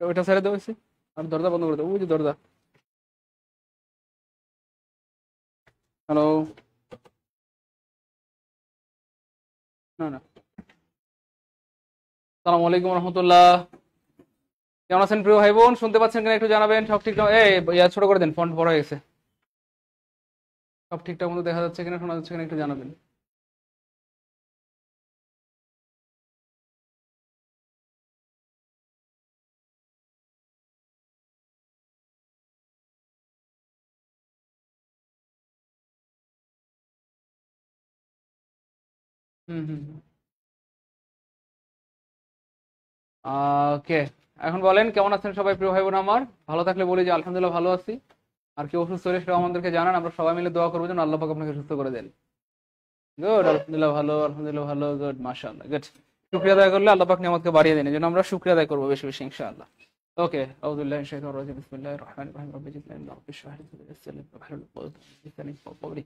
ওইটা ছেড়ে দেবো আর দরজা বন্ধ করে দেবো, ওই যে দরজা। হ্যালো, না না, সালাম আলাইকুম রহমতুল্লাহ। কেমন আছেন প্রিয় ভাই বোন? শুনতে পাচ্ছেন কিনা একটু জানাবেন। সব ঠিকঠাক? ছোট করে দেন, ফন্ট বড় হয়ে গেছে। সব ঠিকঠাক মতো দেখা যাচ্ছে কিনা, শোনা যাচ্ছে কিনা একটু জানাবেন। হুম হুম। ওকে, এখন বলেন কেমন আছেন সবাই প্রিয় ভাই বোন আমার? ভালো থাকলে বলি যে আলহামদুলিল্লাহ ভালো আছি। আর কি অসুস্থ হলে সেটাও আমাদেরকে জানান, আমরা সবাই মিলে দোয়া করবো যেন আল্লাহ পাক আপনাকে সুস্থ করে দেন। গুড, আলহামদুলিল্লাহ ভালো, আলহামদুলিল্লাহ ভালো, গুড, মাশাআল্লাহ, গুড। শুকরিয়া আদায় করলে আল্লাহ পাক নিয়ামতকে বাড়িয়ে দেন, এজন্য আমরা শুকরিয়া আদায় করবো বেশি বেশি ইনশাআল্লাহ। ওকে, আউযু বিল্লাহি মিনাশ শাইতানির রাজিম, বিসমিল্লাহির রহমানির রহিম, রব্বি জিদনি রাব্বি ইশরাহ লি সাদরি ওয়াসসির লি আমরি ওয়াহলুল উকদাতাম মিন লিসানি ইয়াফকাহু কওলি।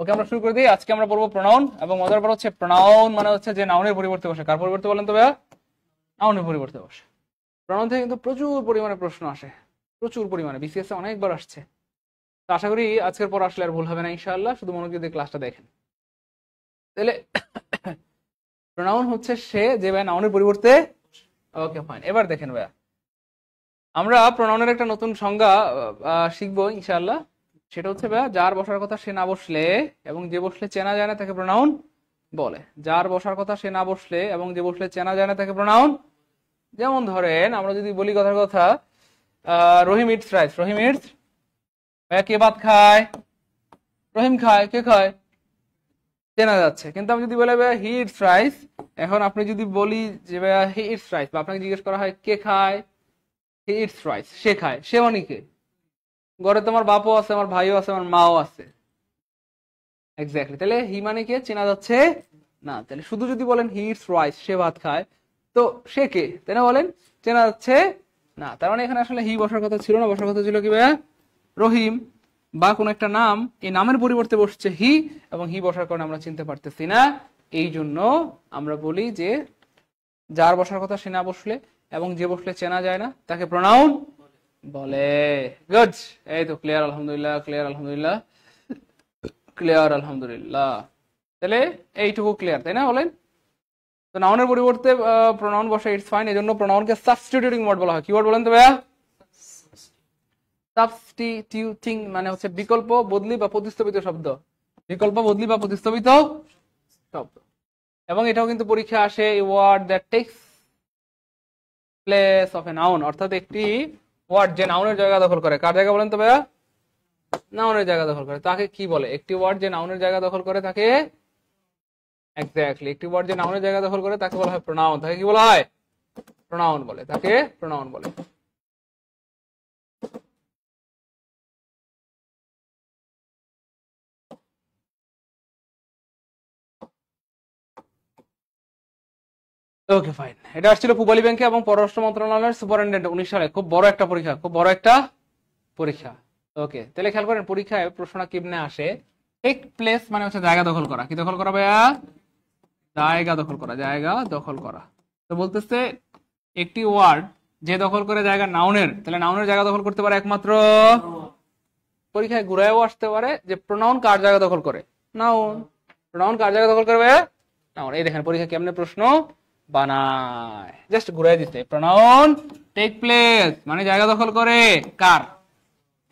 ওকে, আমরা শুরু করে দিই। আজকে আমরা পড়বো প্রনাউন, এবং মজার ব্যাপার হচ্ছে প্রনাউন মানে হচ্ছে যে নাউনের পরিবর্তে বসে। কার পরিবর্তে বলেন তো ভাইয়া? নাউনের পরিবর্তে বসে। প্রনাউন থেকে কিন্তু প্রচুর পরিমাণে প্রশ্ন আসে, প্রচুর পরিমাণে, বিসিএস এ অনেকবার আসছে। তো আশা করি আজকের পর আসলে আর ভুল হবে না ইনশাআল্লাহ, শুধু মনোযোগ দিয়ে ক্লাসটা দেখেন। তাহলে প্রনাউন হচ্ছে সে যে ভাই নাউনের পরিবর্তে। ওকে ফাইন, এবার দেখেন ভাইয়া, আমরা প্রনাউনের একটা নতুন সংজ্ঞা শিখবো ইনশাআল্লাহ। সেটা হচ্ছে ভাইয়া, যার বসার কথা সে না বসলে এবং যে বসলে চেনা যায় না তাকে প্রনাউন বলে। যার বসার কথা সে না বসলে এবং যে বসলে চেনা যায় না তাকে প্রনাউন। যেমন ধরেন আমরা যদি বলি কথার কথা, রহিম ইটস রাইস। রহিম ইটস, ভাইয়া কে ভাত খায়? রহিম খায়। কে খায়? চেনা যাচ্ছে। কিন্তু আমি যদি বলি ভাইয়া হি ইটস রাইস, এখন আপনি যদি বলি যে ভাইয়া হি ইটস রাইস, বা আপনাকে জিজ্ঞেস করা হয় কে খায়, হি ইটস রাইস, সে খায়। সে মানে কে? ঘরে তোমার বাপও আছে, আমার ভাইও আছে, আমার মাও আছে। এক্স্যাক্টলি, তাহলে হি মানে কে? চেনা যাচ্ছে না। তাহলে শুধু যদি বলেন হি ইটস রাইস, সে ভাত খায়, তো সে কে? তাই না? বলেন, চেনা যাচ্ছে না। তার মানে এখানে আসলে হি বসার কথা ছিল না, বসার কথা ছিল কি ভাইয়া? রহিম। বা কোন একটা নাম, এই নামের পরিবর্তে বসছে হি, এবং হি বসার কারণে আমরা চিনতে পারতেছি না। এই জন্য আমরা বলি যে যার বসার কথা সে না বসলে এবং যে বসলে চেনা যায় না তাকে প্রনাউন বলে। গুড, এই তো ক্লিয়ার, আলহামদুলিল্লাহ, ক্লিয়ার, আলহামদুলিল্লাহ, ক্লিয়ার, আলহামদুলিল্লাহ। তাহলে এইটুকু ক্লিয়ার, তাই না? বলেন, তো নাউনের পরিবর্তে প্রনাউন বসে, ইটস ফাইন। এজন্য প্রনাউনকে সাবস্টিটিউটিং ওয়ার্ড বলা হয়। কি ওয়ার্ড বলেন তো ভাইয়া? সাবস্টিটিউটিং মানে হচ্ছে বিকল্প, বদলি বা প্রতিস্থাপিত শব্দ। বিকল্প, বদলি বা প্রতিস্থাপিত শব্দ। এবং এটাও কিন্তু পরীক্ষা আসে, word that takes place of a noun, অর্থাৎ একটি ওয়ার্ড যে নাউনের জায়গা দখল করে। কার জায়গা বলেন তো ভাইয়া? নাউনের জায়গা দখল করে তাকে কি বলে? একটি ওয়ার্ড যে নাউনের জায়গা দখল করে তাকে, এক্স্যাক্টলি, একটি ওয়ার্ড যে নাউনের জায়গা দখল করে তাকে বলা হয় প্রোনাউন। তাকে কি বলা হয়? প্রোনাউন বলে, তাকে প্রোনাউন বলে। ওকে ফাইন, এটা আসছিল পূবালী ব্যাংকে এবং পররাষ্ট্র মন্ত্রণালয়ের সুপারিনটেন্ডেন্ট 19 সালে। খুব বড় একটা পরীক্ষা, খুব বড় একটা পরীক্ষা। ওকে, তাহলে খেয়াল করেন পরীক্ষায় প্রশ্নটা কেমনে আসে। টেক প্লেস মানে হচ্ছে জায়গা দখল করা। কি দখল করা ভাইয়া? জায়গা দখল করা, জায়গা দখল করা। তো বলতেছে একটি ওয়ার্ড যে দখল করে জায়গা নাউনের, তাহলে নাউনের জায়গা দখল করতে পারে একমাত্র, পরীক্ষায় ঘুরায়ও আসতে পারে যে প্রোনাউন কার জায়গা দখল করে? নাউন। প্রোনাউন কার জায়গা দখল করবে? নাউন। এই দেখেন পরীক্ষা কেমনে প্রশ্ন বানায়, জাস্ট ঘুরাই দিতে। প্রোনাউন টেক প্লেস মানে জায়গা দখল করে কার?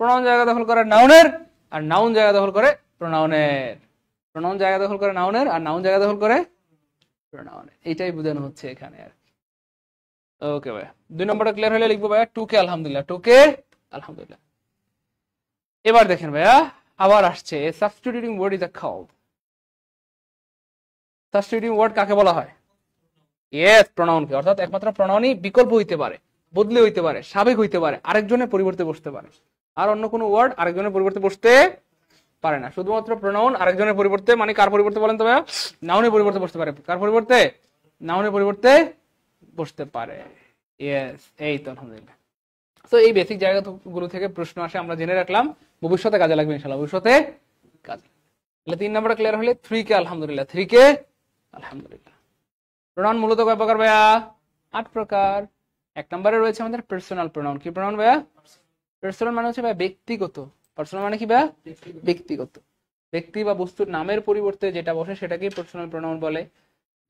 প্রোনাউন জায়গা দখল করে নাউনের, আর নাউন জায়গা দখল করে প্রোনাউনের। প্রোনাউন জায়গা দখল করে নাউনের, আর নাউন জায়গা দখল করে প্রোনাউনের। এইটাই বোঝানো হচ্ছে এখানে আর কি। ওকে ভাই, 2 নম্বরটা ক্লিয়ার হলে লিখবো ভাইয়া টুকে আলহামদুলিল্লাহ, টুকে আলহামদুলিল্লাহ। এবার দেখেন ভাইয়া, আবার আসছে substituting word is called. Substituting word কাকে বলা হয়? ইয়েস, প্রোনাউনকে। অর্থাৎ একমাত্র প্রোনাউনই বিকল্প হইতে পারে, বদলি হইতে পারে, সাবেক হইতে পারে, আরেকজনের পরিবর্তে বসতে পারে। আর অন্য কোনো ওয়ার্ড আরেকজনের পরিবর্তে বসতে পারে না। শুধুমাত্র প্রোনাউন আরেকজনের পরিবর্তে, মানে কার পরিবর্তে বলেন তো ভাইয়া? নাউনের পরিবর্তে বসতে পারে। কার পরিবর্তে? নাউনের পরিবর্তে বসতে পারে। ইয়েস, এই তো আলহামদুলিল্লাহ। তো এই বেসিক জায়গাগুলো থেকে প্রশ্ন আসে, আমরা জেনে রাখলাম, ভবিষ্যতে কাজে লাগবে ইনশাআল্লাহ, ভবিষ্যতে কাজে। তাহলে 3 নম্বরটা ক্লিয়ার হলে 3 কে আলহামদুলিল্লাহ, 3 কে আলহামদুলিল্লাহ। প্রোনাউন মূলত কয় প্রকার ভাইয়া? 8 প্রকার। এক নম্বরে রয়েছে আমাদের পার্সোনাল প্রোনাউন। কি প্রোনাউন ভাইয়া? পার্সোনাল মানে হচ্ছে ভাইয়া ব্যক্তিগত। পার্সোনাল মানে কি ভাইয়া? ব্যক্তিগত। ব্যক্তি বা বস্তুর নামের পরিবর্তে যেটা বসে সেটাকে পার্সোনাল প্রোনাউন বলে।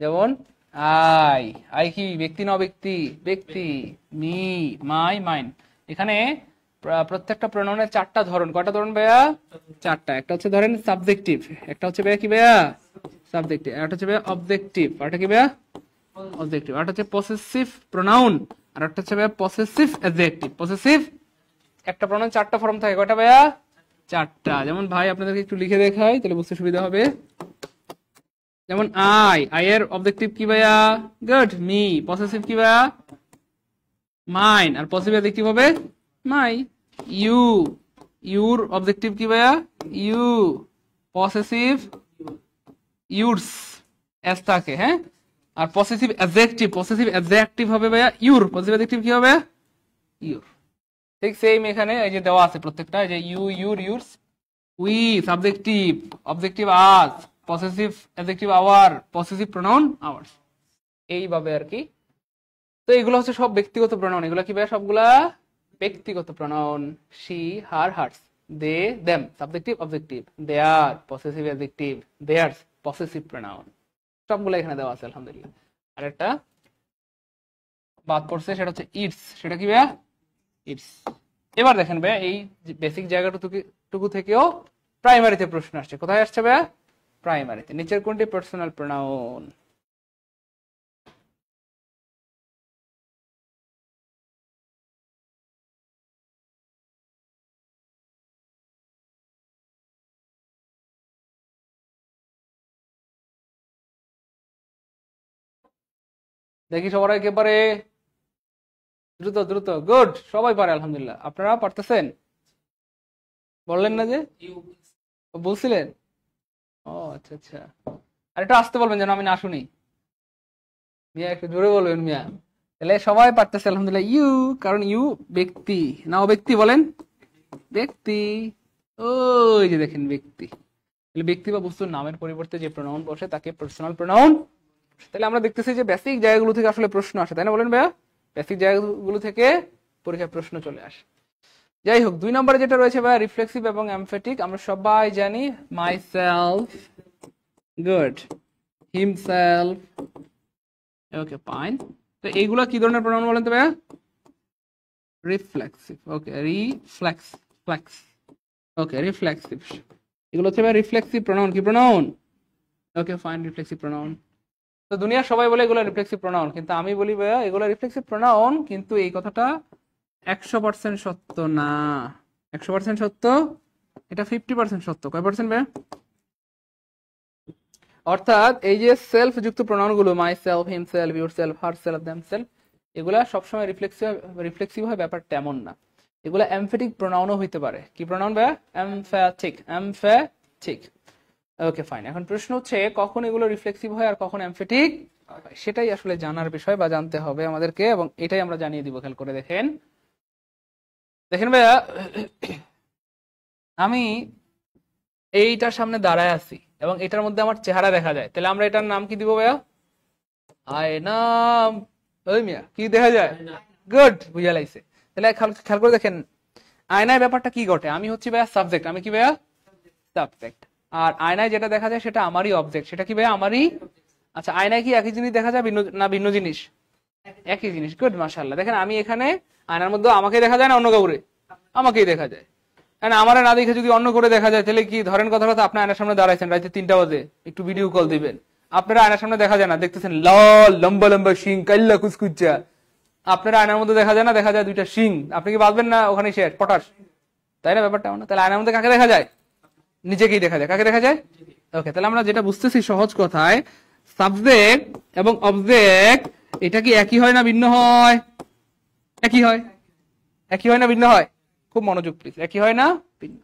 যেমন আই, আই কি ব্যক্তি না ব্যক্তি? ব্যক্তি। মি, মাই, মাইন। এখানে প্রত্যেকটা প্রোনাউনের চারটা ধরন। কয়টা ধরন ভাইয়া? চারটা। একটা হচ্ছে ধরেন সাবজেক্টিভ, একটা হচ্ছে ভাইয়া কি ভাইয়া? সাবজেক্টিভ। একটা হচ্ছে ভাইয়া অবজেক্টিভ, আরেকটা কি ভাইয়া? অবজেক্টিভ। আরেকটা হচ্ছে পসেসিভ প্রোনাউন, আর একটা হচ্ছে ভাইয়া পসেসিভ অ্যাডজেক্টিভ। পসেসিভ একটা প্রোনাউন চারটা ফর্ম থাকে। কয়টা ভাইয়া? চারটা। যেমন ভাই আপনাদেরকে একটু লিখে দেখাই তাহলে বুঝতে সুবিধা হবে। যেমন আই, আই এর অবজেক্টিভ কি ভাইয়া? গুড। মি, পসেসিভ কি ভাইয়া? মাইন, আর পসেসিভ অ্যাডজেক্টিভ হবে মাই। ইউ, ইউর অবজেক্টিভ কি ভাইয়া? ইউ। পসেসিভ ইউরস, এস থাকে, হ্যাঁ। আর পসেসিভ অ্যাডজেক্টিভ, পসেসিভ অ্যাডজেক্টিভ হবে ভাইয়া ইউর। পসেসিভ অ্যাডজেক্টিভ কি হবে? ইউর। ঠিক সেম এখানে এই যে দেওয়া আছে প্রত্যেকটা, এই যে you, your, yours. We subjective, objective us, possessive adjective our, possessive pronoun ours. এইভাবে আর কি। তো এগুলো হচ্ছে সব ব্যক্তিগত প্রোনাউন। এগুলো কি ভাই? সবগুলা ব্যক্তিগত pronoun. She, her, hers. They, them subjective objective. Their possessive adjective. Theirs possessive pronoun. সবগুলো এখানে দেওয়া আছে আলহামদুলিল্লাহ। আর একটা বাদ পড়ছে সেটা হচ্ছে ইটস। সেটা কি ভাইয়া? ইটস। এবার দেখেন ভাইয়া এই বেসিক জায়গাটুকু থেকেও প্রাইমারিতে প্রশ্ন আসছে। কোথায় আসছে ভাইয়া? প্রাইমারিতে। নিচের কোনটি পার্সোনাল প্রোনাউন? দেখি সবার একেবারে দ্রুত দ্রুত। গুড, সবাই পারে আলহামদুলিল্লাহ। আপনারা পারতেছেন? বললেন না যে? বলছিলেন? ও আচ্ছা আচ্ছা। আর একটু আসতে বলবেন যেন আমি না শুনি। মিয়া একটু জোরে বলবেন মিয়া। তাহলে সবাই পারতেছে আলহামদুলিল্লাহ। ইউ, কারণ ইউ ব্যক্তি না ব্যক্তি? বলেন ব্যক্তি। ওই যে দেখেন ব্যক্তি। তাহলে ব্যক্তি বা বস্তুর নামের পরিবর্তে যে প্রোনাউন বসে তাকে পার্সোনাল প্রোনাউন। তাহলে আমরা দেখতেছি যে বেসিক জায়গাগুলো থেকে আসলে প্রশ্ন আসে, তাই না? বলেন ভাইয়া, বেসিক জায়গাগুলো থেকে পরীক্ষায় প্রশ্ন চলে আসে। যাই হোক, 2 নম্বরে যেটা রয়েছে ভাইয়া রিফ্লেক্সিভ এবং এমফেটিক। আমরা সবাই জানি my self, good, himself, okay fine. তো এইগুলা কি ধরনের প্রোনাউন বলেন তো ভাইয়া? রিফ্লেক্সিভ। ওকে, ফ্লেক্স। ওকে, রিফ্লেক্সিভ। এগুলো হচ্ছে ভাইয়া রিফ্লেক্সিভ প্রোনাউন। কি pronoun? Okay fine, reflexive pronoun. তো দুনিয়ার সবাই বলে এগুলো রিফ্লেক্সিভ প্রোনাউন, কিন্তু আমি বলি ভাইয়া এগুলো রিফ্লেক্সিভ প্রোনাউন, কিন্তু এই কথাটা 100% সত্য না। 100% সত্য, এটা 50% সত্য। কয় পার্সেন্ট ভাইয়া? অর্থাৎ এই যে সেলফ যুক্ত প্রোনাউন গুলো, my self, him self, your self, her self, them self, এগুলা সবসময় রিফ্লেক্সিভ হয় ব্যাপার তেমন না। এগুলা এমফেটিক প্রোনাউনও হইতে পারে। কি প্রোনাউন ভাইয়া? এমফ্যাটিক। Okay fine. এখন প্রশ্ন হচ্ছে কখন এগুলো রিফ্লেক্সিভ হয় আর কখন এমফেটিক হয়, সেটাই আসলে জানার বিষয় বা জানতে হবে আমাদেরকে, এবং এটাই আমরা জানিয়ে দিব। খেয়াল করে দেখেন ভাইয়া, আমি এইটার সামনে দাঁড়ায় আছি এবং এটার মধ্যে আমার চেহারা দেখা যায়, তাহলে আমরা এটার নাম কি দিব ভাইয়া? আয়না। ওই মিয়া, কি দেখা যায়? গুড, বুঝা লাগছে। তাহলে খেয়াল করে দেখেন আয়নায় ব্যাপারটা কি ঘটে? আমি হচ্ছি ভাইয়া সাবজেক্ট। আমি কি ভাইয়া? সাবজেক্ট। আর আয়নায় যেটা দেখা যায় সেটা আমারই অবজেক্ট। সেটা কি ভাইয়া? আমারই। আচ্ছা, আয়নায় কি একই জিনিস দেখা যায় না ভিন্ন জিনিস? একই জিনিস। গুড, মাশাআল্লাহ। দেখেন আমি এখানে আয়নার মধ্যে আমাকে দেখা যায় না অন্য কাউরে? আমাকেই দেখা যায়। আমার না দেখে যদি অন্য করে দেখা যায় তাহলে কি, ধরেন কথা কথা আপনি আয়নার সামনে দাঁড়াইছেন রাতে 3টা বাজে, একটু ভিডিও কল দিবেন, আপনারা আয়নার সামনে দেখা যায় না, দেখতেছেন লাল লম্বা লম্বা শিং, কাল্লা কুচকুচা। আপনারা আয়নার মধ্যে দেখা যায় না, দেখা যায় 2টা শিং, আপনি কি বাঁচবেন না? ওখানে শেষ, পটাশ। তাই না ব্যাপারটা? তাহলে আয়নার মধ্যে কাকে দেখা যায়? নিজেকেই দেখা যায়। কাকে দেখা যায়? ওকে, তাহলে আমরা যেটা বুঝতেছি সহজ কথায়, সাবজেক্ট এবং অবজেক্ট এটা কি একই হয় না ভিন্ন হয়? একই হয়। একই হয় না ভিন্ন হয়? খুব মনোযোগ প্লিজ। একই হয় না ভিন্ন?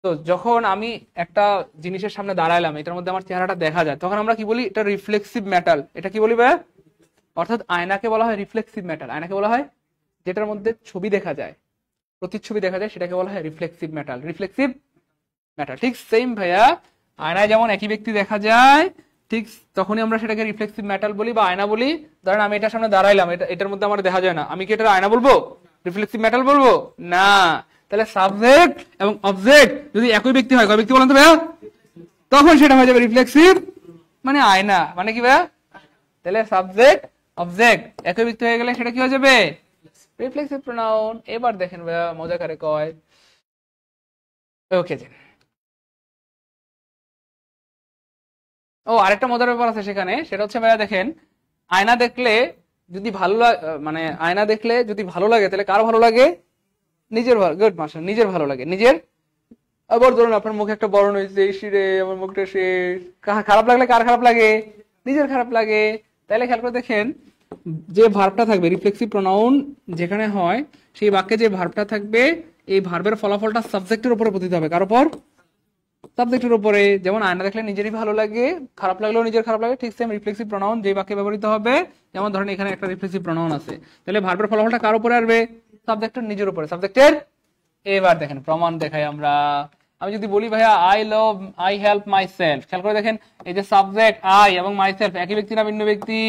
তো যখন আমি একটা জিনিসের সামনে দাঁড়াইলাম, এটার মধ্যে আমার চেহারাটা দেখা যায়, তখন আমরা কি বলি? এটা রিফ্লেক্সিভ মেটাল। এটা কি বলি ভাই? অর্থাৎ আয়নাকে বলা হয় রিফ্লেক্সিভ মেটাল। আয়নাকে বলা হয় যেটার মধ্যে ছবি দেখা যায়, প্রতিচ্ছবি দেখা যায়, সেটাকে বলা হয় রিফ্লেক্সিভ মেটাল। Reflexive metal. ঠিক সেম ভাইয়া, আয়নায় যেমন একই ব্যক্তি দেখা যায়, ঠিক তখনই আমরা সেটাকে রিফ্লেক্সিভ মেটাল বলি বা আয়না বলি। ধরেন আমি এটার সামনে দাঁড়াইলাম, এটার মধ্যে আমার দেখা যায় না, আমি কি এটা আয়না বলবো, রিফ্লেক্সিভ মেটাল বলবো না। তাহলে সাবজেক্ট এবং অবজেক্ট যদি একই ব্যক্তি হয়, কয় ব্যক্তি বলেন তো ভাইয়া, তখন সেটা হয়ে যাবে রিফ্লেক্সিভ মানে আয়না। মানে কি ভাইয়া, তাহলে সাবজেক্ট অবজেক্ট একই ব্যক্তি হয়ে গেলে সেটা কি হয়ে যাবে, রিফ্লেক্সিভ প্রোনাউন। এবার দেখেন ভাইয়া মজা করে কয়, ওকে ও আরেকটা মজার ব্যাপার আছে সেখানে, সেটা হচ্ছে ভাইয়া দেখেন আয়না দেখলে যদি ভালো মানে আয়না দেখলে যদি ভালো লাগে তাহলে কার ভালো লাগে, নিজের ভালো, গুড মাস্টার, নিজের ভালো লাগে, নিজের। আবার ধরুন আপনার মুখে একটা বর্ণ হয়েছে, রে আমার মুখটা শেষ, খারাপ লাগলে কার খারাপ লাগে, নিজের খারাপ লাগে। তাহলে খেয়াল করে দেখেন যে ভার্বটা থাকবে রিফ্লেক্সিভ প্রোনাউন যেখানে হয়, সেই বাক্যে যে ভার্বটা থাকবে এই ভার্বের ফলাফলটা সাবজেক্টের উপরে পতিত হবে। কার উপর, সাবজেক্টের উপরে। যেমন আয়না দেখলে নিজেরই ভালো লাগে, খারাপ লাগলেও নিজের খারাপ লাগে, ঠিক সেম রিফ্লেক্সিভ প্রোনাউন যে বাক্যে ব্যবহৃত হবে। যেমন ধরেন এখানে একটা রিফ্লেক্সিভ প্রোনাউন আছে, তাহলে ভার্বের ফলাফলটা কার উপরে আসবে, সাবজেক্টের নিজের উপরে, সাবজেক্টের। এবার দেখেন প্রমাণ দেখাই আমরা। আমি যদি বলি ভাইয়া আই হেল্প মাই সেলফ, খেয়াল করে দেখেন এই যে সাবজেক্ট আই এবং মাই সেলফ একই ব্যক্তি না ভিন্ন ব্যক্তি,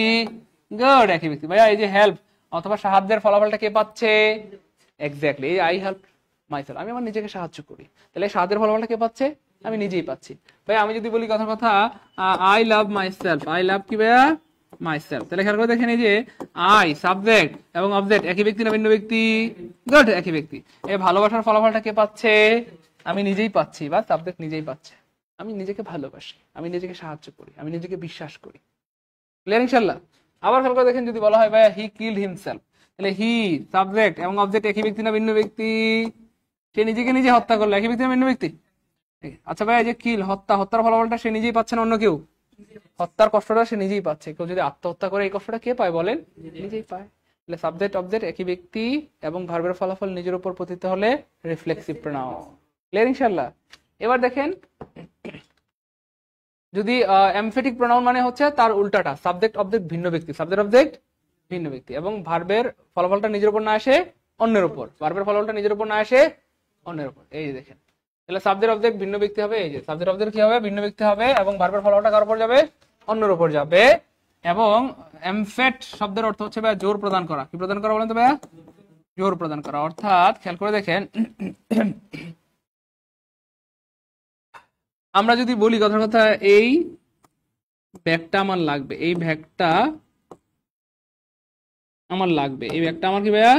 গুড একই ব্যক্তি। ভাইয়া এই যে হেল্প অথবা সাহায্যের ফলাফলটা কে পাচ্ছে, এক্স্যাক্টলি এই আই হেল্প মাই সেলফ, আমি আমার নিজেকে সাহায্য করি, তাহলে সাহায্যের ফলাফলটা কে পাচ্ছে, আমি নিজেই পাচ্ছি। ভাই আমি যদি বলি কথা কথা I love my self, I love কি ভাইয়া, মাই সেলফ, তাহলে খেয়াল করে দেখেন এই যে আই সাবজেক্ট এবং অবজেক্ট একই ব্যক্তি না ভিন্ন ব্যক্তি, গুড একই ব্যক্তি। এই ভালোবাসার ফলাফলটা কে পাচ্ছে, আমি নিজেই পাচ্ছি বা সাবজেক্ট নিজেই পাচ্ছে। আমি নিজেকে ভালোবাসি, আমি নিজেকে সাহায্য করি, আমি নিজেকে বিশ্বাস করি। ক্লিয়ার ইনশাআল্লাহ। আবার খেয়াল করে দেখেন যদি বলা হয় ভাইয়া হি কিলড হিমসেলফ, তাহলে হি সাবজেক্ট এবং অবজেক্ট একই ব্যক্তি না ভিন্ন ব্যক্তি, সে নিজেকে নিজে হত্যা করলো, একই ব্যক্তি না ভিন্ন ব্যক্তি। আচ্ছা ভাই এই যে কিল হত্যা, হত্যার ফলাফলটা সে নিজেই পাচ্ছে না অন্য কেউ, হত্যার কষ্টটা সে নিজেই পাচ্ছে। কেউ যদি আত্মহত্যা করে এই কষ্টটা কে পায় বলেন, নিজেই পায়। তাহলে সাবজেক্ট অবজেক্ট একই ব্যক্তি এবং ভার্বের ফলাফল নিজের উপর পতিত হলে রিফ্লেক্সিভ প্রোনাউন। ক্লিয়ার ইনশাআল্লাহ। এবার দেখেন যদি এমফেটিক প্রোনাউন মানে হচ্ছে তার উল্টাটা, সাবজেক্ট অবজেক্ট ভিন্ন ব্যক্তি, সাবজেক্ট অবজেক্ট ভিন্ন ব্যক্তি এবং ভার্বের ফলাফলটা নিজের উপর না আসে অন্যের উপর, ভার্বের ফলাফলটা নিজের উপর না আসে অন্যের উপর। এই যে দেখেন তাহলে সাবজেক্ট অবজেক্ট ভিন্ন ব্যক্তি হবে, এই যে সাবজেক্ট অবজেক্ট কি হবে, ভিন্ন ব্যক্তি হবে এবং ভার্বের ফলাফলটা কার উপর যাবে, অন্যের উপর যাবে। এবং এমফেট শব্দের অর্থ হচ্ছে ভাইয়া জোর প্রদান করা। কি প্রদান করা বলেন তো ভাইয়া, জোর প্রদান করা। অর্থাৎ খেয়াল করে দেখেন আমরা যদি বলি কথার কথা এই ব্যাগটা আমার লাগবে, এই ব্যাগটা আমার লাগবে, এই ব্যাগটা আমার কি ভাইয়া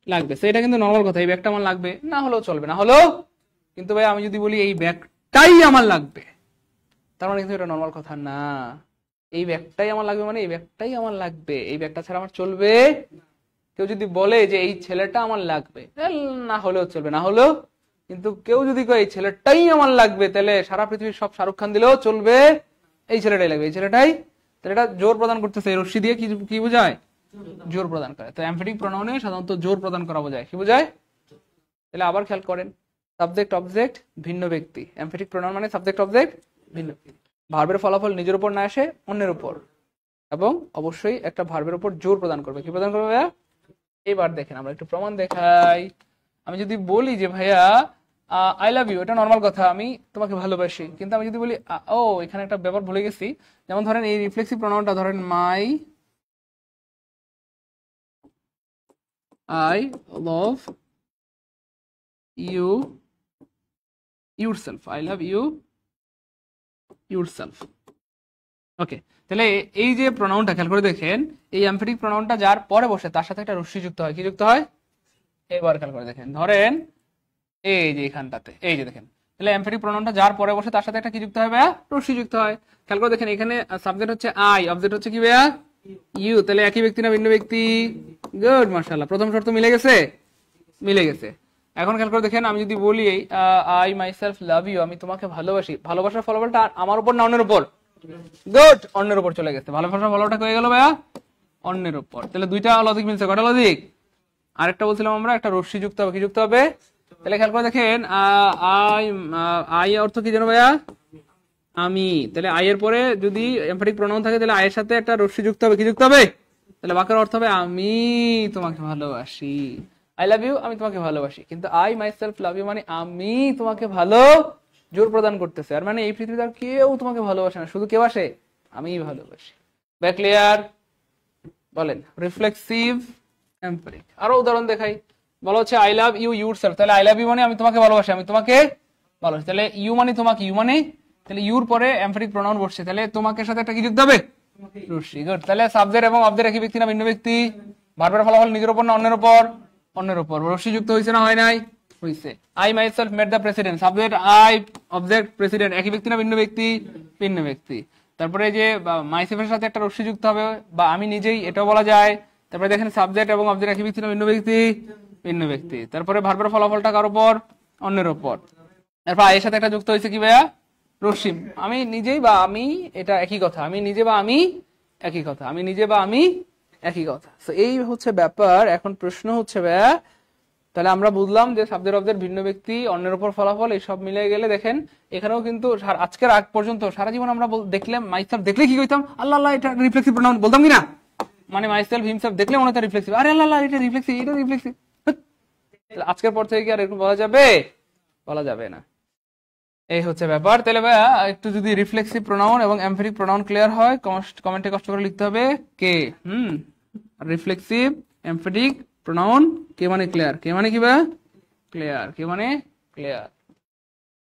লাগবে, সেটা কিন্তু নর্মাল কথা, এই ব্যাগটা আমার লাগবে, না হলেও চলবে, না হলেও। কিন্তু ভাই আমি যদি বলি এই ব্যাগটাই আমার লাগবে, তার মানে কিন্তু এটা নর্মাল কথা না। এই ব্যাগটাই আমার লাগবে মানে এই ব্যাগটাই আমার লাগবে, এই ব্যাগটা ছাড়া আমার চলবে। কেউ যদি বলে যে এই ছেলেটা আমার লাগবে, না হলেও চলবে, না হলেও। কিন্তু কেউ যদি কয় এই ছেলেটাই আমার লাগবে, তাহলে সারা পৃথিবীর সব শাহরুখ খান দিলেও চলবে, এই ছেলেটাই লাগবে, এই ছেলেটাই। তাহলে এটা জোর প্রদান করতেছে, রশ্মি দিয়ে কি বোঝায়, জোর প্রদান করে। তো এমফেটিক প্রোনাউনে সাধারণত জোর প্রদান করা বোঝায়, কি বোঝায়। তাহলে আবার খেয়াল করেন সাবজেক্ট অবজেক্ট ভিন্ন ব্যক্তি, এমফেটিক প্রোনাউন মানে সাবজেক্ট অবজেক্ট ভিন্ন ব্যক্তি, ভার্বের ফলাফল নিজের উপর না আসে অন্যের উপর, এবং অবশ্যই একটা ভার্বের উপর জোর প্রদান করবে। কি প্রদান করবে ভাইয়া, এবার দেখেন আমরা একটু প্রমাণ দেখাই। আমি যদি বলি যে ভাইয়া আই লাভ ইউ, এটা নর্মাল কথা, আমি তোমাকে ভালোবাসি। কিন্তু আমি যদি বলি ও এখানে একটা ব্যাপার ভুলে গেছি, যেমন ধরেন এই রিফ্লেক্সিভ প্রোনাউনটা ধরেন মাই I love you yourself, I love you yourself। ওকে, তাহলে এই যে প্রোনাউনটা খেয়াল করে দেখেন, এই এমফেটিক প্রোনাউনটা যার পরে বসে তার সাথে একটা রশ্মি যুক্ত হয়। কি যুক্ত হয়, এবার খেয়াল করে দেখেন ধরেন এই যে এখানটাতে, এই যে দেখেন, তাহলে এমফেটিক প্রোনাউনটা যার পরে বসে তার সাথে একটা কি যুক্ত হয় ভাইয়া, রশ্মি যুক্ত হয়। খেয়াল করে দেখেন এখানে সাবজেক্ট হচ্ছে আই, অবজেক্ট হচ্ছে কি ভাইয়া, ইউ, তাহলে একই ব্যক্তি না ভিন্ন ব্যক্তি, গুড মাশাআল্লাহ। প্রথম শর্ত মিলে গেছে, মিলে গেছে। এখন খেয়াল করে দেখেন আমি যদি বলি I myself love you, আমি তোমাকে ভালোবাসি, ভালোবাসার ফলাফলটা আমার উপর না অন্যের উপর, গুড অন্যের উপর চলে গেছে, ভালোবাসার ফলাফলটা হয়ে গেল ভাইয়া অন্যের উপর। তাহলে দুইটা লজিক মিলছে, কটা লজিক। আরেকটা বলছিলাম আমরা একটা রশ্মি যুক্ত হবে, কি যুক্ত হবে, তাহলে খেয়াল করে দেখেন আই অর্থ কি জানো ভাইয়া, আমি, তাহলে আই এর পরে যদি এমফেটিক প্রোনাউন থাকে তাহলে আয়ের সাথে একটা রশ্মি যুক্ত হবে, কি যুক্ত হবে, তাহলে বাক্যের অর্থ হবে আমি তোমাকে ভালোবাসি, আই লাভ ইউ, আমি তোমাকে ভালোবাসি। কিন্তু I myself love you মানে আমি তোমাকে ভালোবাসি। জোর প্রদান করতেছে। আর মানে এই পৃথিবীতে আর কেউ তোমাকে ভালোবাসে না, শুধু কেউ আসে, আমিই ভালোবাসি। Back clear? বলেন রিফ্লেক্সিভ এমপ্যাথিক। আরো উদাহরণ দেখাই। বলা হচ্ছে আই লাভ ইউ ইউরসেলফ, তাহলে আই লাভ ইউ মানে আমি তোমাকে ভালোবাসি, আমি তোমাকে ভালোবাসি। তাহলে ইউ মানে তোমাকে, ইউ মানে তাহলে ইউর পরে এমপ্যাথিক প্রোনাউন বসছে, তাহলে তোমাকে সাথে একটা কি যুক্ত হবে? রশ্মি। গুড। তাহলে সাবজেক্ট এবং অবজেক্ট একই ব্যক্তি না ভিন্ন ব্যক্তি? ভার্বের ফলাফল নিজের উপর না অন্যের উপর? অন্যের উপর। রশ্মি যুক্ত হয়েছে না হয় নাই? হয়েছে। I my self mate the president, subject I, object president, একই ব্যক্তি না ভিন্ন ব্যক্তি? ভিন্ন ব্যক্তি। তারপরে যে মাইসেলফের সাথে একটা রশ্মি যুক্ত হবে, বা আমি নিজেই, এটাও বলা যায়। তারপরে দেখেন সাবজেক্ট এবং অবজেক্ট একই ব্যক্তি না ভিন্ন ব্যক্তি? ভিন্ন ব্যক্তি। তারপরে ভার্বের ফলাফলটা কার উপর? অন্যের উপর। তারপর এর সাথে একটা যুক্ত হয়েছে কি ভাইয়া? রশ্মি। আমি নিজেই বা আমি, এটা একই কথা। আমি নিজে বা আমি একই কথা, আমি নিজে বা আমি একই কথা। তো এই হচ্ছে ব্যাপার। এখন প্রশ্ন হচ্ছে ভাইয়া, তাহলে আমরা বুঝলাম যে সাবজেক্ট অবজেক্ট ভিন্ন ব্যক্তি, অন্যের উপর ফলাফল, এই সব মিলে গেলে দেখেন এখানেও কিন্তু আজকের আগ পর্যন্ত সারা জীবন আমরা দেখলাম মাইসেলফ দেখলে কি কইতাম? আল্লাহ আল্লাহ, এটা রিফ্লেক্সিভ প্রোনাউন বলতাম কিনা? মানে মাইসেলফ হিমসেলফ দেখলে মনে হয় রিফ্লেক্সিভ, আরে আল্লাহ আল্লাহ, এটা রিফ্লেক্সিভ, এটা রিফ্লেক্সিভ। আজকের পর থেকে কি আর এরকম বলা যাবে? বলা যাবে না। এই হচ্ছে ব্যাপার। তাহলে ভাইয়া একটু যদি রিফ্লেক্সিভ প্রোনাউন এবং এমফেটিক প্রোনাউন ক্লিয়ার হয়, কমেন্টে কষ্ট করে লিখতে হবে কে। রিফ্লেক্সিভ এমফেটিক প্রোনাউন কে মানে ক্লিয়ার, কে মানে কি ভাইয়া? ক্লিয়ার। কে মানে ক্লিয়ার?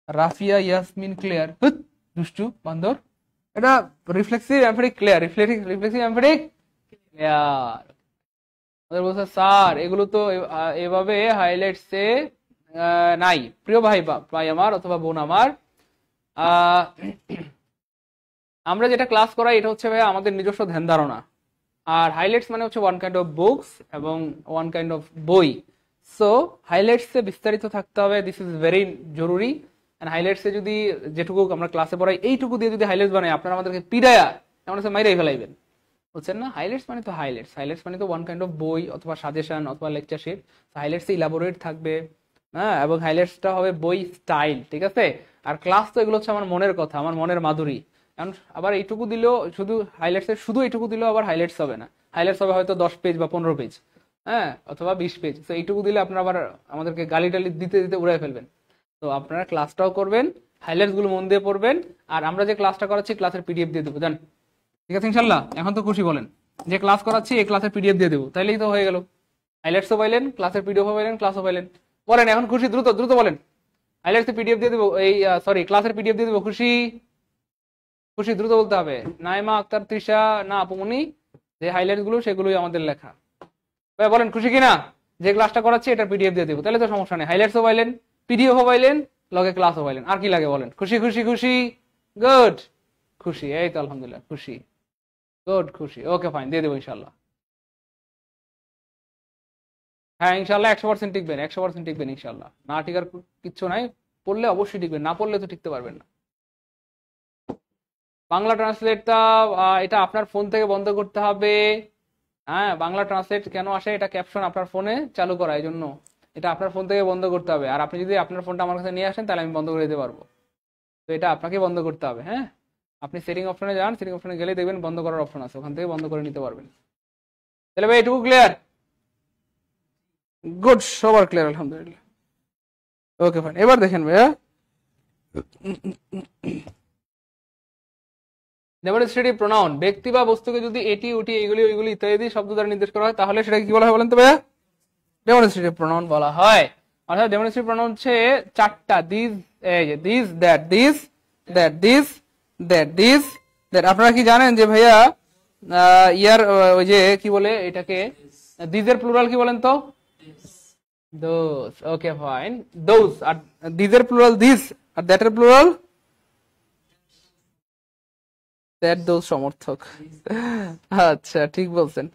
রাফিয়া ইয়াসমিন ক্লিয়ার। দুষ্টু বান্দর। এটা reflexive emphatic clear, reflexive emphatic clear. ওদের বলছে স্যার এগুলো তো এভাবে হাইলাইটসে নাই। প্রিয় ভাই আমার অথবা বোন আমার, আমরা যেটা ক্লাস করাই এটা হচ্ছে ভাই আমাদের নিজস্ব ধ্যান ধারণা। আর হাইলাইটস মানে হচ্ছে ওয়ান কাইন্ড অফ বুকস এবং ওয়ান কাইন্ড অফ বই। সো হাইলাইটসে বিস্তারিত থাকতে হবে, দিস ইজ ভেরি জরুরি। এন্ড হাইলাইটসে যদি যেটুকু আমরা ক্লাসে পড়াই এইটুকু দিয়ে যদি হাইলাইটস বানাই, আপনারা আমাদেরকে পিডায়া এমন হচ্ছে মাইরাই ফেলাইবেন, বুঝছেন না? হাইলাইটস মানে তো হাইলাইটস, হাইলাইটস মানে তো ওয়ান কাইন্ড অফ বই অথবা সাজেশন অথবা লেকচার শিট। হাইলাইটস ইলাবোরেট থাকবে, হ্যাঁ, এবং হাইলাইটসটা হবে বই স্টাইল, ঠিক আছে? আর ক্লাস তো এগুলো হচ্ছে আমার মনের কথা, আমার মনের মাধুরী। কারণ আবার এইটুকু দিলেও শুধু হাইলাইটসের শুধু এইটুকু দিলেও আবার হাইলাইটস হবে না, হাইলাইটস হবে হয়তো 10 পেজ বা 15 পেজ, হ্যাঁ, অথবা 20 পেজ। তো এইটুকু দিলে আপনারা আবার আমাদেরকে গালি টালি দিতে দিতে উড়াই ফেলবেন। তো আপনারা ক্লাসটাও করবেন, হাইলাইটস গুলো মন দিয়ে পড়বেন, আর আমরা যে ক্লাসটা করাচ্ছি ক্লাসের পিডিএফ দিয়ে দেবো, জান? ঠিক আছে ইনশাল্লাহ? এখন তো খুশি বলেন? যে ক্লাস করাচ্ছি এই ক্লাসের পিডিএফ দিয়ে দেবো, তাইলেই তো হয়ে গেল। হাইলাইটসও পাইলেন, ক্লাসের পিডিএফও পাইলেন, ক্লাসও পাইলেন। বলেন এখন খুশি? দ্রুত দ্রুত বলেন। হাইলাইটসের পিডিএফ দিয়ে দেবো, এই সরি ক্লাসের পিডিএফ দিয়ে দেবো। খুশি? খুশি? দ্রুত বলতে হবে। নাইমা আক্তার, তৃষা, না আপুমনি, যে হাইলাইট গুলো সেগুলোই আমাদের লেখা। ভাই বলেন খুশি কিনা? যে ক্লাসটা করাচ্ছি এটার পিডিএফ দিয়ে দেবো, তাহলে তো সমস্যা নেই। হাইলাইটসও পাইলেন, পিডিএফও পাইলেন, লগে ক্লাসও পাইলেন, আর কি লাগে বলেন? খুশি খুশি খুশি? গুড। খুশি, এই তো আলহামদুলিল্লাহ খুশি। গুড, খুশি। ওকে ফাইন, দিয়ে দেবো ইনশাল্লাহ। হ্যাঁ ইনশাল্লাহ 100% টিকবেন, 100% টিকবেন ইনশাল্লাহ। না টিকার কিচ্ছু নাই, পড়লে অবশ্যই টিকবেন, না পড়লে তো টিকতে পারবেন না। বাংলা ট্রান্সলেটটা এটা আপনার ফোন থেকে বন্ধ করতে হবে। হ্যাঁ, বাংলা ট্রান্সলেট কেন আসে, এটা ক্যাপশন আপনার ফোনে চালু করা, এই জন্য এটা আপনার ফোন থেকে বন্ধ করতে হবে। আর আপনি যদি আপনার ফোনটা আমার কাছে নিয়ে আসেন তাহলে আমি বন্ধ করে দিতে পারবো। তো এটা আপনাকে বন্ধ করতে হবে। হ্যাঁ, আপনি সেটিং অপশনে যান, সেটিং অপশনে গেলে দেখবেন বন্ধ করার অপশন আছে, ওখান থেকে বন্ধ করে নিতে পারবেন। তাহলে ভাই এটুকু ক্লিয়ার? গুড, সবার ক্লিয়ার আলহামদুলিল্লাহ। ওকে ফাইন, এবার দেখেন ভাইয়া, ডেমনস্ট্রেটিভ প্রোনাউন ব্যক্তি বা বস্তুকে যদি এটি ওটি এইগুলি ওইগুলি ইত্যাদি শব্দ দ্বারা নির্দেশ করা হয় তাহলে সেটা কি বলা হয় বলেন তো ভাইয়া? ডেমনস্ট্রেটিভ প্রোনাউন বলা হয়। অর্থাৎ ডেমনস্ট্রেটিভ প্রোনাউন হচ্ছে চারটা, দিস, এই যে this, that, this, that, this, that, this, that. আপনারা কি জানেন যে ভাইয়া ইয়ার ওই যে কি বলে এটাকে, দিজের প্লুরাল কি বলেন তো? দোজ। Okay fine, those. আর দিজের প্লুরাল দিস, আর দ্যাটের প্লুরাল দ্যাট, দোজ সমর্থক। আচ্ছা, ঠিক বলছেন।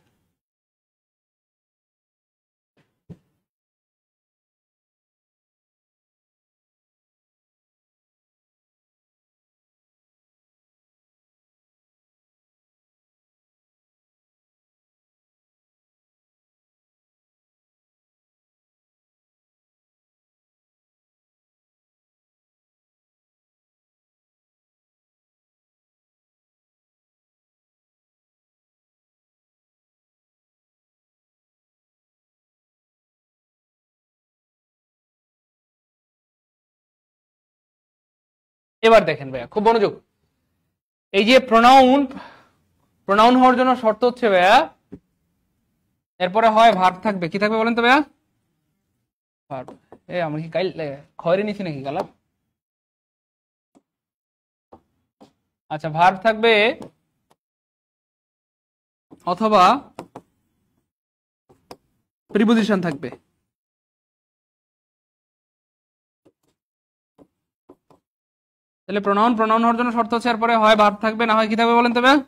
এবার দেখেন ভাইয়া, খুব মনোযোগ। এই যে প্রোনাউন হওয়ার জন্য শর্ত হচ্ছে ভাইয়া, এরপরে হয় ভার্ব থাকবে। কি থাকবে বলেন তো ভাইয়া? ভার্ব। আমি কি কাল খয়রে নিছি নাকি কালাম? আচ্ছা, ভার্ব থাকবে অথবা প্রিপোজিশন থাকবে। তাহলে প্রোনাউন হওয়ার জন্য শর্ত হচ্ছে এরপরে হয় ভার্ব থাকবে, না হয় কি থাকবে বলেন তো ভাইয়া?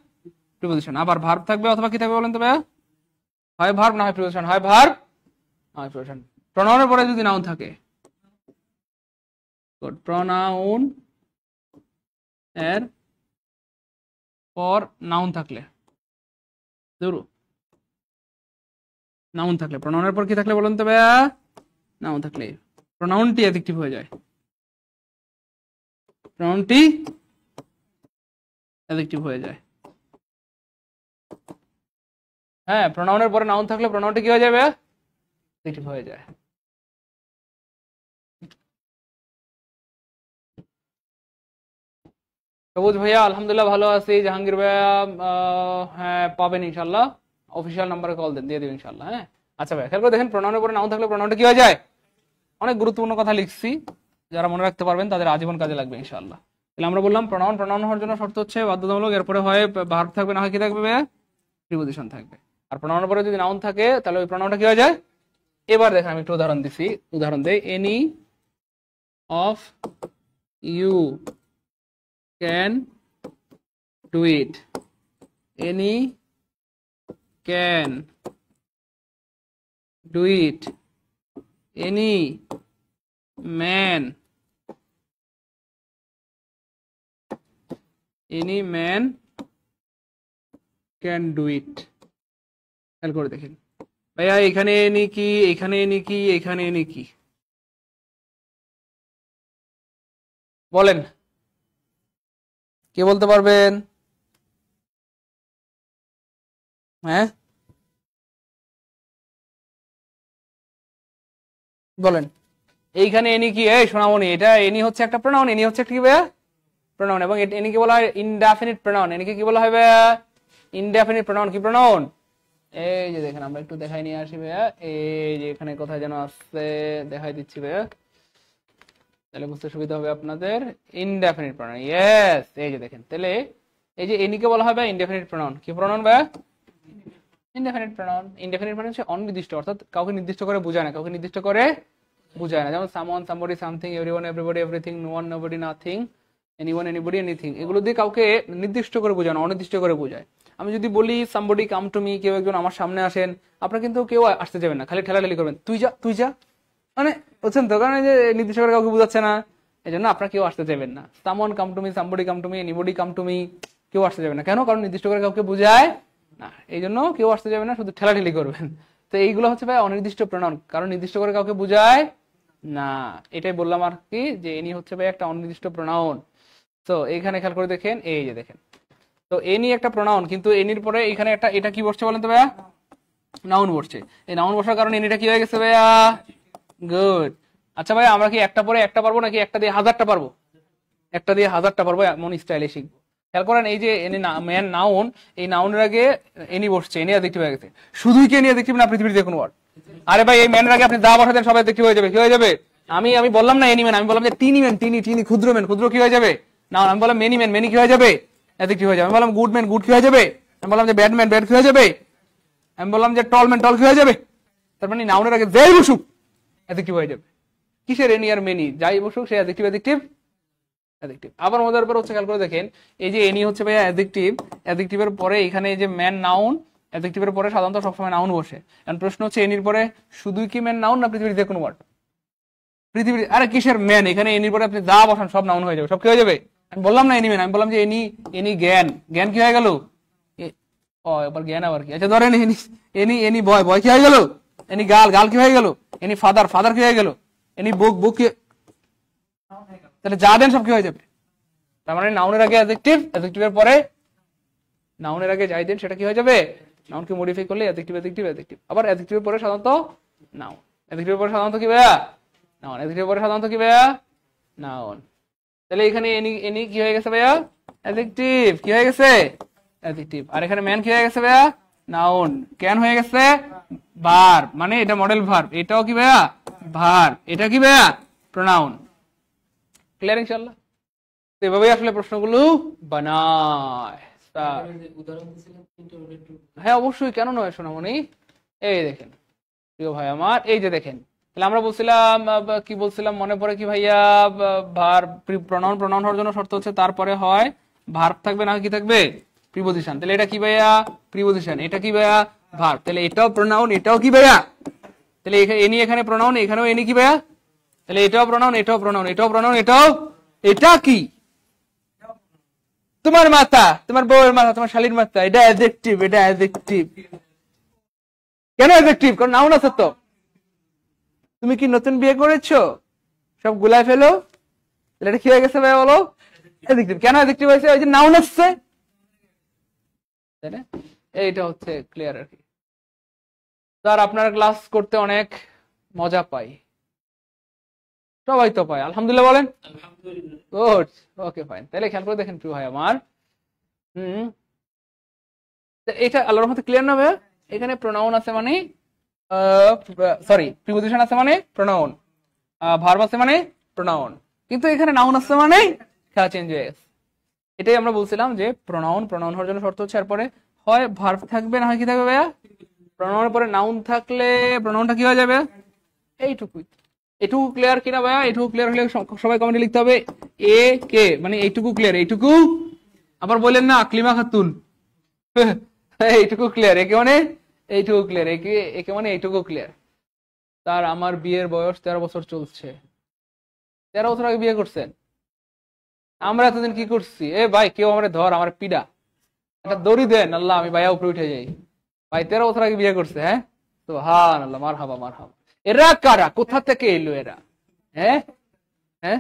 প্রিপোজিশন। আবার ভার্ব থাকবে অথবা কি থাকবে বলেন তো ভাইয়া? হয় ভার্ব না হয় প্রিপোজিশন, হয় ভার্ব না হয় প্রিপোজিশন। প্রোনাউনের পরে যদি নাউন থাকে, প্রোনাউন এর পর নাউন থাকলে, নাউন থাকলে, প্রোনাউনের পর কি থাকলে বলেন তো ভাইয়া? নাউন থাকলে প্রোনাউনটি অ্যাডজেক্টিভ হয়ে যায়। প্রোনাউনটি অ্যাডজেক্টিভ হয়ে যায়। হ্যাঁ, প্রোনাউনের পরে নাউন থাকলে প্রোনাউনটি কি হয়ে যাবে? অ্যাডজেক্টিভ হয়ে যায়। সবুজ ভাইয়া আলহামদুলিল্লাহ ভালো আছি। জাহাঙ্গীর ভাইয়া হ্যাঁ পাবেন ইনশাল্লাহ, অফিসিয়াল নাম্বারে কল দেন, দিয়ে দেবেন ইনশাল্লাহ। হ্যাঁ আচ্ছা ভাই, খেয়াল করে দেখেন, প্রোনাউনের পরে নাউন থাকলে প্রোনাউনটা কি হয়ে যায়? অনেক গুরুত্বপূর্ণ কথা লিখছি, যারা মনে রাখতে পারবেন তাদের আজীবন কাজে লাগবে ইনশাআল্লাহ। তাহলে আমরা বললাম প্রোনাউন হওয়ার জন্য শর্ত হচ্ছে বাধ্যতামূলক, এরপরে হয় ভার্ব থাকবে না হয় কি থাকবে? প্রিপোজিশন থাকবে। আর প্রোনাউনের পরে যদি নাউন থাকে তাহলে ওই প্রোনাউনটা কি হয়ে যায়? এবার দেখেন আমি একটু উদাহরণ দিছি, উদাহরণ দেই। Any of you can do it. Any can do it. Any man can do it. খেয়াল করে দেখেন ভাইয়া, এখানে এনি কি, এখানে এনি কি, এখানে এনি কি বলেন? কে বলতে পারবেন? হ্যাঁ বলেন, এইখানে এনি কি? এই সোনামণি, এটা এনি হচ্ছে একটা প্রোনাউন। এনি হচ্ছে একটা কি ভাইয়া? প্রোনাউন। এবং এনিকে বলা হয় ইনডেফিনিট প্রোনাউন। এনিকে কি বলা হয় ভাইয়া? Indefinite pronoun. কি প্রোনাউন? এই যে দেখেন, আমরা একটু দেখাই নিয়ে আসি ভাইয়া। এই যে এখানে কোথায় যেন আসছে, দেখাই দিচ্ছি ভাইয়া, তাহলে বুঝতে সুবিধা হবে আপনাদের। Indefinite pronoun, yes. এই যে দেখেন, তাহলে এই যে এনিকে বলা হয় ভাই ইনডেফিনিট প্রোনাউন। কি প্রোনাউন ভাইয়া? Indefinite pronoun. ইনডেফিনিট মানে হচ্ছে অনির্দিষ্ট, অর্থাৎ কাউকে নির্দিষ্ট করে বোঝায় না, কাউকে নির্দিষ্ট করে বোঝায় না। যেমন someone, somebody, something, everyone, everybody, everything, no one, nobody, nothing, anyone, anybody, anything, এগুলো দিয়ে কাউকে নির্দিষ্ট করে বোঝায় না, অনির্দিষ্ট করে বোঝায়। আমি যদি বলি সামবডি কাম টু মি, কেউ একজন আমার সামনে আসেন, আপনার কিন্তু কেউ আসতে যাবেন না, খালি ঠেলাঠেলি করবেন, তুই যা তুই যা, মানে বুঝছেন তো? কারণ এই যে নির্দিষ্ট করে কাউকে বোঝাচ্ছে না, এই জন্য আপনার কেউ আসতে যাবেন না। Someone come to me, somebody come to me, anybody come to me, কেউ আসতে যাবে না। কেন? কারণ নির্দিষ্ট করে কাউকে বোঝায় না, এই জন্য কেউ আসতে যাবে না, শুধু ঠেলাঠেলি করবেন। তো এইগুলো হচ্ছে ভাই অনির্দিষ্ট প্রোনাউন, কারণ নির্দিষ্ট করে কাউকে বোঝায় না। এটাই বললাম আর কি, যে এনি হচ্ছে ভাই একটা অনির্দিষ্ট প্রোনাউন। তো এইখানে খেয়াল করে দেখেন, এই যে দেখেন, তো এনি একটা প্রোনাউন, কিন্তু এনির পরে এখানে একটা, এটা কি বসছে বলেন তো ভাইয়া? নাউন বসছে। এই নাউন বসার কারণে এনিটা কি হয়ে গেছে ভাইয়া? গুড। আচ্ছা ভাই, আমরা কি একটা পরে একটা পারবো নাকি একটা দিয়ে হাজারটা পারবো? একটা দিয়ে হাজারটা পারবো, এমন স্টাইলে শিখবো। খেয়াল করেন, এই যে এনি ম্যান নাউন, এই নাউনের আগে এনি বসছে, এনি অ্যাডজেক্টিভ হয়ে গেছে। শুধুই কি এনি অ্যাডজেক্টিভ না পৃথিবীর দেখুন ওয়ার্ড? আরে ভাই, এই ম্যানের আগে আপনি যা বসাতেন সব অ্যাডজেক্টিভ হয়ে যাবে। কি হয়ে যাবে? আমি বললাম না এনি ম্যান, আমি বললাম যে টিনি ম্যান, টিনি ক্ষুদ্র ম্যান, ক্ষুদ্র কি হয়ে যাবে? না, আমি বললাম মেনি ম্যান, মেনি কি হয়ে যাবে? অ্যাডজেক্টিভ হয়ে যাবে। আমি বললাম গুড ম্যান, গুড কি হয়ে যাবে? আমি বললাম যে ব্যাড ম্যান, ব্যাড কি হয়ে যাবে? আমি বললাম যে টল ম্যান, টল কি হয়ে যাবে? তার মানে নাউনের আগে যাই বসুক অ্যাডজেক্টিভ হয়ে যাবে। কিসের এনি আর মেনি? যাই বসুক সে অ্যাডজেক্টিভ, অ্যাডজেক্টিভ, অ্যাডজেক্টিভ। আবার মজার ব্যাপার হচ্ছে, খেয়াল করে দেখেন, এই যে এনি হচ্ছে ভাইয়া অ্যাডজেক্টিভ, অ্যাডজেক্টিভের পরে এখানে এই যে ম্যান নাউন, অ্যাডজেক্টিভের পরে সাধারণত সবসময় নাউন বসে। এখন প্রশ্ন হচ্ছে, এনির পরে শুধুই কি ম্যান নাউন না পৃথিবীর যে কোনো ওয়ার্ড? পৃথিবীর। আরে কিসের ম্যান? এখানে এনির পরে আপনি যা বসান সব নাউন হয়ে যাবে, সব কি হয়ে যাবে? আমি বললাম না এনি ম্যান, আমি বললাম যে এনি, এনি জ্ঞান, জ্ঞান কি হয়ে গেল? ও এবার জ্ঞান আবার কি? আচ্ছা ধরেন এনি বয়, বয় কি হয়ে গেল? এনি গার্ল, গার্ল কি হয়ে গেল? এনি ফাদার, ফাদার কি হয়ে গেল? এনি বুক, বুক কি? তাহলে যা দেন সব কি হয়ে যাবে? তার মানে নাউনের আগে অ্যাডজেক্টিভ, অ্যাডজেক্টিভের পরে নাউনের আগে যাই দেন সেটা কি হয়ে যাবে? নাউনকে মডিফাই করলে অ্যাডজেক্টিভ, অ্যাডজেক্টিভ, অ্যাডজেক্টিভ। আবার অ্যাডজেক্টিভের পরে সাধারণত নাউন, অ্যাডজেক্টিভের পরে সাধারণত কি ভাইয়া? নাউন, অ্যাডজেক্টিভের পরে সাধারণত কি ভাইয়া? নাউন। তাহলে এখানে এনি এনি কি হয়ে গেছে ভাইয়া? অ্যাডজেক্টিভ। কি হয়ে গেছে? অ্যাডজেক্টিভ। আর এখানে ম্যান কি হয়ে গেছে ভাইয়া? নাউন। ক্যান হয়ে গেছে ভার্ব, মানে এটা মডেল ভার্ব। এটাও কি ভাইয়া? ভার্ব। এটা কি ভাইয়া? প্রোনাউন। ক্লিয়ার ইনশাআল্লাহ? তো এভাবেই আসলে প্রশ্নগুলো বানায়। হ্যাঁ অবশ্যই, কেন নয় সোনামণি। এই দেখেন প্রিয় ভাই আমার, এই যে দেখেন, তাহলে আমরা বলছিলাম কি বলছিলাম মনে পড়ে কি ভাইয়া? ভার্ব প্রোনাউন, প্রোনাউন হওয়ার জন্য শর্ত হচ্ছে তারপরে হয় ভার্ব থাকবে না কি থাকবে? প্রিপজিশন। তাহলে এটা কি ভাইয়া? প্রিপজিশন। এটা কি ভাইয়া? ভার্ব। তাহলে এটাও প্রোনাউন, এটাও কি ভাইয়া? তাহলে এনি এখানে প্রোনাউন, এখানেও এনি কি ভাইয়া? তাহলে এটাও প্রোনাউন, এটাও প্রোনাউন, এটাও প্রোনাউন, এটাও। এটা কি? তোমার মাথা, তোমার বউয়ের মাথা, তোমার শালীর মাথা। এটা অ্যাডজেক্টিভ, এটা অ্যাডজেক্টিভ। কেন অ্যাডজেক্টিভ? কারণ নাউন আছে তো। তুমি কি নতুন বিয়ে করেছো? সব গুলাই ফেলো। এটা কি হয়ে গেছে ভাই বলো? অ্যাডজেক্টিভ। কেন অ্যাডজেক্টিভ হয়েছে? ওই যে নাউন আসছে, তাই না? এইটা হচ্ছে ক্লিয়ার আর কি। স্যার আপনার ক্লাস করতে অনেক মজা পাই। সবাই তো পায়, আলহামদুলিল্লাহ বলেন। গুড, ওকে ফাইন। তাহলে খেয়াল করে দেখেন প্রিয় ভাই আমার, এটা আল্লাহর রহমতে ক্লিয়ার না ভাই? এখানে প্রোনাউন আছে মানে, সরি প্রিপজিশন আছে মানে প্রোনাউন, ভার্ব আছে মানে প্রোনাউন, কিন্তু এখানে নাউন আছে মানে খেলা চেঞ্জ হয়ে গেছে। এটাই আমরা বলছিলাম যে প্রোনাউন, প্রোনাউন হওয়ার জন্য শর্ত হচ্ছে এরপরে হয় ভার্ব থাকবে না হয় কি থাকবে ভাইয়া? প্রোনাউনের পরে নাউন থাকলে প্রোনাউনটা কি হয়ে যাবে? এইটুকুই। এটুকু ক্লিয়ার কিনা ভাইয়া? এটুকু ক্লিয়ার হলে সবাই কমেন্টে লিখতে হবে এ কে, মানে এইটুকু ক্লিয়ার। এইটুকু আবার বললেন না আকলিমা খাতুন, এইটুকু ক্লিয়ার। একে মানে এইটুকু ক্লিয়ার, একে একে মানে এইটুকু ক্লিয়ার। তার আমার বিয়ের বয়স 13 বছর চলছে। 13 বছর আগে বিয়ে করছেন? আমরা এতদিন কি করছি? এ ভাই কেউ আমার ধর, আমার পিডা, একটা দড়ি দেন আল্লাহ, আমি ভাইয়া উপরে উঠে যাই। ভাই 13 বছর আগে বিয়ে করছে। হ্যাঁ তো হান আল্লাহ, মার হাবা মার হাবা। এরা কারা? কোথা থেকে এলো এরা? হ্যাঁ হ্যাঁ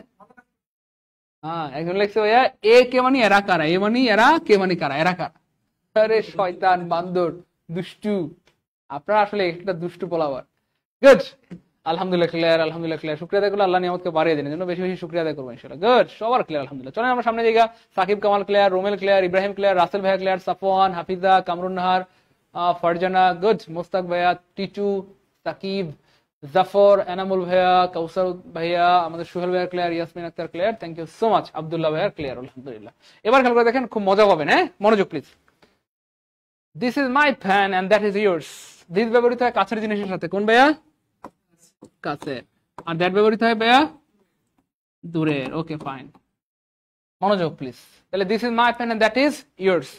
হ্যাঁ, একজন লিখছে ভাইয়া এ কে মানে এরা কারা, এ মানে এরা, কে মানে কারা, এরা কারা। আরে শয়তান বান্দর দুষ্টু, আপনারা আসলে একটা দুষ্টু পোলাবার। গুড, আলহামদুলিল্লাহ ক্লিয়ার, আলহামদুলিল্লাহ ক্লিয়ার। শুকরিয়া আদায় করলে আল্লাহ নিয়ামতকে বাড়িয়ে দেন, জন্য বেশি বেশি শুকরিয়া আদায় করবো ইনশাআল্লাহ। গুড, সবার ক্লিয়ার আলহামদুলিল্লাহ। চলেন আমরা সামনে জায়গা। Sakib Kamal clear, Romel clear, Ibrahim clear, Rasel ভাইয়া ক্লিয়ার, সাফওয়ান, হাফিজা, কামরুন নাহার, ফারজানা, গুড, মোস্তাক ভাইয়া, টিটু, সাকিব, জাফর, এনামুল ভাইয়া, কাউসার ভাইয়া, আমাদের সুহেল ভাইয়া clear, Yasmin Akter clear, thank you so much, Abdullah ভাইয়া ক্লিয়ার আলহামদুলিল্লাহ। এবার খেয়াল করে দেখেন, খুব মজা পাবেন। হ্যাঁ মনোযোগ please. This is my fan and that is yours. This ব্যবহৃত হয় কাছের জিনিসের সাথে। কোন ভাইয়া? কাছে। আর দ্যাট ব্যবহৃত হয় ভাইয়া দূরের। ওকে ফাইন, মনোযোগ প্লিজ। তাহলে this is my fan and that is yours,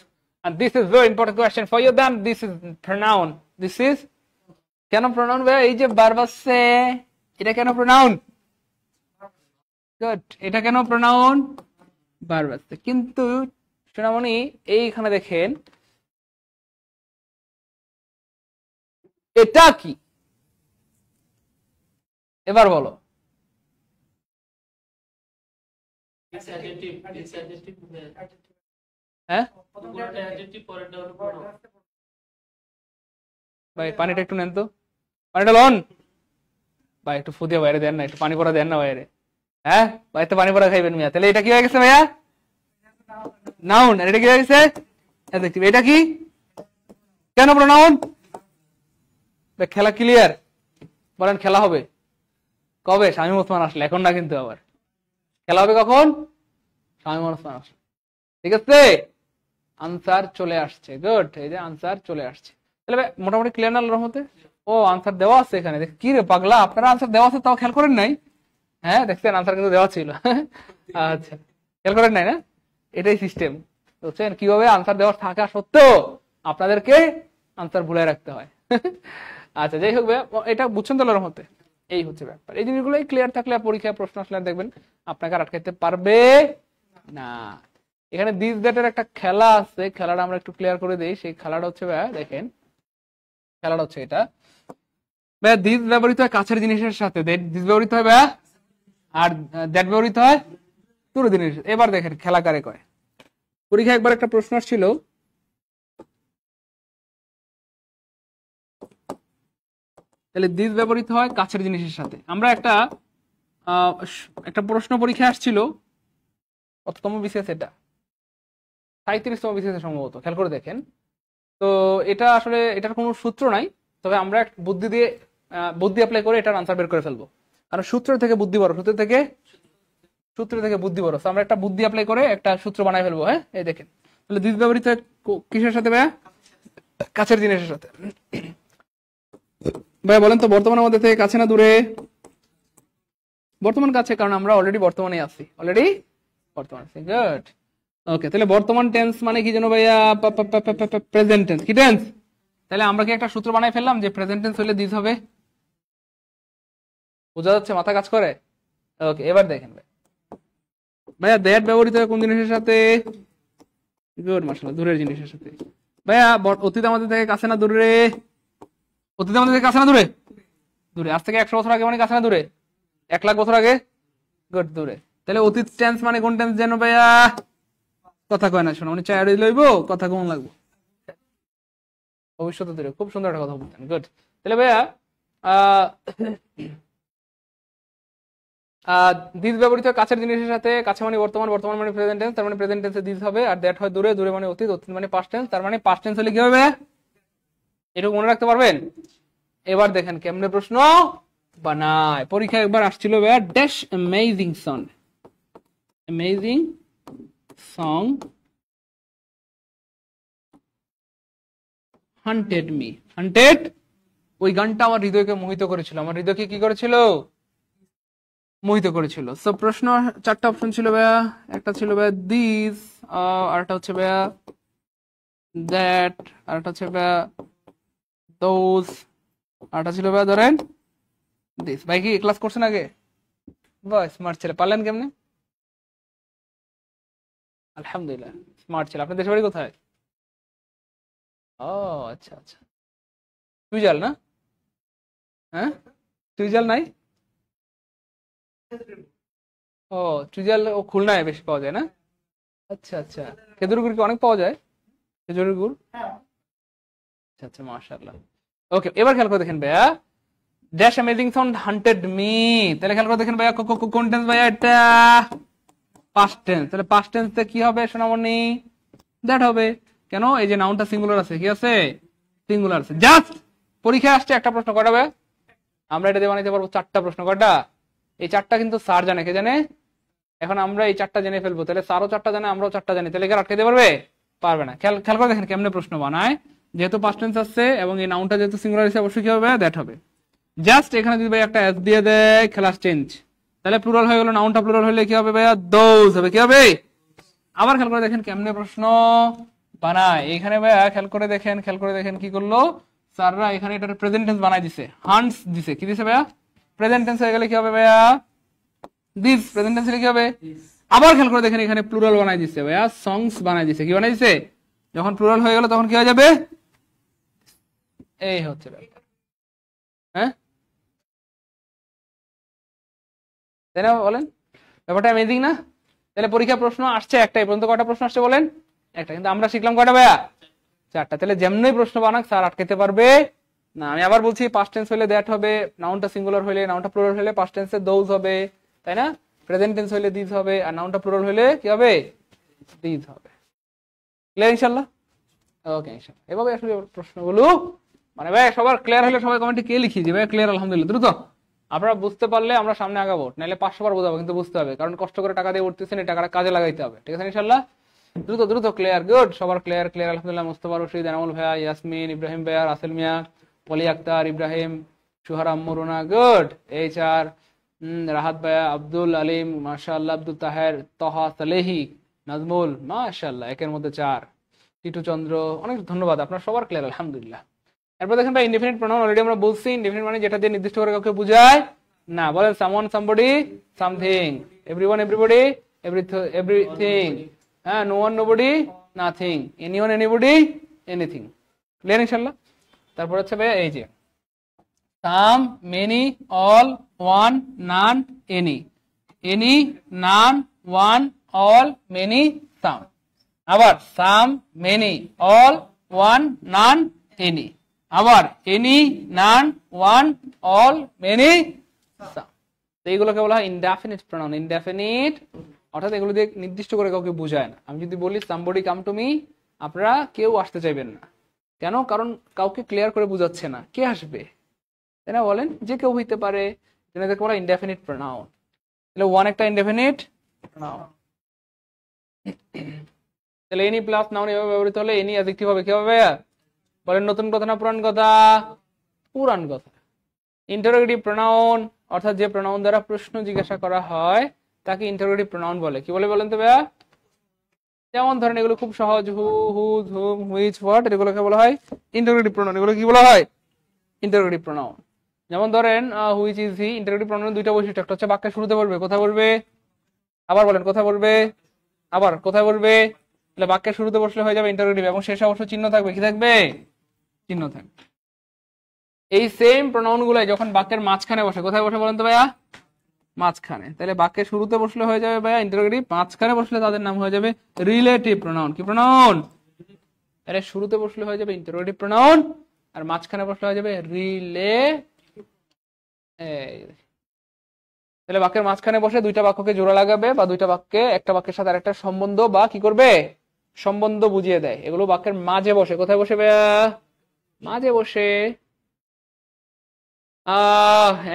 and this is very important question for you. Then this is pronoun. This is কেন প্রোনাউন ভাইয়া? এই যে ভার্ব আছে, এটা কেন প্রোনাউন? গুড, এটা কেন প্রোনাউন? ভার্ব আছে। কিন্তু সোনামণি এইখানে দেখেন, এটা কি? এবার বলো। হ্যাঁ ভাই পানিটা একটু নেন তো, পানিটা লন ভাই, একটু ফুদিয়া বাইরে দেন না, একটু পানি পড়া দেন না বাইরে। হ্যাঁ ভাই তো পানি পড়া খাইবেন মিয়া। তাহলে এটা কি হয়ে গেছে ভাইয়া? নাউন। আর এটা কি হয়ে গেছে? অ্যাডজেক্টিভ। এটা কি কেন প্রোনাউন? খেলা ক্লিয়ার? বলেন খেলা হবে কবে? শামীম ওসমান আসলে, এখন না কিন্তু। আবার খেলা হবে কখন? শামীম ওসমান আসলে। ঠিক আছে, আনসার চলে আসছে। গুড, এই যে আনসার চলে আসছে। তাহলে মোটামুটি ক্লিয়ার না আল্লাহর রহমতে? ও আনসার দেওয়া আছে এখানে। কি রে পাগলা, আপনারা আনসার দেওয়া আছে তাও খেয়াল করেন নাই? হ্যাঁ দেখছেন, আনসার কিন্তু দেওয়া ছিল। আচ্ছা, খেয়াল করেন নাই না? এটাই সিস্টেম, বুঝছেন? কিভাবে আনসার দেওয়া থাকা সত্ত্বেও আপনাদেরকে আনসার ভুলে রাখতে হয়। আচ্ছা যাই হোক, এটা বুঝছেন তো আল্লাহর রহমতে? এই হচ্ছে ব্যাপার। এই জিনিসগুলোই ক্লিয়ার থাকলে পরীক্ষায় প্রশ্ন আসলে দেখবেন আপনাকে আর আটকাইতে পারবে না। এখানে দিস দ্যাটের একটা খেলা আছে, খেলাটা আমরা একটু ক্লিয়ার করে দিই। সেই খেলাটা হচ্ছে ভাইয়া দেখেন, খেলাটা হচ্ছে এটা ভাইয়া, দিস ব্যবহৃত হয় কাছের জিনিসের সাথে, দিস ব্যবহৃত হয় ভাইয়া, আর দ্যাট ব্যবহৃত হয় দূরের জিনিস। এবার দেখেন খেলা কারে কয়। পরীক্ষায় একবার একটা প্রশ্ন আসছিল, তাহলে দিস ব্যবহৃত হয় কাছের জিনিসের সাথে। আমরা একটা প্রশ্ন পরীক্ষায় আসছিল কততম বিসিএস এটা? 37তম বিসিএস সম্ভবত, খেয়াল করে দেখেন। তো এটা আসলে এটার কোনো সূত্র নাই, তবে আমরা বুদ্ধি অ্যাপ্লাই করে এটার আনসার বের করে ফেলবো, কারণ সূত্র থেকে বুদ্ধি বড়, সূত্র থেকে বুদ্ধি বড়। আমরা একটা বুদ্ধি অ্যাপ্লাই করে একটা সূত্র বানাই ফেলবো। হ্যাঁ, এই দেখেন, তাহলে দ্বিজ ব্যবহৃত কিসের সাথে ভাইয়া? কাছের জিনিসের সাথে। ভাইয়া বলেন তো, বর্তমান আমাদের থেকে কাছে না দূরে? বর্তমান কাছে, কারণ আমরা অলরেডি বর্তমানে আছি, গুড। ওকে, তাহলে বর্তমান টেন্স মানে কি জানো ভাইয়া? Present tense. কি টেন্স? তাহলে আমরা কি একটা সূত্র বানাই ফেললাম যে প্রেজেন্ট টেন্স হলে দিস হবে? বোঝা যাচ্ছে? মাথা কাজ করে? ওকে, এবার দেখেন ভাইয়া দ্যাট ব্যবহৃত হয় কোন জিনিসের সাথে? গুড, মাশাআল্লাহ, দূরের জিনিসের সাথে। ভাইয়া অতীত আমাদের থেকে কাছে না দূরে? অতীত আমাদের থেকে কাছে না দূরে? দূরে। আজ থেকে 100 বছর আগে মানে কাছে না দূরে? 1 লাখ বছর আগে? গুড, দূরে। তাহলে অতীত টেন্স মানে কোন টেন্স জানো ভাইয়া? কথা কয় না, শোনো, মানে চাই লইব, কথা কোন লাগবো? ভবিষ্যতে দূরে। খুব সুন্দর একটা কথা বলতেন, গুড। তাহলে ভাইয়া দিস ব্যবহৃত কাছের জিনিসের সাথে, কাছে মানে বর্তমান, বর্তমান মানে প্রেজেন্ট টেন্স, তার মানে প্রেজেন্ট টেন্সে দিস হবে। আর দ্যাট হয় দূরে, দূরে মানে অতীত, অতীত মানে পাস্ট টেন্স, তার মানে পাস্ট টেন্স হলে কি হবে? এটুকু মনে রাখতে পারবেন? এবার দেখেন কেমনে প্রশ্ন বানায়। পরীক্ষা একবার আসছিল ভাইয়া, dash amazing song haunted me. Haunted, ওই গানটা আমার হৃদয়কে মোহিত করেছিল, আমার হৃদয়কে কি করেছিল? মোহিত করেছিল। সো প্রশ্ন 4টা অপশন ছিল ভাইয়া। একটা ছিল ভাইয়া দিস, আরেকটা হচ্ছে ভাইয়া দ্যাট, আরেকটা হচ্ছে ভাইয়া দোজ, আরেকটা ছিল ভাইয়া ধরেন দিস। ভাই কি ক্লাস করছেন আগে? বাহ, স্মার্ট ছেলে। পারলেন কেমনে? আলহামদুলিল্লাহ, স্মার্ট ছেলে। আপনার দেশের বাড়ি কোথায়? ও আচ্ছা আচ্ছা, টুইজাল না? হ্যাঁ, টুইজাল নাই? ও, টুইজাল ও খুলনায় বেশি পাওয়া যায় না? আচ্ছা আচ্ছা, খেজুর গুড় কি অনেক পাওয়া যায়? খেজুরের গুড়? আচ্ছা আচ্ছা, মাশাআল্লাহ। ওকে, এবার খেয়াল করে দেখেন ভাইয়া, dash amazing sound haunted me. তাহলে খেয়াল করে দেখেন ভাইয়া, কোন টেন্স ভাইয়া? এটা পাস্ট টেন্স। তাহলে পাস্ট টেন্সে কি হবে সোনামণি? দ্যাট হবে। কেন? এই যে নাউনটা সিঙ্গুলার আছে, কি আছে? সিঙ্গুলার আছে। জাস্ট পরীক্ষায় আসছে একটা প্রশ্ন, কয়টা ভাইয়া? আমরা এটা দিয়ে বানাইতে পারবো 4টা প্রশ্ন। কয়টা? এই 4টা কিন্তু স্যার জানে। কে জানে? এখন আমরা এই 4টা জেনে ফেলবো, তাহলে স্যারও 4টা জানে, আমরাও 4টা জানি, তাহলে কি আর আটকাতে পারবে? পারবে না। খেয়াল করে দেখেন কেমনে প্রশ্ন বানায়। যেহেতু পাস্ট টেন্স আছে এবং এই নাউনটা যেহেতু সিঙ্গুলার আছে, অবশ্যই কি হবে? দ্যাট হবে। জাস্ট এখানে যদি ভাই একটা এস দিয়ে দেয়, ক্লাস চেঞ্জ, তাহলে প্লুরাল হয়ে গেল। নাউনটা প্লুরাল হলে কি হবে ভাইয়া? দোজ হবে। কি হবে? আবার খেয়াল করে দেখেন কেমনে প্রশ্ন বানায়। এখানে ভাইয়া খেয়াল করে দেখেন কি করলো স্যাররা? এখানে এটা প্রেজেন্ট টেন্স বানাই দিছে, হান্টস দিছে। কি দিছে ভাইয়া? প্রেজেন্ট টেন্স হয়ে গেলে কি হবে ভাইয়া? দিস। প্রেজেন্ট টেন্স হলে কি হবে? আবার খেয়াল করে দেখেন এখানে প্লুরাল বানাই দিছে ভাইয়া, সংস বানাই দিছে। কি বানাই দিছে? যখন প্লুরাল হয়ে গেল তখন কি হয়ে যাবে? এই হচ্ছে ব্যাপার। হ্যাঁ, তাই না? বলেন, ব্যাপারটা অ্যামেজিং না? তাহলে পরীক্ষা প্রশ্ন আসছে একটা, এই পর্যন্ত কয়টা প্রশ্ন আসছে বলেন? একটা। কিন্তু আমরা শিখলাম কয়টা ভাইয়া? 4টা। তাহলে যেমনই প্রশ্ন বানাক স্যার আটকাতে পারবে না। আমি আবার বলছি, পাস্ট টেন্স হলে দ্যাট হবে, নাউনটা সিঙ্গুলার হলে, নাউনটা প্লুরাল হলে পাস্ট টেন্সে দোজ হবে, তাই না? প্রেজেন্ট টেন্স হলে দিস হবে, আর নাউনটা প্লুরাল হলে কি হবে? দিস হবে। ক্লিয়ার ইনশাআল্লাহ? ওকে, ইনশাআল্লাহ। এভাবে আসলে প্রশ্নগুলো মানে ভাই সবার ক্লিয়ার হলে সবাই কমেন্টে কে লিখিয়ে দিবে ক্লিয়ার আলহামদুলিল্লাহ। দ্রুত আপনারা বুঝতে পারলে আমরা সামনে আগাবো, নাহলে 500 বার বোঝাবো, কিন্তু বুঝতে হবে, কারণ কষ্ট করে টাকা দিয়ে উঠতেছেন, এই টাকাটা কাজে লাগাইতে হবে। ঠিক আছে ইনশাআল্লাহ? দ্রুত দ্রুত ক্লিয়ার। গুড, সবার ক্লিয়ার আলহামদুলিল্লাহ। মুস্তাফা রশিদ, এনামুল ভাইয়া, ইয়াসমিন, ইব্রাহিম ভাইয়া, রাসেল মিয়া, ওলি আক্তার, ইব্রাহিম, সুহার আম্মুরুনা, গুড। HR, রাহাত ভাইয়া, আব্দুল আলিম, মাশাআল্লাহ, আব্দুল তাহের, তহা সালেহি, নাজমুল, মাশাআল্লাহ, একের মধ্যে 4, টিটু চন্দ্র, অনেক ধন্যবাদ। আপনার সবার ক্লিয়ার আলহামদুলিল্লাহ। এরপর দেখেন ভাই, ইনডিফিনিট প্রোনাউন অলরেডি আমরা বলছি। ইনডিফিনিট মানে যেটা দিয়ে নির্দিষ্ট করে কাউকে বোঝায় না। বলেন someone, somebody, something, everyone, everybody, everything, হ্যাঁ, no one, nobody, nothing, anyone, anybody, anything. Clear ইনশাআল্লাহ? তারপর হচ্ছে ভাই এই যে some, many, all, one, none, any, any, none, one, all, many, some. আবার some, many, all, one, none, any. আবার any, none, one, all, many, some. তো এইগুলোকে বলা হয় ইনডেফিনিট প্রোনাউন। ইনডেফিনিট অর্থাৎ এগুলো দিয়ে নির্দিষ্ট করে কাউকে বোঝায় না। আমি যদি বলি সামবডি কাম টু মি, আপনারা কেউ আসতে চাইবেন না। কেন? কারণ কাউকে ক্লিয়ার করে বোঝাচ্ছে না কে আসবে, তাই না? বলেন, যে কেউ হইতে পারে, দেখো বলা ইনডেফিনিট প্রোনাউন। তাহলে ওয়ান একটা ইনডেফিনিট প্রোনাউন। তাহলে এনি প্লাস নাউন এভাবে ব্যবহৃত হলে এনি অ্যাডজেক্টিভ হবে কি হবে? বলেন, নতুন কথা না পুরান কথা? পুরান কথা। ইন্টারোগেটিভ প্রোনাউন অর্থাৎ যে প্রোনাউন দ্বারা প্রশ্ন জিজ্ঞাসা করা হয় তাকে ইন্টারোগেটিভ প্রোনাউন বলে। কি বলে বলেন তো ভাইয়া? যেমন ধরেন এগুলো খুব সহজ, হু, হুজ, হুম, হুইচ, হোয়াট, এগুলোকে বলা হয় ইন্টারোগেটিভ প্রোনাউন। এগুলো কি বলা হয়? Interrogative pronoun. যেমন ধরেন which is he, interrogative pronoun দুইটা বৈশিষ্ট্য, একটা হচ্ছে বাক্যের শুরুতে বলবে, কোথায় বলবে? আবার বলেন, কোথায় বলবে? আবার কোথায় বলবে? তাহলে বাক্যের শুরুতে বসলে হয়ে যাবে ইন্টারোগেটিভ, এবং শেষে অবশ্য চিহ্ন থাকবে। কি থাকবে? চিহ্ন থাকবে। এই সেম প্রোনাউন গুলাই যখন বাক্যের মাঝখানে বসে, কোথায় বসে বলেন তো ভাইয়া? মাঝখানে। তাহলে বাক্যের শুরুতে বসলে হয়ে যাবে ভাইয়া ইন্টারোগেটিভ, মাঝখানে বসলে তাদের নাম হয়ে যাবে রিলেটিভ প্রোনাউন। কি প্রোনাউন? তাহলে শুরুতে বসলে হয়ে যাবে ইন্টারোগেটিভ প্রোনাউন, আর মাঝখানে বসলে হয়ে যাবে তাহলে বাক্যের মাঝখানে বসে দুইটা বাক্যকে জোড়া লাগাবে, বা দুইটা বাক্যে একটা বাক্যের সাথে আরেকটা সম্বন্ধ বা কি করবে? সম্বন্ধ বুঝিয়ে দেয়। এগুলো বাক্যের মাঝে বসে। কোথায় বসে ভাইয়া? মাঝে বসে।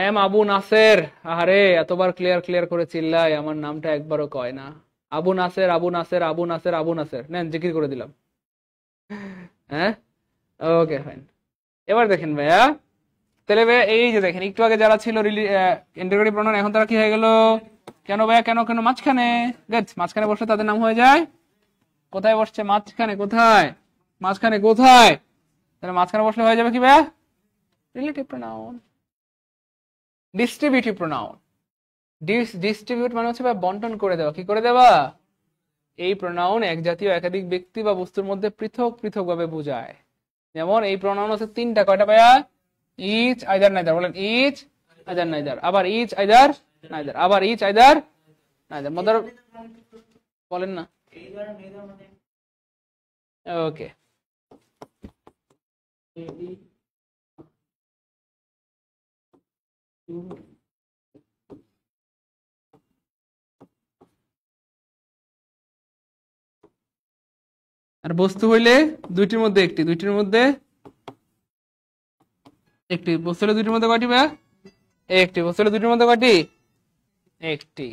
এম আবু নাসের, আরে এতবার ক্লিয়ার করে চিল্লাই, আমার নামটা একবারও কয় না। আবু নাসের, আবু নাসের, আবু নাসের, আবু নাসের, নেন জিকির করে দিলাম। হ্যাঁ, ওকে ফাইন। এবার দেখেন ভাইয়া, তাহলে ভাইয়া এই যে দেখেন একটু আগে যারা ছিল ইন্টারোগেটিভ প্রোনাউন, এখন তারা কি হয়ে গেল? কেন ভাইয়া? কেন কেন? মাঝখানে। মাঝখানে বসে তাদের নাম হয়ে যায়, কোথায় বসছে? মাঝখানে। কোথায়? মাঝখানে। কোথায়? তাহলে মাঝখানে বসলে হয়ে যাবে কি ভাইয়া? Relative pronoun. Distributive pronoun. Distribute মানে হচ্ছে বন্টন করে দেওয়া। কি করে দেওয়া? এই প্রোনাউন এক জাতীয় একাধিক ব্যক্তি বা বস্তুর মধ্যে পৃথক পৃথক ভাবে বোঝায়। যেমন এই প্রোনাউন হচ্ছে তিনটা, কয়টা ভাইয়া? Each, either, neither. বলেন, ইচ, আইদার, নাইদার। আবার ইচ, আইদার, নাইদার। আবার ইচ, আইদার, নাইদার। মদার বলেন না। ওকে, আর বস্তু হইলে দুইটির মধ্যে একটি, দুইটির মধ্যে একটি। বস্তু হলে দুইটির মধ্যে কয়টি ভাইয়া? একটি। বস্তু হলে দুইটির মধ্যে কয়টি? একটি।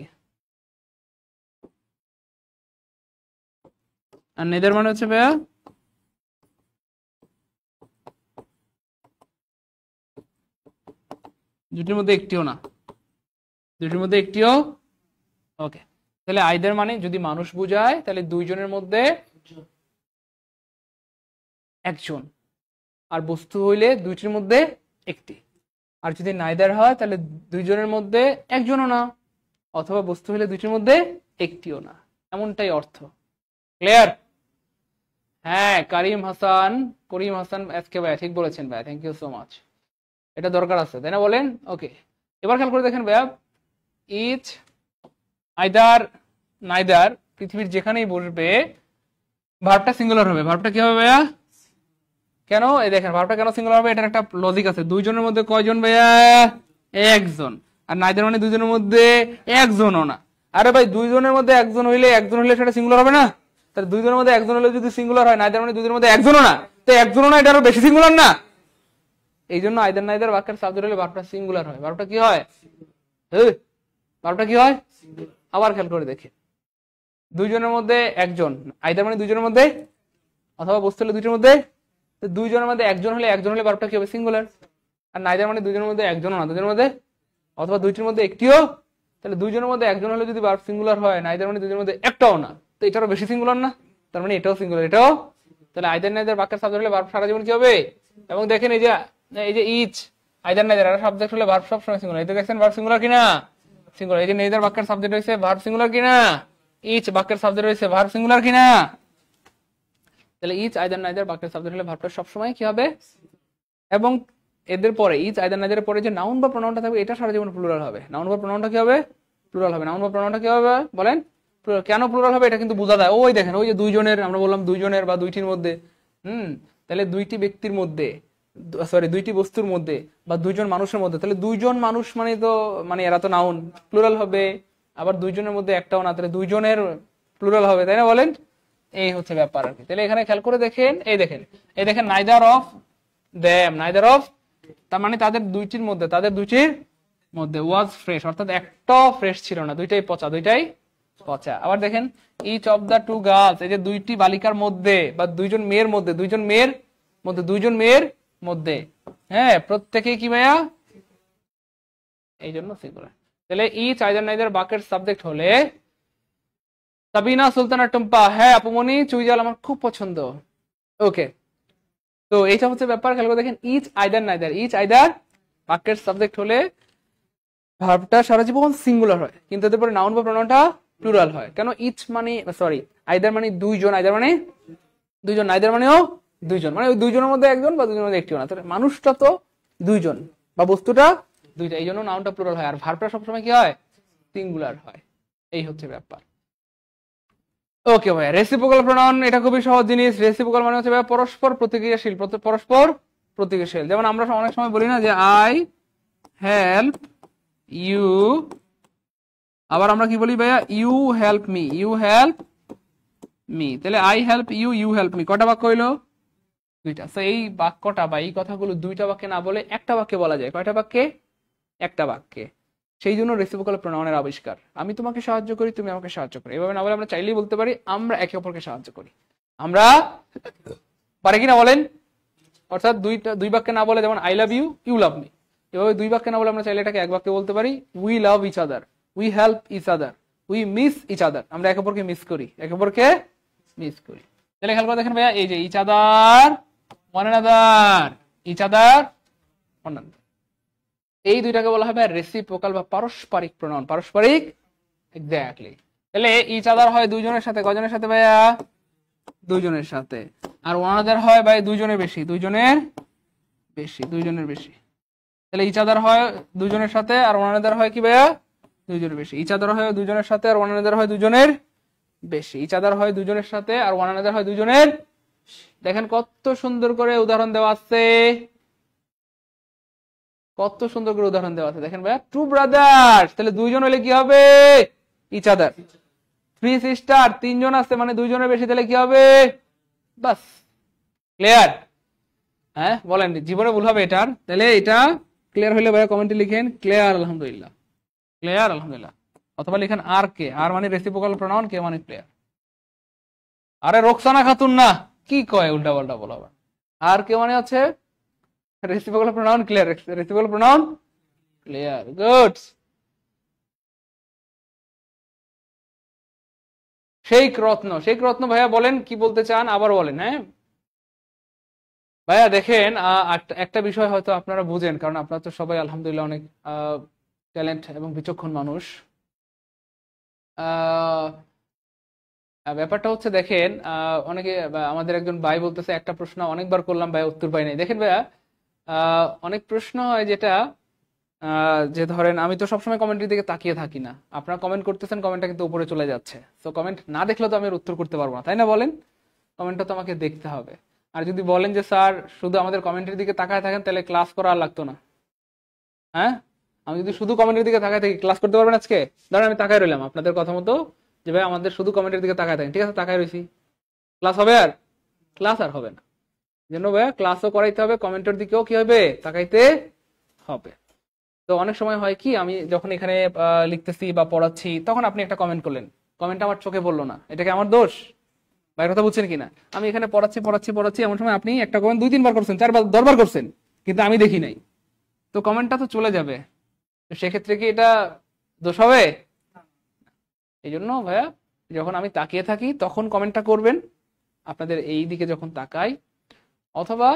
আর নেদার মানে হচ্ছে ভাইয়া দুটির মধ্যে একটিও না, দুটির মধ্যে একটিও। ওকে, তাহলে আইদার মানে যদি মানুষ বুঝায় তাহলে দুইজনের মধ্যে একজন, আর বস্তু হইলে দুইটির মধ্যে একটি। আর যদি নাইদার হয় তাহলে দুইজনের মধ্যে একজনও না, অথবা বস্তু হইলে দুইটির মধ্যে একটিও না। এমনটাই অর্থ। ক্লিয়ার? হ্যাঁ, করিম হাসান এসকে ভাই ঠিক বলেছেন ভাই, থ্যাংক ইউ সো মাচ। এটা দরকার আছে, তাই না? বলেন। ওকে, এবার খেয়াল করে দেখেন ভাইয়া, ইচ, আইদার, নাইদার পৃথিবীর যেখানেই বসবে ভার্বটা সিঙ্গুলার হবে। ভার্বটা কি হবে ভাইয়া? কেন? এই দেখেন ভার্বটা কেন সিঙ্গুলার হবে, এটার একটা লজিক আছে। দুইজনের মধ্যে কয়জন ভাইয়া? একজন। আর নাইদার মানে দুইজনের মধ্যে একজনও না। আরে ভাই, দুইজনের মধ্যে একজন হইলে সেটা সিঙ্গুলার হবে না? তাহলে দুইজনের মধ্যে একজন হলে যদি সিঙ্গুলার হয়, নাইদার মানে দুইজনের মধ্যে একজনও না, তো একজনও না, এটা আরো বেশি সিঙ্গুলার না? এই জন্য আইদার নাইদার বাক্যের সাবজেক্ট হলে ভার্বটা সিঙ্গুলার হয়। ভার্বটা কি হয়? ভার্বটা কি হয়? আবার খেয়াল করে দেখে, দুইজনের মধ্যে একজন, আইদার মানে দুইজনের মধ্যে, অথবা বস্তু হলে দুইজনের মধ্যে। দুইজনের মধ্যে একজন হলে ভার্বটা কি হবে? সিঙ্গুলার। আর নাইদার মানে দুইজনের মধ্যে একজনও না, দুজনের মধ্যে, অথবা দুইটির মধ্যে একটিও। তাহলে দুইজনের মধ্যে একজন হলে যদি ভার্ব সিঙ্গুলার হয়, নাইদার মানে দুইজনের মধ্যে একটাও না, তো এটারও বেশি সিঙ্গুলার না? তার মানে এটাও সিঙ্গুলার, এটাও। তাহলে আইদার নাইদার বাক্যের সাবজেক্ট হলে ভার্ব সারা জীবন কি হবে? এবং দেখেন এই যে ইচ, আইদার নাইদার এর সাবজেক্ট হলে ভার্ব সব সময় সিঙ্গুলার। এই দেখেন ভার্ব সিঙ্গুলার কিনা? সিঙ্গুলার। এই যে নেইদার বাক্যের সাবজেক্ট হইছে ভার্ব সিঙ্গুলার কিনা? ইচ বাক্যের সাবজেক্ট হইছে ভার্ব সিঙ্গুলার কিনা? তাহলে ইচ, আইদার, নাইদার বাক্যের সাবজেক্ট হলে ভার্বটা সব সময় কি হবে? এবং এদের পরে ইচ, আইদার, নাইদারের পরে যে নাউন বা প্রোনাউনটা থাকবে, এটা সারা জীবন প্লুরাল হবে। নাউন বা প্রোনাউনটা কি হবে? প্লুরাল হবে। নাউন বা প্রোনাউনটা কি হবে বলেন? কেন প্লুরাল হবে এটা কিন্তু বোঝা যায়। ওই দেখেন, ওই যে দুইজনের, আমরা বললাম দুইজনের বা দুইটির মধ্যে। তাহলে দুইটি ব্যক্তির মধ্যে, দুইটি বস্তুর মধ্যে বা দুইজন মানুষের মধ্যে। তাহলে দুইজন মানুষ মানে তো মানে এরা তো নাউন, প্লুরাল হবে। আবার দুইজনের মধ্যে একটাও না, তাহলে দুইজনের প্লুরাল হবে, তাই না বলেন? এই হচ্ছে ব্যাপার আর কি। তাহলে এখানে খেয়াল করে দেখেন, এই দেখেন neither of them, neither of, তার মানে তাদের দুইটির মধ্যে ওয়াজ ফ্রেশ, অর্থাৎ একটাও ফ্রেশ ছিল না, দুইটাই পচা। আবার দেখেন each of the two girls, এই যে দুইটি বালিকার মধ্যে বা দুইজন মেয়ের মধ্যে, হ্যাঁ, প্রত্যেকে কি ভাইয়া, এই জন্য সিঙ্গুলার। তাহলে ইচ আইদার নাইদার বাক্যের সাবজেক্ট হলে সাবিনা সুলতানা টুম্পা, হ্যাঁ আপুমনি চুইজাল আমার খুব পছন্দ। ওকে, তো এইটা হচ্ছে ব্যাপার। খেয়াল করে দেখেন each either neither, each either বাক্যের সাবজেক্ট হলে ভার্বটা সারা জীবন সিঙ্গুলার হয়, কিন্তু এদের পরে নাউন বা প্রনাউনটা প্লুরাল হয়। কেন? ইচ মানে আইদার মানে দুইজন, আইদার মানে দুইজন, নাইদার মানেও দুইজন, মানে ওই দুইজনের মধ্যে একজন বা দুজনের মধ্যে একটিও না, তাহলে মানুষটা তো দুইজন বা বস্তুটা দুইটা, এই জন্য নাউনটা প্লুরাল হয়, আর ভার্বটা সবসময় কি হয়, সিঙ্গুলার হয়। এই হচ্ছে ব্যাপার। ওকে ভাই, রেসিপ্রোকাল প্রোনাউন এটা খুবই সহজ জিনিস। রেসিপ্রোকাল মানে হচ্ছে ভাই পরস্পর প্রতিক্রিয়াশীল। যেমন আমরা অনেক সময় বলি না যে আই হেল্প ইউ, আবার আমরা কি বলি ভাইয়া, ইউ হেল্প মি, তাহলে I help you, you help me, কটা বাক্য হইলো? দুইটা। তো এই বাক্যটা বা এই কথাগুলো দুইটা বাক্যে না বলে একটা বাক্যে বলা যায়। কয়টা বাক্যে? একটা বাক্যে। সেই জন্য রেসিপ্রোকাল প্রোনাউনের আবিষ্কার। আমি তোমাকে সাহায্য করি, তুমি আমাকে সাহায্য করো, এভাবে না বলে আমরা চাইলেই বলতে পারি আমরা একে অপরকে সাহায্য করি। আমরা পারি কিনা বলেন? অর্থাৎ দুই বাক্যে না বলে, যেমন I love you, you love me, এভাবে দুই বাক্যে না বলে আমরা চাইলে এটাকে এক বাক্যে বলতে পারি। We love each other, we help each other, we miss each other, আমরা একে অপরকে মিস করি। তাহলে খেয়াল করে দেখেন ভাইয়া, এই যে each other, one another, each other, one another, এই দুইটাকে বলা হবে রেসিপ্রোকাল বা পারস্পরিক প্রোনাউন। পারস্পরিক, এক্স্যাক্টলি। তাহলে ইচ আদার হয় দুইজনের সাথে, কয়জনের সাথে ভাইয়া? দুইজনের সাথে। আর ওয়ান আদার হয় ভাই দুইজনের বেশি। তাহলে ইচ আদার হয় দুইজনের সাথে, আর ওয়ান আদার হয় কি ভাইয়া? দুইজনের বেশি। ইচ আদার হয় দুইজনের সাথে, আর ওয়ান আদার হয় দুইজনের বেশি। ইচ আদার হয় দুইজনের সাথে, আর ওয়ান আদার হয় দুইজনের। দেখেন কত সুন্দর করে উদাহরণ দেওয়া আছে, দেখেন ভাইয়া, টু ব্রাদার্স, তাহলে দুইজন হলে কি হবে? Each other. থ্রি সিস্টার, তিনজন আছে মানে দুইজনের বেশি, তাহলে কি হবে? বাস, ক্লিয়ার? হ্যাঁ বলেন, জীবনে ভুল হবে এটার? তাহলে এটা ক্লিয়ার হলে ভাইয়া কমেন্টে লিখেন ক্লিয়ার আলহামদুলিল্লাহ, অথবা লিখেন আর কে, আর মানে রেসিপ্রোকাল প্রোনাউন, কে মানে ক্লিয়ার। আরে রোকসানা খাতুন না, কি কয় উল্টা পাল্টা বলা। আর কে মানে হচ্ছে reciprocal pronoun, clear, good. Sheikh Ratna ভাইয়া বলেন কি বলতে চান, আবার বলেন। হ্যাঁ ভাইয়া দেখেন, একটা বিষয় হয়তো আপনারা বুঝেন, কারণ আপনারা তো সবাই আলহামদুলিল্লাহ অনেক ট্যালেন্ট এবং বিচক্ষণ মানুষ। ব্যাপারটা হচ্ছে দেখেন, অনেকে, আমাদের একজন ভাই বলতেছে একটা প্রশ্ন অনেকবার করলাম ভাই, উত্তর পাই নাই। দেখেন ভাইয়া, অনেক প্রশ্ন হয় যেটা, যে ধরেন আমি তো সবসময় কমেন্টের দিকে তাকিয়ে থাকি না, আপনারা কমেন্ট করতেছেন, কমেন্টটা কিন্তু উপরে চলে যাচ্ছে, তো কমেন্ট না দেখলে তো আমি উত্তর করতে পারবো না, তাই না বলেন? কমেন্টটা তো আমাকে দেখতে হবে। আর যদি বলেন যে স্যার শুধু আমাদের কমেন্টের দিকে তাকায় থাকেন, তাহলে ক্লাস করা আর লাগতো না। হ্যাঁ, আমি যদি শুধু কমেন্টের দিকে তাকায় থাকি, ক্লাস করতে পারবেন আজকে? ধরেন আমি তাকায় রইলাম আপনাদের কথা মতো, যে ভাই আমাদের শুধু কমেন্টের দিকে তাকায় থাকেন, ঠিক আছে, তাকায় রয়েছি, ক্লাস হবে? আর ক্লাস আর হবে না। জন্য ভাইয়া ক্লাসও করাইতে হবে, কমেন্টের দিকেও কি হবে, তাকাইতে হবে। তো অনেক সময় হয় কি, আমি যখন এখানে লিখতেছি বা পড়াচ্ছি, তখন আপনি একটা কমেন্ট করলেন, কমেন্ট আমার চোখে পড়লো না, এটা কি আমার দোষ? ভাইয়ের কথা বুঝছেন কিনা? আমি এখানে পড়াচ্ছি, এমন সময় আপনি একটা কমেন্ট 2-3 বার করছেন, 4-বার 10 বার করছেন, কিন্তু আমি দেখি নাই, তো কমেন্টটা তো চলে যাবে, সেক্ষেত্রে কি এটা দোষ হবে? এই জন্য ভাইয়া যখন আমি তাকিয়ে থাকি তখন কমেন্টটা করবেন, আপনাদের এই দিকে যখন তাকাই, অথবা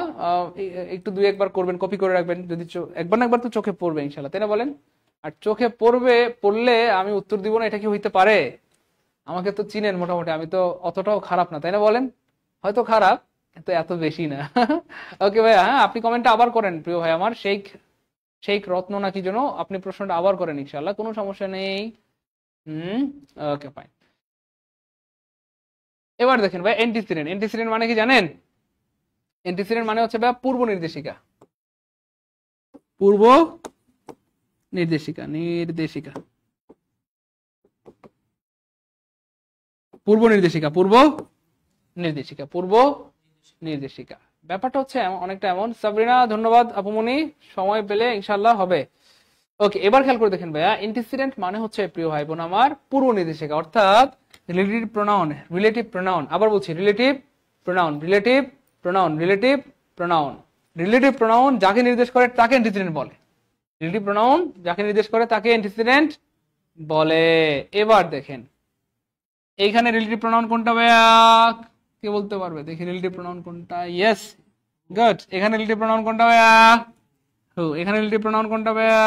একটু 2-1 বার করবেন, কপি করে রাখবেন, যদি একবার না একবার তো চোখে পড়বে ইনশাল্লাহ, তাই না বলেন? আর চোখে পড়লে আমি উত্তর দিব না, এটা কি হইতে পারে? আমাকে তো চিনেন মোটামুটি, আমি তো অতটাও খারাপ না, তাই না বলেন? হয়তো খারাপ, কিন্তু এত বেশি না। ওকে ভাইয়া, হ্যাঁ আপনি কমেন্টটা আবার করেন প্রিয় ভাই আমার, শেখ রত্ন নাকি যেন, আপনি প্রশ্নটা আবার করেন ইনশাল্লাহ, কোনো সমস্যা নেই। ওকে ফাইন। এবার দেখেন ভাই, এন্টিসিডেন্ট মানে কি জানেন? এন্টিসিডেন্ট মানে হচ্ছে ভাই পূর্ব নির্দেশিকা। পূর্ব নির্দেশিকা, পূর্ব নির্দেশিকা, পূর্ব নির্দেশিকা। ব্যাপারটা হচ্ছে অনেকটা এমন। সাবরিনা ধন্যবাদ আপুমনি, সময় পেলে ইনশাল্লাহ হবে। ওকে, এবার খেয়াল করে দেখেন ভাইয়া, অ্যান্টিসিডেন্ট মানে হচ্ছে প্রিয় ভাই বোন আমার পূর্ব নির্দেশিকা, অর্থাৎ রিলেটিভ প্রোনাউন, রিলেটিভ প্রোনাউন। আবার বলছি, relative pronoun, relative pronoun, relative pronoun. Relative pronoun যাকে নির্দেশ করে তাকে অ্যান্টিসিডেন্ট বলে। রিলেটিভ প্রোনাউন যাকে নির্দেশ করে তাকে অ্যান্টিসিডেন্ট বলে। এবার দেখেন এইখানে রিলেটিভ প্রোনাউন কোনটা ভাইয়া, কে বলতে পারবে? দেখি রিলেটিভ প্রোনাউন কোনটা। Yes, good. এখানে রিলেটিভ প্রোনাউন কোনটা ভাইয়া? হু। এখানে রিলেটিভ প্রোনাউন কোনটা ভাইয়া?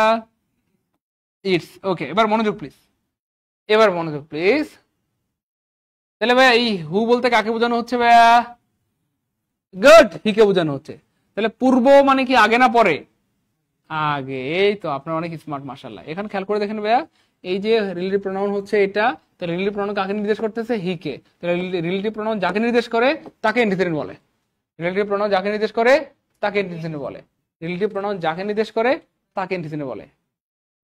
ইটস। ওকে, এবার মনোযোগ প্লিজ, এবার মনোযোগ প্লিজ। তাহলে ভাইয়া এই হু বলতে কাকে বোঝানো হচ্ছে ভাইয়া? গুড, হিকে বোঝানো হচ্ছে। তাহলে পূর্ব মানে কি আগে না পরে? আগে। এই তো আপনার অনেক স্মার্ট, মাশাআল্লাহ। এখানে খেয়াল করে দেখেন ভাইয়া, এই যে রিলেটিভ প্রোনাউন হচ্ছে এটা, তাহলে রিলেটিভ প্রোনাউন কাকে নির্দেশ করতেছে? হিকে। তাহলে রিলেটিভ প্রোনাউন যাকে নির্দেশ করে তাকে অ্যান্টিসিডেন্ট বলে। রিলেটিভ প্রোনাউন যাকে নির্দেশ করে তাকে অ্যান্টিসিডেন্ট বলে। রিলেটিভ প্রোনাউন যাকে নির্দেশ করে তাকে অ্যান্টিসিডেন্ট বলে।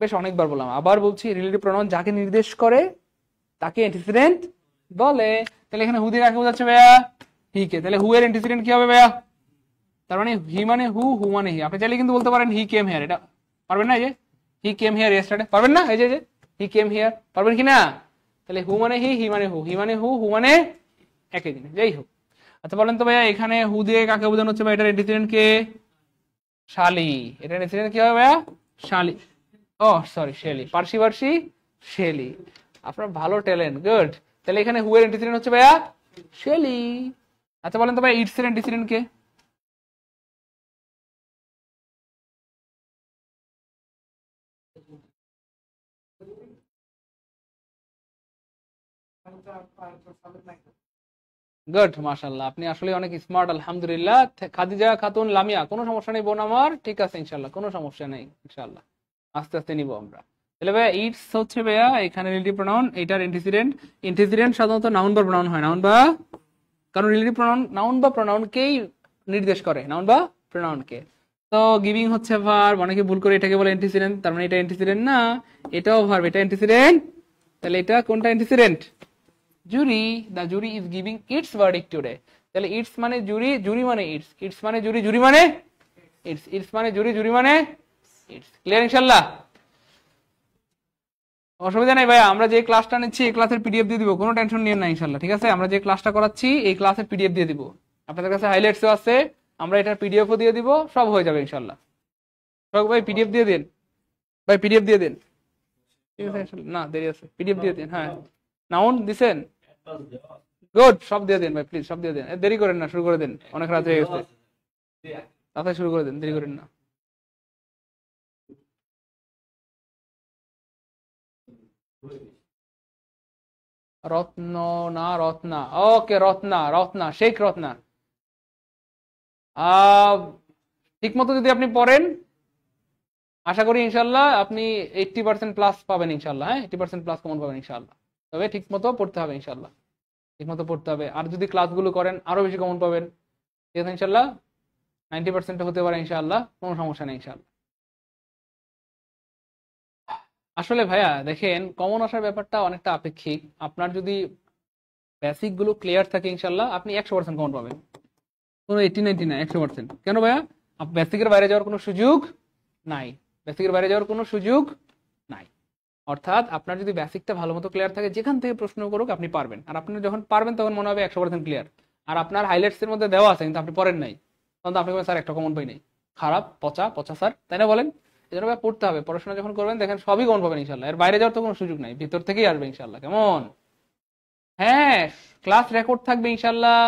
বেশ অনেকবার বললাম, আবার বলছি, রিলেটিভ প্রোনাউন যাকে নির্দেশ করে তাকে অ্যান্টিসিডেন্ট বলে। তাহলে এখানে হু দিয়ে কাকে বোঝাচ্ছে ভাইয়া? হিকে। তাহলে হু এর অ্যান্টিসিডেন্ট কি হবে ভাইয়া? তার মানে হি মানে হু, হু মানে হি। আপনি চাইলে কিন্তু বলতে পারেন হি কেম হিয়ার, এটা পারবেন না? এই যে হি কেম হিয়ার ইয়েস্টারডে, পারবেন না? এই যে হি কেম হিয়ার, পারবেন কি না? তাহলে হু মানে হি, হি মানে হু, হি মানে হু, হু মানে একই জিনিস। যাই হোক, আচ্ছা বলেন তো ভাইয়া, এখানে হু দিয়ে কাকে বোঝানো হচ্ছে ভাই? এটার অ্যান্টিসিডেন্ট কে? শালি। এটার অ্যান্টিসিডেন্ট কি হবে ভাইয়া? শালি। ও sorry, Shelley. Percy Percy Shelley. আপনার ভালো ট্যালেন্ট, গুড। তাহলে এখানে হু এর অ্যান্টিসিডেন্ট হচ্ছে ভাইয়া শেলি। আচ্ছা বলেন তো ভাই, ইটস এর অ্যান্টিসিডেন্ট কে? গুড, মাশাআল্লাহ, আপনি আসলে অনেক স্মার্ট, আলহামদুলিল্লাহ। খাদিজা খাতুন লামিয়া, কোনো সমস্যা নেই বোন আমার, ঠিক আছে ইনশাআল্লাহ, কোনো সমস্যা নেই ইনশাআল্লাহ, আস্তে আস্তে নিব আমরা। তাহলে ভাইয়া ইটস হচ্ছে ভাইয়া এখানে রিলেটিভ প্রোনাউন, এটার অ্যান্টিসিডেন্ট। অ্যান্টিসিডেন্ট সাধারণত নাউন বা প্রোনাউন হয়, নাউন বা, কারণ রিলেটিভ প্রোনাউন নাউন বা প্রোনাউনকেই নির্দেশ করে, নাউন বা প্রোনাউনকে। তো গিভিং হচ্ছে ভার্ব, অনেকে ভুল করে এটাকে বলে অ্যান্টিসিডেন্ট, তার মানে এটা অ্যান্টিসিডেন্ট না, এটাও ভার্ব, এটা অ্যান্টিসিডেন্ট। তাহলে এটা কোনটা antecedent? Jury. The jury is giving it's verdict today. তাহলে ইটস মানে জুরি, জুরি মানে ইটস, ইটস মানে জুরি, জুরি মানে ইটস, ইটস মানে জুরি, জুরি মানে ইটস। ক্লিয়ার ইনশাআল্লাহ? অসুবিধা নেই ভাইয়া, আমরা যে ক্লাসটা নিচ্ছি এই ক্লাসের পিডিএফ দিয়ে দিব, কোনো টেনশন নিয়েন না ইনশাআল্লাহ, ঠিক আছে? আমরা যে ক্লাসটা করাচ্ছি এই ক্লাসের পিডিএফ দিয়ে দিব, আপনাদের কাছে হাইলাইটসও আছে, আমরা এটার পিডিএফও দিয়ে দিব, সব হয়ে যাবে ইনশাআল্লাহ। সব ভাই পিডিএফ দিয়ে দিন, ভাই পিডিএফ দিয়ে দিন, ঠিক আছে? না দেরি আছে, পিডিএফ দিয়ে দিন। হ্যাঁ, নাউন দিছেন? গুড, সব দিয়ে দিন ভাই, প্লিজ সব দিয়ে দিন, দেরি করেন না, শুরু করে দিন, অনেক রাত হয়ে গেছে, তাড়াতাড়ি শুরু করে দিন, দেরি করেন না। রত্ন না রত্না, ওকে, রত্না, রত্না, শেখ রত্না। ঠিক মতো যদি আপনি পড়েন, আশা করি ইনশাল্লাহ আপনি 80% প্লাস পাবেন ইনশাল্লাহ। হ্যাঁ, 80% প্লাস কমন পাবেন ইনশাল্লাহ। তবে ঠিক মতো পড়তে হবে ইনশাল্লাহ, ঠিক মতো পড়তে হবে। আর যদি ক্লাসগুলো করেন আরো বেশি কমন পাবেন, ঠিক আছে ইনশাল্লাহ? 90% হতে পারে ইনশাআল্লাহ, কোনো সমস্যা নেই ইনশাআল্লাহ। আসলে ভাইয়া দেখেন, কমন আসার ব্যাপারটা অনেকটা আপেক্ষিক। আপনার যদি বেসিক গুলো ক্লিয়ার থাকে ইনশাআল্লাহ আপনি 100% কমন পাবেন, কোনো 80-90 না, 100%। কেন ভাইয়া? বেসিকের বাইরে যাওয়ার কোনো সুযোগ নাই, বেসিকের বাইরে যাওয়ার কোনো সুযোগ নাই। অর্থাৎ আপনার যদি বেসিকটা ভালো মতো ক্লিয়ার থাকে, যেখান থেকে প্রশ্ন করুক আপনি পারবেন। আর আপনি যখন পারবেন তখন মনে হবে 100% ক্লিয়ার। আর আপনার হাইলাইটস এর মধ্যে দেওয়া আছে কিন্তু আপনি পড়েন নাই, তখন তো আপনি বলেন স্যার একটা কমন পাই নাই, খারাপ, পচা পচা স্যার, তাই না বলেন? এই জন্য পড়তে হবে, পড়াশোনা যখন করবেন দেখেন সবই কমন পাবেন ইনশাল্লাহ। এর বাইরে যাওয়ার তো কোনো সুযোগ নাই, ভিতর থেকেই আসবে ইনশাল্লাহ। কেমন? হ্যাঁ, ক্লাস রেকর্ড থাকবে ইনশাল্লাহ,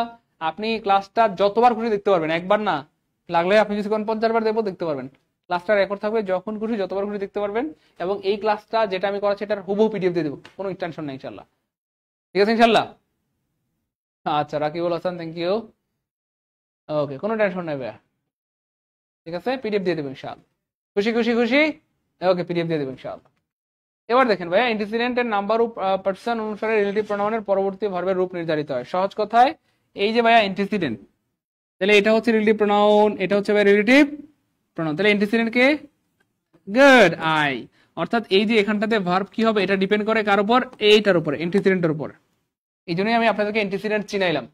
আপনি ক্লাসটা যতবার খুশি দেখতে পারবেন, একবার না, লাগলে আপনি যদি 50 বার দেখতে পারবেন। ক্লাসটা রেকর্ড থাকবে, যখন খুশি যতবার খুশি দেখতে পারবেন। এবং এই ক্লাসটা যেটা আমি করাচ্ছি এটার হুবহু পিডিএফ দিয়ে দেবো, কোনো টেনশন নেই ইনশাল্লাহ, ঠিক আছে ইনশাল্লাহ? আচ্ছা, রাকিবুল হাসান, থ্যাংক ইউ। ওকে, কোনো টেনশন নেই ভাইয়া, ঠিক আছে? পিডিএফ দিয়ে দেবো ইনশাআল্লাহ, খুশি খুশি খুশি। ওকে, পিডিএফ দিয়ে দেবো ইনশাআল্লাহ। এবার দেখেন ভাইয়া, অ্যান্টিসিডেন্টের নাম্বার ও পার্সন অনুসারে রিলেটিভ প্রোনাউনের পরবর্তী ভার্বের রূপ নির্ধারিত হয়। সহজ কথায় এই যে ভাইয়া অ্যান্টিসিডেন্ট, তাহলে এটা হচ্ছে রিলেটিভ প্রোনাউন, এটা হচ্ছে ভাই রিলেটিভ প্রোনাউন। তাহলে অ্যান্টিসিডেন্ট কে? Good, I. অর্থাৎ এই যে এখানটাতে ভার্ব কি হবে, এটা ডিপেন্ড করে কার উপর? এইটার উপর, অ্যান্টিসিডেন্টের উপর। এই জন্যই আমি আপনাদেরকে অ্যান্টিসিডেন্ট চিনাইলাম।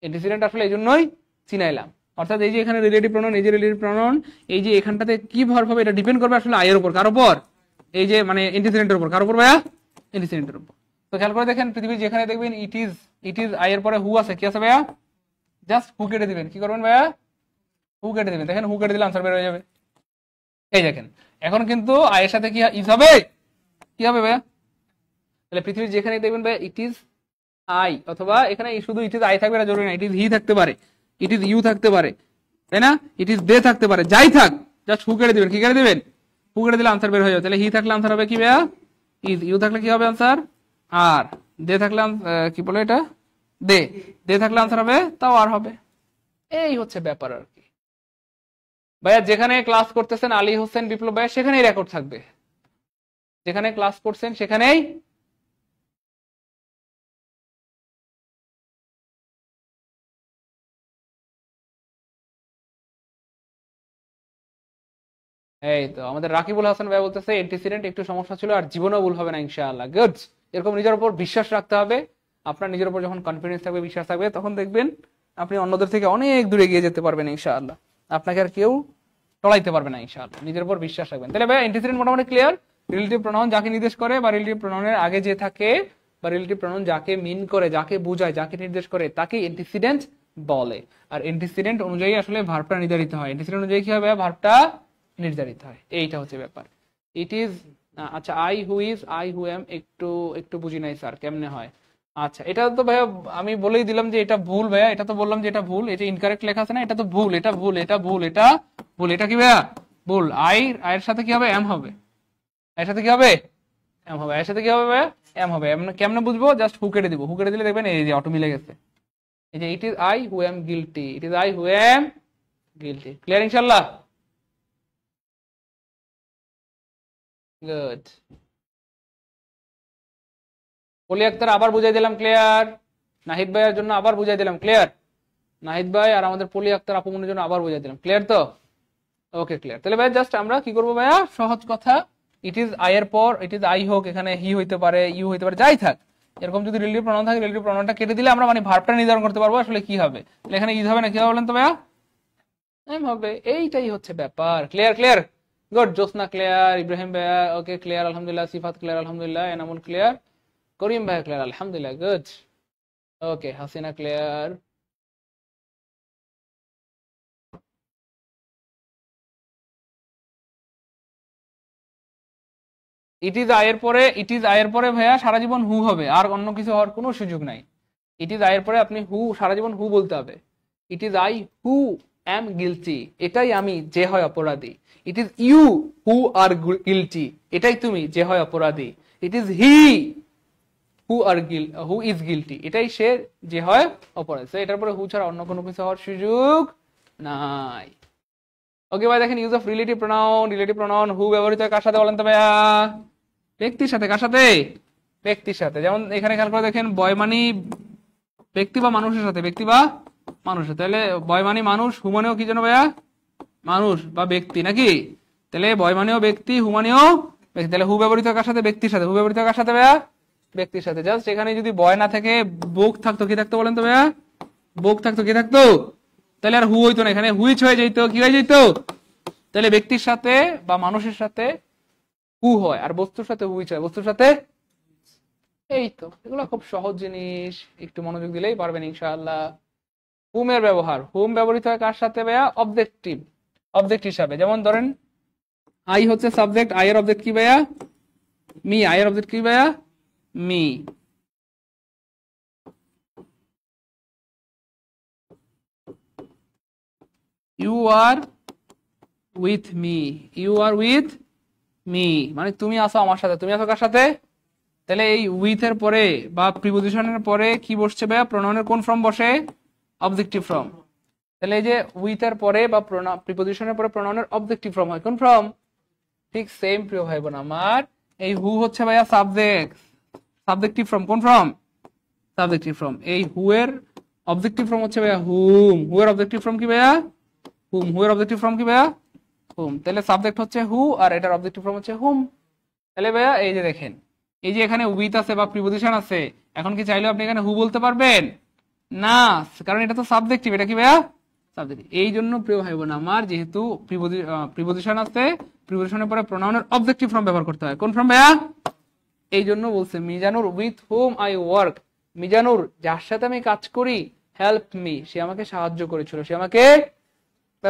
অ্যান্টিসিডেন্ট আসলে এই জন্যই চিনাইলাম, অর্থাৎ এই যে এখানে রিলেটিভ প্রনাউন, এই যে রিলেটিভ প্রনাউন, এই যে এখানটাতে কি ভার্ব হবে এটা ডিপেন্ড করবে আসলে আয়ের উপর, কার উপর? এই যে মানে অ্যান্টিসিডেন্টের উপর। কার উপর ভাইয়া? অ্যান্টিসিডেন্টের উপর। তো খেয়াল করে দেখেন, পৃথিবীর যেখানে দেখবেন ইট ইজ আয়ের পরে হু আছে, কি আছে ভাইয়া? জাস্ট হু কেটে দিবেন। কি করবেন ভাইয়া? হু কেটে দিবেন। দেখেন হু কেটে দিলে আনসার বের হয়ে যাবে। এই দেখেন এখন কিন্তু আয়ের সাথে কি ইজ হবে? কি হবে ভাইয়া? তাহলে পৃথিবীর যেখানে দেখবেন ভাইয়া ইট ইজ আই, অথবা এখানে শুধু ইট ইজ আই থাকবে না জরুরি না, ইট ইজ হি থাকতে পারে, ইট ইজ ইউ থাকতে পারে, তাই না? ইট ইজ দে থাকতে পারে, যাই থাক জাস্ট হু কেটে দিবেন। কি কেটে দিবেন? হু কেটে দিলে আনসার বের হয়ে যাবে। তাহলে হি থাকলে আনসার হবে কি ভাইয়া? ইজ। ইউ থাকলে কি হবে আনসার? আর। দে থাকলে কি বলে এটা? দে। দে থাকলে আনসার হবে তাও আর হবে। এই হচ্ছে ব্যাপার আর কি ভাইয়া। যেখানে ক্লাস করতেছেন আলী হোসেন বিপ্লব ভাইয়া, সেখানেই রেকর্ড থাকবে। যেখানে ক্লাস করছেন সেখানেই এই তো আমাদের রাকিবুল হাসান ভাই বলতেছে অ্যান্টিসিডেন্ট একটু সমস্যা ছিল, আর জীবনেও ভুল হবে না ইনশাআল্লাহ। গুড। এরকম নিজের উপর বিশ্বাস রাখতে হবে। আপনার নিজের উপর যখন কনফিডেন্স থাকবে, বিশ্বাস থাকবে, তখন দেখবেন আপনি অন্যদের থেকে অনেক দূরে এগিয়ে যেতে পারবেন ইনশাআল্লাহ। আপনাকে আর কেউ টলাইতে পারবে না ইনশাআল্লাহ। নিজের উপর বিশ্বাস রাখবেন। তাহলে ভাই অ্যান্টিসিডেন্ট মোটামুটি ক্লিয়ার। রিলেটিভ প্রনাউন যাকে নির্দেশ করে বা রিলেটিভ প্রনাউনের আগে যে থাকে, বা রিলেটিভ প্রনাউন যাকে মিন করে, যাকে বোঝায়, যাকে নির্দেশ করে, তাকে অ্যান্টিসিডেন্ট বলে। আর অ্যান্টিসিডেন্ট অনুযায়ী আসলে ভার্বটা নির্ধারিত হয়। অ্যান্টিসিডেন্ট অনুযায়ী কি হবে? ভার্বটা নির্ধারিত হয়। এইটা হচ্ছে ব্যাপার। ইট ইজ, আচ্ছা I who is, I who am, একটু একটু বুঝি নাই স্যার কেমনে হয়। আচ্ছা এটা তো ভাইয়া আমি বলেই দিলাম যে এটা ভুল ভাইয়া। এটা তো বললাম যে এটা ভুল, এটা ইনকারেক্ট লেখা আছে না, এটা তো ভুল, এটা ভুল, এটা ভুল, এটা ভুল। এটা কি ভাইয়া? ভুল। আয়ের সাথে কি হবে? এম হবে। এর সাথে কি হবে? এম হবে। এর সাথে কি হবে ভাইয়া? এম হবে। কেমনে বুঝবো? জাস্ট হু কেটে দিব। হু কেটে দিলে দেখবেন এই যে অটো মিলে গেছে। এই যে ইট is I who am guilty, it is I who am guilty. Clear ইনশাআল্লাহ? গুড। পলি আক্তার আবার বুঝাই দিলাম, ক্লিয়ার। নাহিদ ভাইয়ের জন্য আবার বুঝাই দিলাম, ক্লিয়ার। নাহিদ ভাই আর আমাদের পলি আক্তার আপুমনির জন্য আবার বুঝাই দিলাম, ক্লিয়ার তো? Okay clear. তাহলে ভাই জাস্ট আমরা কি করবো ভাইয়া? সহজ কথা, ইট ইজ আই এর পর ইট ইজ আই হোক, এখানে হি হইতে পারে, ইউ হইতে পারে, যাই থাক, এরকম যদি রিলেটিভ প্রনাউন থাকে, রিলেটিভ প্রনাউনটা কেটে দিলে আমরা মানে ভার্বটা নির্ধারণ করতে পারবো আসলে কি হবে। তাহলে এখানে ইজ হবে না, কি হবে বলেন তো ভাইয়া? এম হবে। এইটাই হচ্ছে ব্যাপার। Clear clear. গুড। জোসনা ক্লিয়ার, ইব্রাহিম ভাইয়া ওকে ক্লিয়ার আলহামদুলিল্লাহ, সিফাত ক্লিয়ার আলহামদুলিল্লাহ, এনামুল ক্লিয়ার, করিম ভাইয়া ক্লিয়ার আলহামদুলিল্লাহ, good. Okay Hasina clear. It is আয়ের পরে ভাইয়া সারা জীবন হু হবে, আর অন্য কিছু হওয়ার কোনো সুযোগ নাই। ইট ইজ আয়ের পরে আপনি হু সারা জীবন হু বলতে হবে। It is I who am guilty, এটাই আমি যে হয় অপরাধী। It is you who are guilty, এটাই তুমি যে হয় অপরাধী। It is he who is guilty, এটাই সে যে হয় অপরাধী। এটার পরে হু ছাড়া অন্য কোনো কিছু হওয়ার সুযোগ নাই। ওকে ভাই দেখেন, use of relative pronoun. Relative pronoun who ব্যবহৃত হয় কার সাথে বলেন তো ভাইয়া? ব্যক্তির সাথে। কার সাথে? ব্যক্তির সাথে। যেমন এখানে খেয়াল করে দেখেন, বয় মানি ব্যক্তি বা মানুষের সাথে, ব্যক্তি বা মানুষের। তাহলে বয় মানি মানুষ, হু মানেও কি জানো ভাইয়া? মানুষ বা ব্যক্তি, নাকি? তাহলে বয় মানেও ব্যক্তি, হু মানেও ব্যক্তি। তাহলে হু ব্যবহৃত কার সাথে? ব্যক্তির সাথে। হু ব্যবহৃত কার সাথে ভাইয়া? ব্যক্তির সাথে। জাস্ট এখানে যদি বয় না থেকে বোক থাকতো, কি থাকতো বলেন তো ভাইয়া? বোক থাকতো, কি থাকতো? তাহলে আর হু হইতো না, এখানে হুইচ হয়ে যেত। কি হয়ে যেত? তাহলে ব্যক্তির সাথে বা মানুষের সাথে হু হয়, আর বস্তুর সাথে হুইচ হয়, বস্তুর সাথে। এই তো, এগুলো খুব সহজ জিনিস, একটু মনোযোগ দিলেই পারবেন ইনশাআল্লাহ। হুমের ব্যবহার। হুম ব্যবহৃত হয় কার সাথে ভাইয়া? অবজেক্টিভ, অবজেক্ট হিসাবে। যেমন ধরেন আই হচ্ছে সাবজেক্ট, আই এর অবজেক্ট কি ভাইয়া? মি। আই এর অবজেক্ট কি ভাইয়া? Me. You are with me, you are with me, মানে তুমি আসো আমার সাথে। তুমি আসো কার সাথে? তাহলে এই উইথ এর পরে বা প্রিপোজিশনের পরে কি বসছে ভাইয়া? প্রোনাউনের কোন ফর্ম বসে? Objective form. তাহলে এই যে উইথ এর পরে বা প্রিপোজিশনের পরে প্রোনাউনের অবজেক্টিভ ফর্ম হয় কোন ফর্ম? ঠিক সেম প্রিয় ভাই বোন আমার, এই হু হচ্ছে ভাইয়া সাবজেক্ট, সাবজেক্টিভ ফর্ম। কোন ফর্ম? Subjective form. এই হু এর অবজেক্টিভ ফর্ম হচ্ছে ভাইয়া হুম। হু এর অবজেক্টিভ ফর্ম কি ভাইয়া? হুম। হু এর অবজেক্টিভ ফর্ম কি ভাইয়া? হুম। তাহলে সাবজেক্ট হচ্ছে হু আর এটার অবজেক্টিভ ফর্ম হচ্ছে হুম। তাহলে ভাইয়া এই যে দেখেন, এই যে এখানে উইথ আছে বা প্রিপজিশন আছে, এখন কি চাইলে আপনি এখানে হু বলতে পারবেন না, কারণ এটা তো সাবজেক্টিভ। এটা কি ভাইয়া? সাবজেক্টিভ। এই জন্য প্রিয় ভাই বোন আমার, যেহেতু প্রিপজিশন আছে, প্রিপজিশনের পরে প্রোনাউনের অবজেক্টিভ ফর্ম ব্যবহার করতে হয়। কোন ফর্ম ভাইয়া? এই জন্য বলছে Mizanur with hmm I work, Mizanur যার সাথে আমি কাজ করি, হেল্প মি, সে আমাকে সাহায্য করেছিল, সে আমাকে,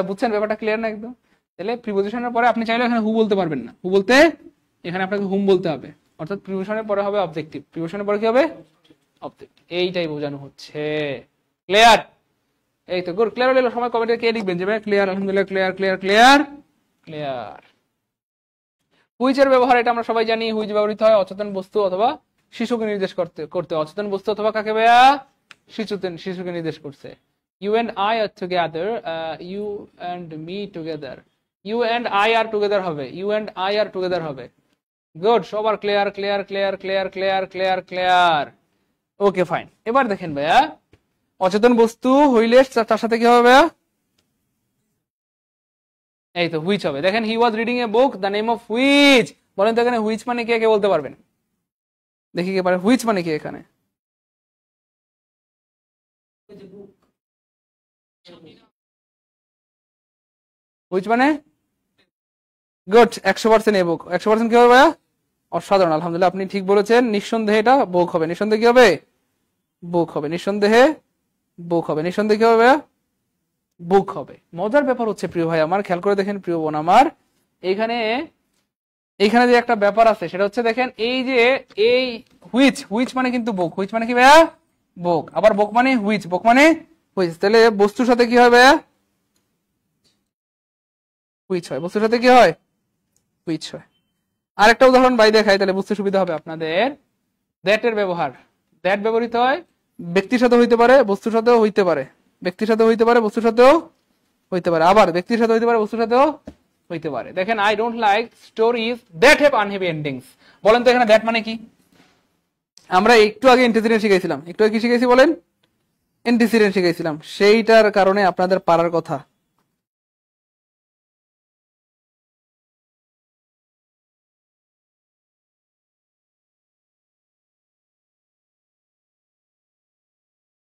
বুঝছেন ব্যাপারটা ক্লিয়ার না একদম? তাহলে প্রিপজিশনের পরে আপনি চাইলে এখানে হু বলতে পারবেন না, হু বলতে এখানে আপনাকে হুম বলতে হবে, অর্থাৎ প্রিপজিশনের পরে হবে অবজেক্টিভ, প্রিপজিশনের পরে কি হবে? অবজেক্টিভ। এইটাই বোঝানো হচ্ছে। ক্লিয়ার? এই তো গুড। ক্লিয়ার হলে সময় কমেন্টে কে লিখবেন যে ভাই ক্লিয়ার, আলহামদুলিল্লাহ ক্লিয়ার ক্লিয়ার ক্লিয়ার ক্লিয়ার। হুইচের ব্যবহার এটা আমরা সবাই জানি, হুইচ ব্যবহৃত হয় অচেতন বস্তু অথবা শিশুকে নির্দেশ করতে। অচেতন বস্তু অথবা কাকে ভাইয়া? শিশুকে নির্দেশ করছে। You and I are together, you and me together, you and I are together হবে, you and I are together হবে। গুড, সবার clear clear clear clear clear clear clear. Okay fine. এবার দেখেন ভাইয়া, অচেতন বস্তু হইলে তার সাথে কি হবে ভাইয়া? এই তো হুইচ হবে। দেখেন he was reading a book, the name of which. বলেন তো এখানে হুইচ মানে কে, কে বলতে পারবেন? দেখি কে পারে। হুইচ মানে কি এখানে? হুইচ মানে? গুড, 100% এ বুক। 100% কি হবে ভাইয়া? অসাধারণ, আলহামদুলিল্লাহ আপনি ঠিক বলেছেন। নিঃসন্দেহে এটা বুক হবে। নিঃসন্দেহে কি হবে? বুক হবে। নিঃসন্দেহে বুক হবে। নিঃসন্দেহে কি হবে ভাইয়া? বুক হবে। মজার ব্যাপার হচ্ছে প্রিয় ভাই আমার, খেয়াল করে দেখেন প্রিয় বোন আমার, এইখানে এইখানে যে একটা ব্যাপার আছে সেটা হচ্ছে দেখেন, এই যে এই হুইচ, হুইচ মানে কিন্তু বুক, হুইচ মানে কি ভাইয়া? বুক। আবার বুক মানে হুইচ, বুক মানে হুইচ। তাহলে বস্তুর সাথে কি হয় ভাইয়া? হুইচ হয়। বস্তুর সাথে কি হয়? হুইচ হয়। আরেকটা উদাহরণ ভাই দেখাই, তাহলে বুঝতে সুবিধা হবে আপনাদের। দ্যাট এর ব্যবহার, দ্যাট ব্যবহৃত হয় ব্যক্তির সাথে হইতে পারে, বস্তুর সাথেও হইতে পারে। ব্যক্তির সাথে হইতে পারে, বস্তুর সাথেও হইতে পারে। আবার ব্যক্তির সাথে হইতে পারে, বস্তুর সাথেও হইতে পারে। দেখেন I don't like stories that have unhappy endings. বলেন তো এখানে দ্যাট মানে কি? আমরা একটু আগে এন্টিসিডেন্ট শিখাইছিলাম। একটু আগে কি শিখাইছি বলেন? এন্টিসিডেন্ট শিখাইছিলাম। সেইটার কারণে আপনাদের পারার কথা।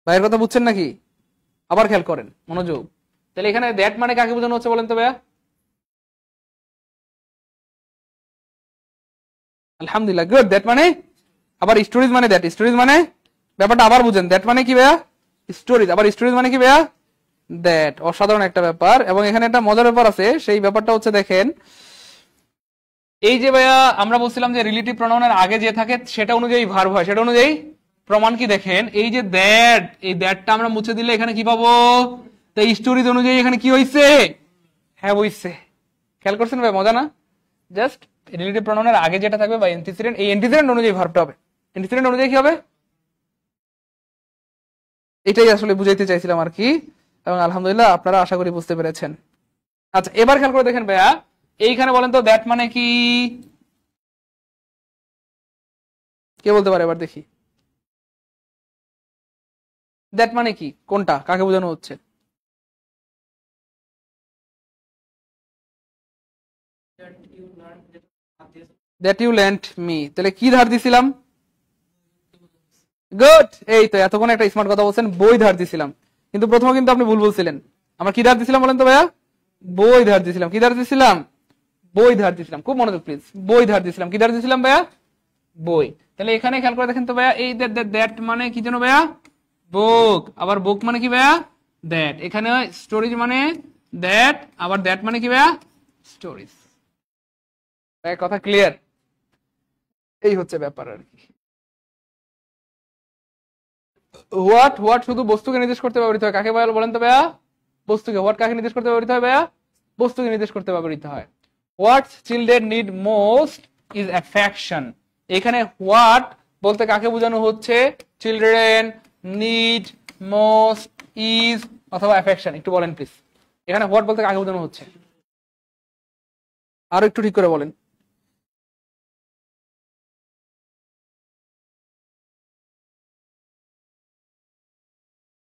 ভাইয়ের কথা বুঝছেন নাকি? আবার খেয়াল করেন, মনোযোগ। তাহলে এখানে দ্যাট মানে কাকে বোঝানো হচ্ছে বলেন তো ভাইয়া? আলহামদুলিল্লাহ, গুড। দ্যাট মানে, আবার স্টোরিজ মানে দ্যাট, স্টোরিজ মানে, ব্যাপারটা আবার বুঝেন। দ্যাট মানে কি ভাইয়া? স্টোরিজ। আবার স্টোরিজ মানে কি ভাইয়া? দ্যাট। অসাধারণ একটা ব্যাপার। এবং এখানে একটা মজার ব্যাপার আছে, সেই ব্যাপারটা হচ্ছে দেখেন, এই যে ভাইয়া আমরা বলছিলাম যে রিলেটিভ প্রোনাউনের আগে যে থাকে সেটা অনুযায়ী ভার্ব হয়, সেটা অনুযায়ী প্রমাণ কি দেখেন, এই যে দ্যাট, এই দ্যাটটা আমরা মুছে দিলে এখানে কি পাবো? তাই স্টোরিজ অনুযায়ী এখানে কি হইছে? হ্যাঁ হইছে। খেয়াল করছেন ভাই? মজা না? জাস্ট রিলেটিভ প্রোনাউনের আগে যেটা থাকবে বা এন্টিসিডেন্ট, এই এন্টিসিডেন্ট অনুযায়ী ভার্বটা হবে। এন্টিসিডেন্ট অনুযায়ী কি হবে? এটাই আসলে বুঝাইতে চাইছিলাম আর কি। এবং আলহামদুলিল্লাহ আপনারা আশা করি বুঝতে পেরেছেন। আচ্ছা এবার খেয়াল করে দেখেন ভাইয়া, এইখানে বলেন তো দ্যাট মানে কি? কে বলতে পারে এবার দেখি? দ্যাট মানে কি? কোনটা, কাকে বোঝানো হচ্ছে? That you lent me. তাহলে কি ধার দিছিলাম? গুড। এই তো এতক্ষণ একটা স্মার্ট কথা বলছেন, বই ধার দিছিলাম। কিন্তু প্রথমে কিন্তু আপনি ভুল বলছিলেন। আমরা কি ধার দিছিলাম বলেন তো ভাইয়া? বই ধার দিছিলাম। কি ধার দিছিলাম? বই ধার দিছিলাম। খুব মনোযোগ প্লিজ। বই ধার দিছিলাম। কি ধার দিছিলাম ভাইয়া? বই। তাহলে এখানে খেয়াল করে দেখেন তো ভাইয়া, এই দ্যাট মানে কি যেন ভাইয়া? বুক। আবার বুক মানে কি ভাইয়া? দ্যাট। এখানে স্টোরিজ মানে দ্যাট, আবার দ্যাট মানে কি ভাইয়া? স্টোরিজ। কথা ক্লিয়ার? এই হচ্ছে ব্যাপার আর কি। হোয়াট, হোয়াট শুধু বস্তুকে নির্দেশ করতে ব্যবহৃত হয়। কাকে বলেন তো ভাইয়া? বস্তুকে। হোয়াট কাকে নির্দেশ করতে ব্যবহৃত হয় ভাইয়া? বস্তুকে নির্দেশ করতে ব্যবহৃত হয়। What children need most is affection. এখানে হোয়াট বলতে কাকে বোঝানো হচ্ছে? চিলড্রেন নিড মোস্ট ইজ অথবা অ্যাফেকশন। একটু বলেন প্লিজ, এখানে হোয়াট বলতে কাকে বোঝানো হচ্ছে? আরো একটু ঠিক করে বলেন।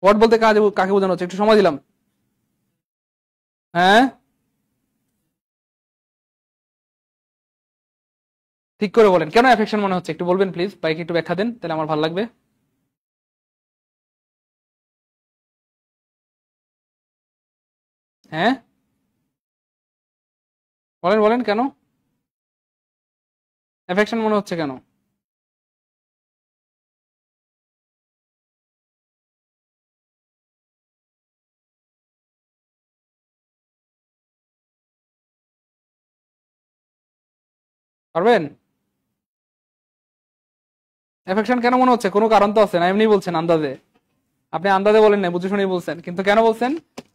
হোয়াট বলতে কাকে বোঝানো হচ্ছে? একটু সময় দিলাম। হ্যাঁ ঠিক করে বলেন কেন অ্যাফেকশন মনে হচ্ছে, একটু বলবেন প্লিজ, বাইকে একটু ব্যাখ্যা দেন, তাহলে আমার ভালো লাগবে। হ্যাঁ বলেন বলেন, কেন অ্যাফেকশন মনে হচ্ছে কেন? পারবেন? অ্যাফেকশন কেন মনে হচ্ছে, কোনো কারণ তো আছে না, এমনি বলছেন আন্দাজে। আপনি আন্দাজে বলেন না, বুঝে শুনেই বলছেন, কিন্তু কেন বলছেন?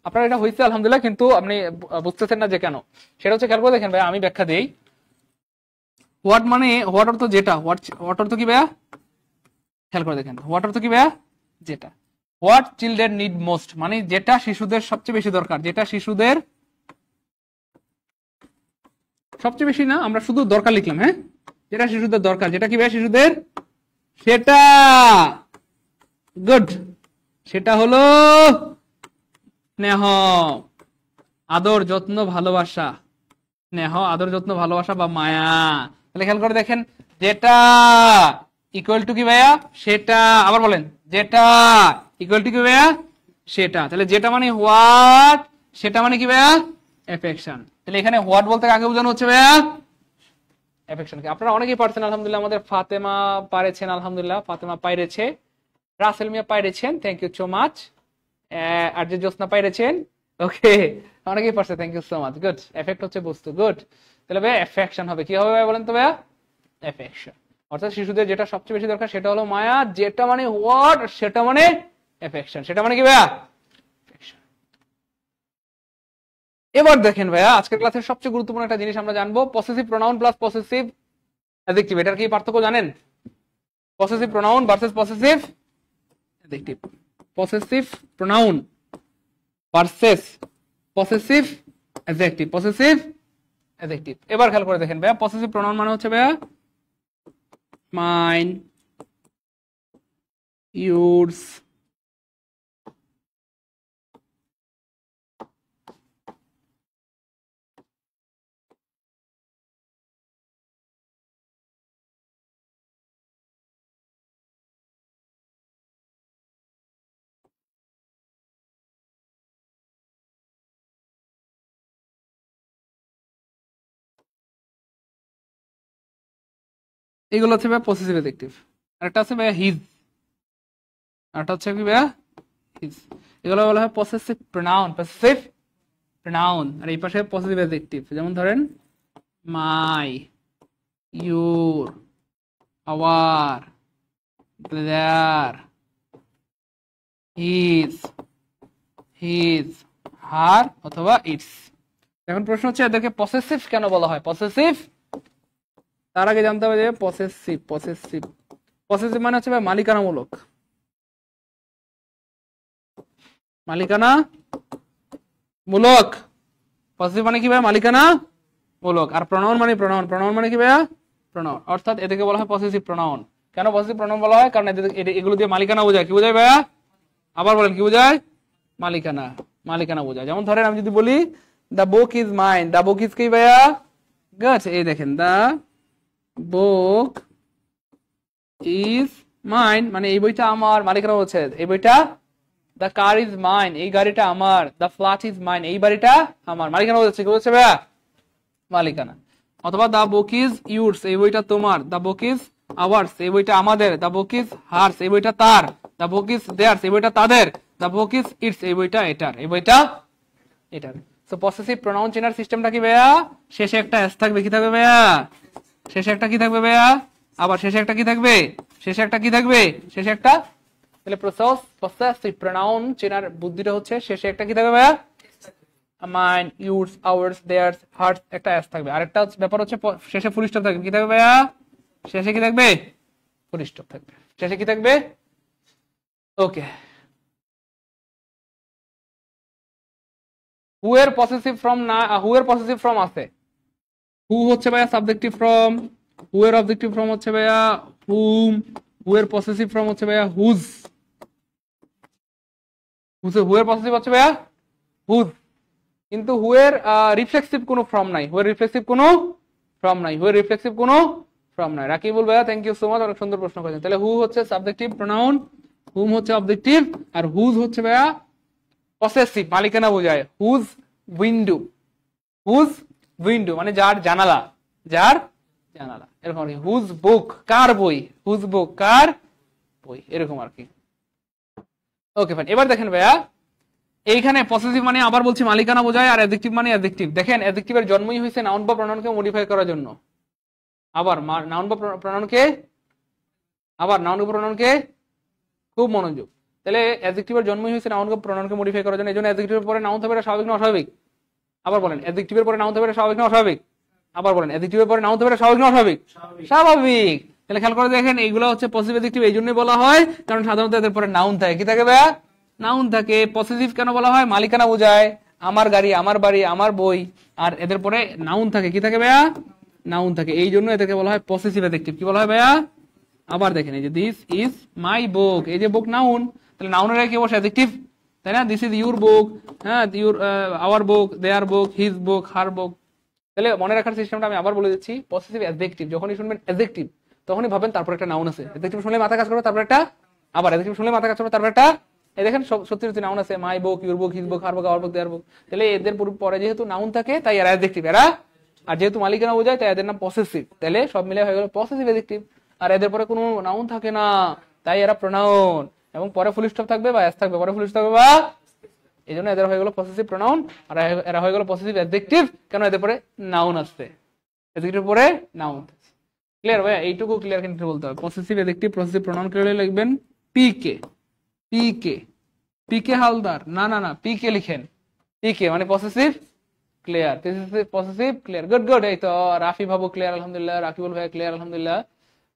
আপনার এটা হয়েছে আলহামদুলিল্লাহ, কিন্তু আপনি বুঝতেছেন না যে কেন। সেটা হচ্ছে, খেয়াল করে দেখেন ভাই, আমি ব্যাখ্যা দিই। হোয়াট মানে, হোয়াট অর্থ যেটা, হোয়াট অর্থ কি ভাইয়া? খেয়াল করে দেখেন, হোয়াট অর্থ কি ভাইয়া? যেটা। হোয়াট চিলড্রেন নিড মোস্ট মানে যেটা শিশুদের সবচেয়ে বেশি দরকার, যেটা শিশুদের সবচেয়ে বেশি না, আমরা শুধু দরকার লিখলাম, হ্যাঁ, যেটা শিশুদের দরকার, যেটা কি ভাইয়া শিশুদের, সেটা গুড, সেটা হলো স্নেহ, আদর, যত্ন, ভালোবাসা। স্নেহ, আদর, যত্ন, ভালোবাসা বা মায়া। তাহলে খেয়াল করে দেখেন, যেটা ইকুয়াল টু কি ভাইয়া? সেটা। আবার বলেন, যেটা ইকুয়াল টু কি ভাইয়া? সেটা। তাহলে যেটা মানে হোয়াট, সেটা মানে কি ভাইয়া? অ্যাফেকশন। তাহলে এখানে হোয়াট বলতে কাকে বোঝানো হচ্ছে ভাইয়া? অ্যাফেকশনকে। আপনারা অনেকেই পারছেন আলহামদুলিল্লাহ, আমাদের ফাতেমা পারেছেন আলহামদুলিল্লাহ, ফাতেমা পাইরেছে, রাসেল মিয়া পাইরেছেন, থ্যাংক ইউ সো মাচ, আর যে জ্যোৎস্না পাইরেছেন, ওকে, অনেকেই পারছে, thank you so much, good. Effect হচ্ছে বস্তু, গুড। তাহলে ভাই অ্যাফেকশন হবে, কি হবে ভাই বলেন তো ভাইয়া? অ্যাফেকশন। অর্থাৎ শিশুদের যেটা সবচেয়ে বেশি দরকার সেটা হলো মায়া, যেটা মানে হোয়াট, সেটা মানে অ্যাফেকশন, সেটা মানে কি ভাইয়া? এবার দেখেন ভাইয়া, আজকের ক্লাসের সবচেয়ে গুরুত্বপূর্ণ একটা জিনিস আমরা জানবো, possessive pronoun plus possessive adjective. এটার কি পার্থক্য জানেন? Possessive pronoun versus possessive adjective. Possessive pronoun versus possessive adjective. Possessive adjective. এবার খেয়াল করে দেখেন ভাইয়া, পসেসিভ প্রোনাউন মানে হচ্ছে ভাইয়া মাইন, ইউরস, এগুলো হচ্ছে ভাইয়া পসেসিভ অ্যাডজেক্টিভ। আর একটা আছে ভাইয়া হিজ, আরটা হচ্ছে কি ভাইয়া? হিজ। এগুলো বলা হয় পসেসিভ প্রোনাউন, পসেসিভ প্রোনাউন। আর এই পাশে পসেসিভ অ্যাডজেক্টিভ, যেমন ধরেন মাই, ইউর, আওয়ার, দেয়ার, হিজ, হার অথবা ইটস। এখন প্রশ্ন হচ্ছে, এদেরকে পসেসিভ কেন বলা হয়? পসেসিভ, তার আগে জানতে হবে যে পসেসিভ, পসেসিভ, পসেসিভ মানে হচ্ছে ভাই মালিকানামূলক, মালিকানা মূলক। পসেসিভ মানে কি ভাই? মালিকানা মূলক। আর প্রোনাউন মানে, প্রোনাউন মানে কি ভাইয়া? প্রোনাউন। অর্থাৎ এদেরকে বলা হয় পসেসিভ প্রোনাউন। কেন পসেসিভ প্রোনাউন বলা হয়? কারণ এগুলো দিয়ে মালিকানা বোঝায়। কি বোঝায় ভাইয়া? আবার বলেন, কি বোঝায়? মালিকানা, মালিকানা বোঝায়। যেমন ধরেন আমি যদি বলি the book is mine, the book is কি ভাইয়া? গাছ। এই দেখেন, দ্য বুক ইজ মাইন মানে এই বইটা আমার, মালিকানা বলছে এই বইটা। দ্য কার ইজ মাইন, এই গাড়িটা আমার। দ্য ফ্ল্যাট ইজ মাইন, এই বাড়িটা আমার, মালিকানা বলছে। কি বলছে ভাইয়া? মালিকানা। অথবা দ্য বুক ইজ ইউরস, এই বইটা তোমার। দ্য বুক ইজ আওয়ার্স, এই বইটা আমাদের। দ্য বুক ইজ হার্স, এই বইটা তার। দ্য বুক ইজ দেয়ার্স, এই বইটা তাদের। দ্য বুক ইজ ইটস, এই বইটা এটার, এই বইটা এটার। সো পসেসিভ প্রোনাউন চেনার সিস্টেমটা কি ভাইয়া? শেষে একটা এস থাকবে, কি থাকবে ভাইয়া? শেষে একটা কি থাকবে ভাইয়া? আবার শেষে একটা কি থাকবে? শেষে একটা কি থাকবে? শেষে একটা। তাহলে পসেসিভ প্রোনাউন চেনার বুদ্ধিটা হচ্ছে শেষে একটা কি থাকবে ভাইয়া? Mine, yours, ours, theirs, hers, একটা এস থাকবে। আরেকটা ব্যাপার হচ্ছে শেষে ফুল স্টপ থাকবে। কি থাকবে ভাইয়া? শেষে কি থাকবে? ফুল স্টপ থাকবে। শেষে কি থাকবে? ওকে। হু এর পসেসিভ ফর্ম না, হু এর পসেসিভ ফর্ম আছে। হু হচ্ছে ভাইয়া সাবজেক্টিভ ফর্ম, হু এর অবজেক্টিভ ফর্ম হচ্ছে ভাইয়া হুম, হু এর পসেসিভ ফর্ম হচ্ছে ভাইয়া হুজ। হু এর পসেসিভ হচ্ছে ভাইয়া হুজ। কিন্তু হু এর রিফ্লেক্সিভ কোনো ফর্ম নাই, হু এর রিফ্লেক্সিভ কোনো ফর্ম নাই, হু এর রিফ্লেক্সিভ কোনো ফ্রম নয়। রাকিবুল ভাইয়া থ্যাংক ইউ সো মাচ, অনেক সুন্দর প্রশ্ন করেছেন। তাহলে হু হচ্ছে সাবজেক্টিভ প্রোনাউন, হুম হচ্ছে অবজেক্টিভ, আর হুজ হচ্ছে ভাইয়া পসেসিভ, মালিকানা বোঝায়। হুজ উইন্ডো, হুজ উইন্ডো মানে যার জানালা, যার জানালা, এরকম আর কি। হুজ বুক কার বই, হুজ বুক কার বই, এরকম আর কি। ওকে ফাইন। এবার দেখেন ভাইয়া এইখানে পসেসিভ মানে আবার বলছি মালিকানা বোঝায়, আর অ্যাডজেক্টিভ মানে অ্যাডজেক্টিভ। দেখেন অ্যাডজেক্টিভের জন্মই হয়েছে নাউন বা প্রোনাউনকে মডিফাই করার জন্য। আবার নাউন বা প্রোনাউনকে, আবার নাউন বা প্রোনাউনকে, খুব মনোযোগ। তাহলে অ্যাডজেক্টিভের জন্মই হয়েছে নাউন বা প্রোনাউনকে মডিফাই করার জন্য। এই জন্য অ্যাডজেক্টিভের পরে নাউন থাকবে, এটা স্বাভাবিক না অস্বাভাবিক? আবার বলেন, অ্যাডজেক্টিভের পরে নাউন থাকবে, এটা স্বাভাবিক না অস্বাভাবিক? আবার বলেন, অ্যাডজেক্টিভের পরে নাউন থাকবে, এটা স্বাভাবিক না অস্বাভাবিক? স্বাভাবিক। তাহলে খেয়াল করে দেখেন এইগুলো হচ্ছে পসেসিভ অ্যাডজেক্টিভ এই জন্যই বলা হয় কারণ সাধারণত এদের পরে নাউন থাকে। কি থাকে ভাইয়া? নাউন থাকে। পসেসিভ কেন বলা হয়? মালিকানা বোঝায়, আমার গাড়ি, আমার বাড়ি, আমার বই, আর এদের পরে নাউন থাকে। কি থাকে ভাইয়া? নাউন থাকে। এই জন্য এদেরকে বলা হয় পসেসিভ অ্যাডজেক্টিভ। কি বলা হয় ভাইয়া? আবার দেখেন এই যে দিস ইজ মাই বুক, এই যে বুক নাউন, তাহলে নাউনের আগে কি বসে? অ্যাডজেক্টিভ, তাই না? দিস ইজ ইউর বুক, হ্যাঁ, your our book, their book, his book, her book. তাহলে মনে রাখার সিস্টেমটা আমি আবার বলে দিচ্ছি। পসেসিভ অ্যাডজেক্টিভ যখনই শুনবেন অ্যাডজেক্টিভ তখনই ভাবেন তারপর একটা নাউন আছে। অ্যাডজেক্টিভ শুনলে মাথা কাজ করবে, তারপর একটা, আবার অ্যাডজেক্টিভ শুনলে মাথা কাজ করবে, তারপর একটা। এই দেখেন সত্যি সত্যি নাউন আছে, my book, your book, his book, her book, our book, their book. তাহলে এদের পরে যেহেতু নাউন থাকে তাই এরা অ্যাডজেক্টিভ, এরা, আর যেহেতু মালিকানা বোঝায় তাই এদের নাম পসেসিভ। তাহলে সব মিলে হয়ে গেল পসেসিভ অ্যাডজেক্টিভ। আর এদের পরে কোনো নাউন থাকে না তাই এরা প্রোনাউন, এবং পরে ফুল স্টপ থাকবে বা এস থাকবে, পরে ফুল স্টপ থাকবে বা, এই জন্য এদের হয়ে গেল পসেসিভ প্রোনাউন। আর এরা হয়ে গেল পসেসিভ অ্যাডজেক্টিভ, কেন? এদের পরে নাউন আসছে, অ্যাডজেক্টিভ পরে নাউন। ক্লিয়ার ভাইয়া? এইটুকু ক্লিয়ার কিন্তু বলতে হবে। Possessive adjective possessive pronoun clearly লিখবেন পিকে, পিকে, পিকে হালদার, না না না, পিকে লিখেন। পিকে মানে possessive clear, possessive clear. Good good. এই তো রাফি বাবু ক্লিয়ার আলহামদুলিল্লাহ, রাকিবুল ভাই ক্লিয়ার আলহামদুলিল্লাহ।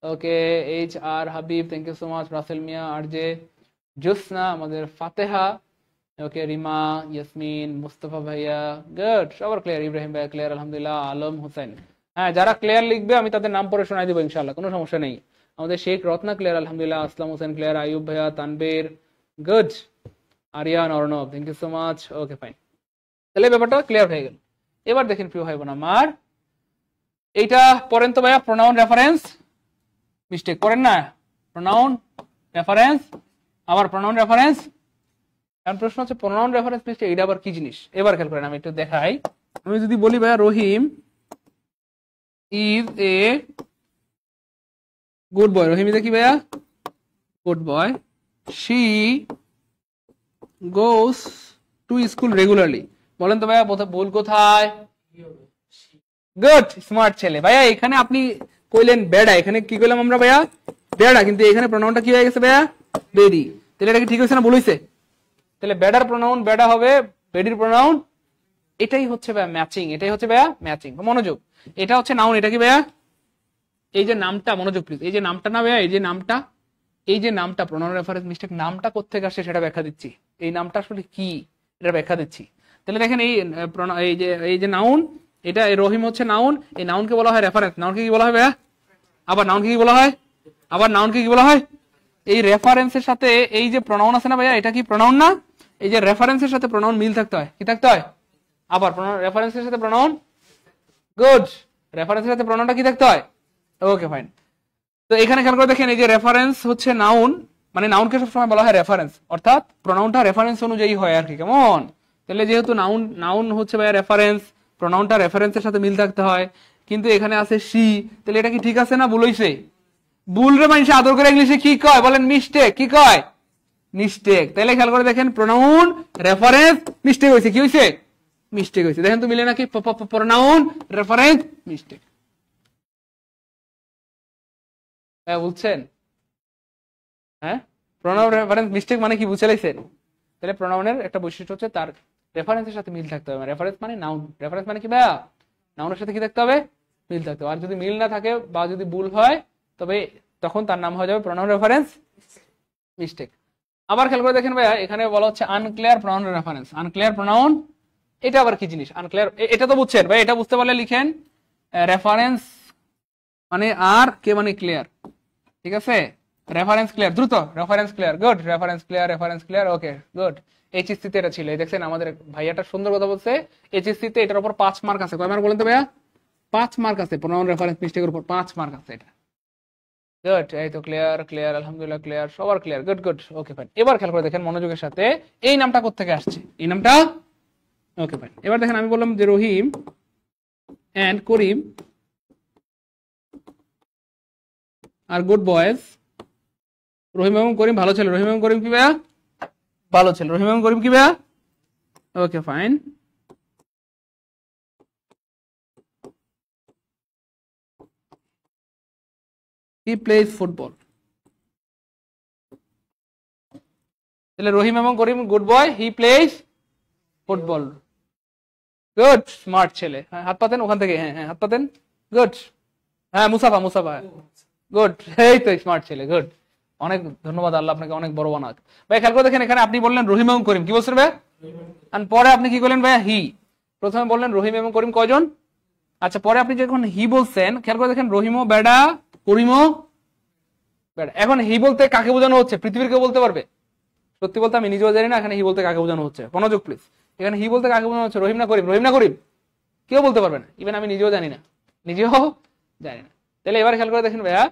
Okay, H R Habib thank you so much, Rasel Mia, RJ Josna, আমাদের ফাতেহা, ওকে, রিমা, ইয়াসমিন, মুস্তফা ভাইয়া, গুড, সবার ক্লিয়ার। ইব্রাহিম ভাইয়া ক্লিয়ার আলহামদুলিল্লাহ, আলম হোসেন। হ্যাঁ, যারা ক্লিয়ার লিখবে আমি তাদের নাম পরে শোনাই দেবো ইনশাআল্লাহ, কোনো সমস্যা নেই। আমাদের শেখ রত্না ক্লিয়ার আলহামদুলিল্লাহ, আসলাম হোসেন ক্লিয়ার, আয়ুব ভাইয়া, Tanvir, good, Ariyan, Arnab thank you so much. Okay fine, তাহলে ব্যাপারটা ক্লিয়ার হয়ে গেল। এবার দেখেন প্রিয় ভাই বোন আমার, এইটা পড়েন তো ভাইয়া, প্রোনাউন রেফারেন্স মিস্টেক করেন না, প্রোনাউন রেফারেন্স, আবার প্রোনাউন রেফারেন্স। কারণ প্রশ্ন হচ্ছে প্রোনাউন রেফারেন্স মিস্টেক, এটা আবার কি জিনিস? এবার খেয়াল করেন, আমি একটু দেখাই। আমি যদি বলি ভাইয়া Rahim is a good boy, Rahim is a কি ভাইয়া? Good boy. She goes to school regularly. বলেন তো ভাইয়া ভুল কোথায়? গুড, স্মার্ট ছেলে। ভাইয়া এখানে আপনি কইলেন বেড়া, এখানে কি কইলাম আমরা ভাইয়া? বেড়া, কিন্তু এখানে প্রোনাউনটা কি হয়ে গেছে ভাইয়া? বেডি। তাহলে এটা কি ঠিক হয়েছে না ভুল হয়েছে? তাহলে বেডার প্রোনাউন বেডা হবে, বেডির প্রোনাউন, এটাই হচ্ছে ভাইয়া ম্যাচিং, এটাই হচ্ছে ভাইয়া ম্যাচিং। মনোযোগ, এটা হচ্ছে নাউন, এটা কি ভাইয়া? এই যে নামটা, মনোযোগ প্লিজ, এই যে নামটা না ভাইয়া, এই যে নামটা, এই যে নামটা প্রোনাউন রেফারেন্স মিস্টেক, নামটা কোত্থেকে আসছে সেটা ব্যাখ্যা দিচ্ছি। এই নামটা আসলে কি এটা ব্যাখ্যা দিচ্ছি। তাহলে দেখেন এই যে নাউন, এটা রহিম হচ্ছে নাউন, এই নাউনকে বলা হয় রেফারেন্স। নাউনকে কি বলা হয় ভাইয়া? আবার নাউনকে কি বলা হয়? আবার নাউনকে কি বলা হয়? এই রেফারেন্সের সাথে এই যে প্রোনাউন আছে না ভাইয়া, এটা কি প্রোনাউন না? এই যে রেফারেন্সের সাথে প্রোনাউন মিল থাকতে হয়, কি থাকতে হয়? আবার রেফারেন্সের সাথে প্রোনাউন, গুড, রেফারেন্সের সাথে প্রোনাউনটা কি থাকতে হয়? Okay fine. তো এখানে খেয়াল করে দেখেন, এই যে রেফারেন্স হচ্ছে নাউন, মানে নাউনকে সবসময় বলা হয় রেফারেন্স, অর্থাৎ প্রোনাউনটা রেফারেন্স অনুযায়ী হয় আর কি, কেমন? তাহলে যেহেতু নাউন হচ্ছে ভাইয়া রেফারেন্স, প্রোনাউনটা রেফারেন্সের সাথে মিল থাকতে হয়, কিন্তু এখানে আছে সি, তাহলে এটা কি ঠিক আছে না ভুল হইছে? ভুল রে মানুষ আদর করে ইংলিশে কি কয় বলেন? মিস্টেক। কি কয়? মিস্টেক। তাহলে খেয়াল করে দেখেন, প্রোনাউন রেফারেন্স মিস্টেক হয়েছে, কি হয়েছে? মিস্টেক হয়েছে। দেখেন তো মিলে নাকি? Pronoun reference mistake. হ্যাঁ বুঝছেন? হ্যাঁ, প্রোনাউন রেফারেন্স মিস্টেক মানে কি বুঝে লাইছেন? তাহলে প্রোনাউনের একটা বৈশিষ্ট্য হচ্ছে তার রেফারেন্সের সাথে মিল থাকতে হবে। রেফারেন্স মানে নাউন, রেফারেন্স মানে কি ভাইয়া? নাউনের সাথে কি থাকতে হবে? মিল থাকতে হবে। আর যদি মিল না থাকে বা যদি ভুল হয় তবে তখন তার নাম হয়ে যাবে প্রোনাউন রেফারেন্স মিস্টেক। আবার খেয়াল করে দেখেন ভাইয়া, এখানে বলা হচ্ছে unclear pronoun reference. Unclear pronoun, এটা আবার কি জিনিস? আনক্লিয়ার, এটা তো বুঝছেন ভাই, এটা বুঝতে পারলে লিখেন রেফারেন্স মানে আর কে মানে ক্লিয়ার, ঠিক আছে? রেফারেন্স ক্লিয়ার, দ্রুত, reference clear, good, reference clear, reference clear, okay good. HSC তে এটা ছিল, এই দেখছেন আমাদের ভাইয়াটা সুন্দর কথা বলছে। এইচএসসি তে এটার উপর 5 মার্ক আছে, কয় মার্ক বলেন তো ভাইয়া? 5 মার্ক আছে, প্রোনাউন রেফারেন্স মিস্টেকের উপর 5 মার্ক আছে এটা। গুড, এই তো ক্লিয়ার ক্লিয়ার, আলহামদুলিল্লাহ ক্লিয়ার, সবার ক্লিয়ার, গুড গুড। ওকে ফাইন, এবার খেয়াল করে দেখেন মনোযোগের সাথে এই নামটা কোত্থেকে আসছে, এই নামটা। ওকে ফাইন, এবার দেখেন আমি বললাম যে Rahim and Karim are good boys. Rahim এবং করিম ভালো ছেলে, রহিম এবং করিম কি ভাইয়া? ভালো ছেলে, রহিম এবং করিম কি ভাইয়া? Okay fine. He plays football. তাহলে রহিম এবং Karim good boy, he plays football. Good, smart ছেলে। হ্যাঁ হাত পাতেন ওখান থেকে, হ্যাঁ হ্যাঁ হাত পাতেন, গুড। হ্যাঁ মুসাফা, মুসাফা, গুড, এই তো স্মার্ট ছেলে, গুড। অনেক ধন্যবাদ, আল্লাহ আপনাকে অনেক বড় বানাক। ভাই খেয়াল করে দেখেন এখানে আপনি বললেন রহিম এবং করিম, কি বলছেন ভাই? আর পরে আপনি কি করলেন ভাইয়া? হি। প্রথমে বললেন রহিম এবং করিম কয়জন? আচ্ছা, পরে আপনি যখন হি বলছেন খেয়াল করে দেখেন রহিমও বেডা করিমও বেডা। এখন হি বলতে কাকে বোঝানো হচ্ছে? পৃথিবীর কেউ বলতে পারবে? সত্যি বলতে আমি নিজেও জানি না এখানে হি বলতে কাকে বোঝানো হচ্ছে। মনোযোগ প্লিজ, এখানে হি বলতে কাকে বোঝানো হচ্ছে? রহিম না করিম? রহিম না করিম? কেউ বলতে পারবে না, ইভেন আমি নিজেও জানি না, নিজেও জানি না। তাহলে এবার খেয়াল করে দেখেন ভাইয়া,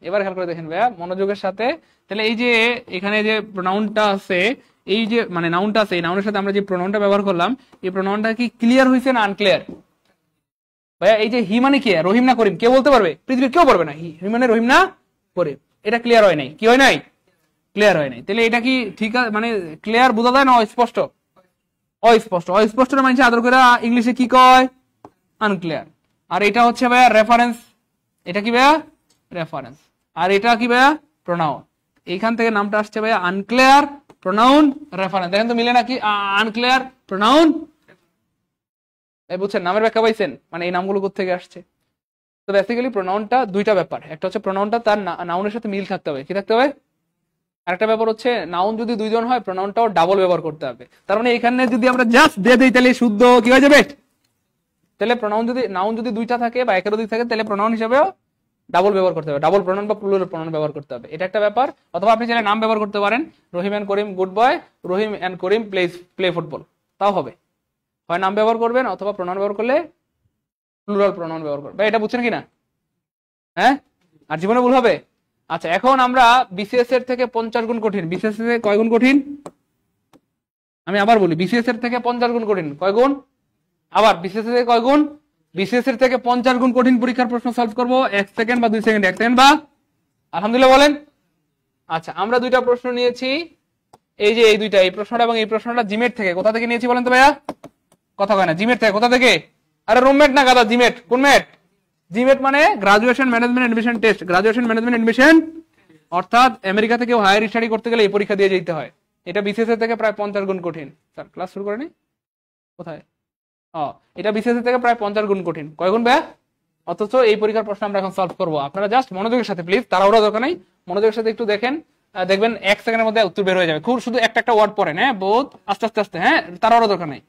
এবার খেয়াল করে দেখেন ভাইয়া মনোযোগের সাথে। তাহলে এই যে এখানে যে প্রোনাউনটা আছে, এই যে মানে নাউনটা আছে, এই নাউনের সাথে আমরা যে প্রোনাউনটা ব্যবহার করলাম, এই প্রোনাউনটা কি ক্লিয়ার হয়েছে না আনক্লিয়ার? ভাইয়া এই যে হি মানে কি? রহিম না করিম? কেউ বলতে পারবে? পৃথিবীর কেউ পারবে না। হি মানে রহিম না করিম, এটা ক্লিয়ার হয় নাই। কি হয় নাই? ক্লিয়ার হয় নাই। তাহলে এটা কি ঠিক আছে, মানে ক্লিয়ার বোঝা যায় না অস্পষ্ট? অস্পষ্ট। অস্পষ্ট মানে আদর করে ইংলিশে কি কয়? আনক্লিয়ার। আর এটা হচ্ছে ভাইয়া রেফারেন্স, এটা কি ভাইয়া? রেফারেন্স। আর এটা কি ভাইয়া? প্রোনাউন। এইখান থেকে নামটা আসছে ভাইয়া আনক্লিয়ার প্রোনাউন রেফারেন্স। দেখেন তো মিলে নাকি? আনক্লিয়ার প্রোনাউন, বুঝছেন? নামের ব্যাখ্যা পাইছেন, মানে এই নামগুলো কোথেকে আসছে। তো বেসিক্যালি প্রোনাউনটা দুইটা ব্যাপার, একটা হচ্ছে প্রোনাউনটা তার নাউনের সাথে মিল থাকতে হবে, কি থাকতে হবে? আরেকটা ব্যাপার হচ্ছে নাউন যদি দুইজন হয় প্রোনাউনটাও ডাবল ব্যবহার করতে হবে। তার মানে এখানে যদি আমরা জাস্ট দিয়ে দিই তাহলে শুদ্ধ কি হয়ে যাবে? তাহলে প্রোনাউন যদি নাউন যদি দুইটা থাকে বা একের অধিক থাকে তাহলে প্রোনাউন হিসেবেও ডাবল ব্যবহার করতে হবে, ডাবল প্রোনাউন বা প্লুরাল প্রোনাউন ব্যবহার করতে হবে, এটা একটা ব্যাপার। অথবা আপনি চাইলে নাম ব্যবহার করতে পারেন, Rahim and Karim good boy, Rahim and Karim play football, তাও হবে। হয় নাম ব্যবহার করবেন অথবা প্রোনাউন ব্যবহার করলে প্লুরাল প্রোনাউন ব্যবহার করবেন। এটা বুঝছেন কিনা? হ্যাঁ, আর জীবনে ভুল হবে। আচ্ছা, এখন আমরা বিসিএস এর থেকে 50 গুণ কঠিন। বিসিএস এর কয় গুণ কঠিন? আমি আবার বলি, বিসিএস এর থেকে 50 গুণ কঠিন। কয় গুণ? আবার বিসিএস এর কয় গুণ? বিসিএস এর থেকে 50 গুণ কঠিন পরীক্ষার প্রশ্ন সলভ করব 1 সেকেন্ড বা 2 সেকেন্ড। 1 সেকেন্ড বা আলহামদুলিল্লাহ বলেন। আচ্ছা, আমরা দুইটা প্রশ্ন নিয়েছি, এই যে এই দুইটা, এই প্রশ্নটা এবং এই প্রশ্নটা জিমেট থেকে। কোথা থেকে নিয়েছি বলেন তো ভাইয়া? কথা কয় না, জিমেট থেকে। কোথা থেকে? আরে রুমমেট না গাদা, জিমেট। কোন মেট? জিমেট মানে graduation management admission test. Graduation management admission, অর্থাৎ আমেরিকা থেকে হায়ার স্টাডি করতে গেলে এই পরীক্ষা দিয়ে যেতে হয়। এটা বিসিএস এর থেকে প্রায় 50 গুণ কঠিন। স্যার ক্লাস শুরু করেনি? কোথায়? এটা বিসিএস এর থেকে প্রায় 50 গুণ কঠিন। কয় গুণ ভাইয়া? অথচ এই পরীক্ষার প্রশ্ন আমরা এখন সলভ করবো। আপনারা জাস্ট মনোযোগের সাথে, প্লিজ তাড়াহুড়া দরকার নাই, মনোযোগের সাথে একটু দেখেন, দেখবেন 1 সেকেন্ডের মধ্যে উত্তর বের হয়ে যাবে। খুব শুধু একটা একটা ওয়ার্ড পড়েন, হ্যাঁ, বহুত আস্তে আস্তে আস্তে, হ্যাঁ, তাড়াহুড়া দরকার নাই।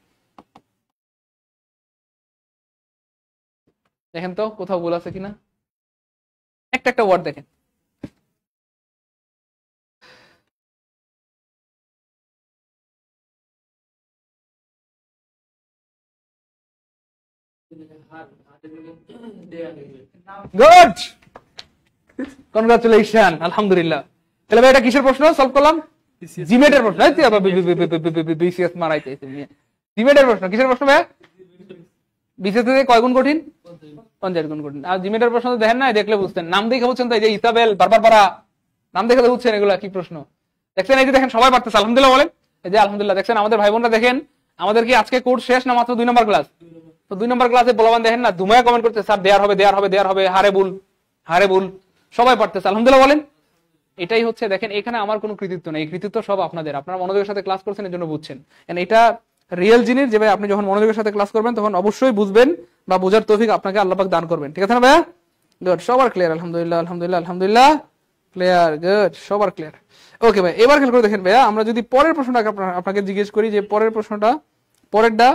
দেখেন তো কোথাও ভুল আছে কিনা, একটা একটা ওয়ার্ড দেখেন। গুড, কনগ্রাচুলেশন, আলহামদুলিল্লাহ। তাহলে ভাই এটা কিসের প্রশ্ন সলভ করলাম? জিমেটের প্রশ্ন। বিসিএস মারাইতেছে জিমেটের প্রশ্ন। কিসের প্রশ্ন ভাই? বিসিএস থেকে কয় গুণ কঠিন? 50 গুণ কঠিন। আর জিমেটের প্রশ্ন তো দেখেন না, দেখলে বুঝতেন, নাম দেখে বুঝছেন তো। এই যে ইসাবেল, বারবার পারা, নাম দেখে তো বুঝছেন এগুলা কি প্রশ্ন। দেখছেন, এই যে দেখেন সবাই পারতেছে, আলহামদুলিল্লাহ বলেন। এই যে আলহামদুলিল্লাহ, দেখছেন আমাদের ভাই বোনরা, দেখেন আমাদের কি আজকে কোর্স শেষ না মাত্র 2 নম্বর ক্লাস? তো 2 নম্বর ক্লাসে বলবান দেখেন না, ধুমায় কমেন্ট করতে, স্যার দেয়ার হবে, দেয়ার হবে, দেয়ার হবে, হারে ভুল, হারে ভুল, সবাই পারতেছে, আলহামদুলিল্লাহ বলেন। এটাই হচ্ছে, দেখেন এখানে আমার কোনো কৃতিত্ব নেই, এই কৃতিত্ব সব আপনাদের। আপনারা মনোযোগের সাথে ক্লাস করছেন, এর জন্য বুঝছেন। এটা রিয়েল জিনিস যে ভাই, আপনি যখন মনোযোগের সাথে ক্লাস করবেন তখন অবশ্যই বুঝবেন বা বোঝার তৌফিক আপনাকে আল্লাহ পাক দান করবেন। ঠিক আছে না ভাইয়া? গুড, সবার ক্লিয়ার? আলহামদুলিল্লাহ, আলহামদুলিল্লাহ, আলহামদুলিল্লাহ, ক্লিয়ার, গুড, সবার ক্লিয়ার। ওকে ভাই, এবার খেয়াল করে দেখেন ভাইয়া, আমরা যদি পরের প্রশ্নটাকে আপনাকে জিজ্ঞেস করি, যে পরের প্রশ্নটা, পরেরটা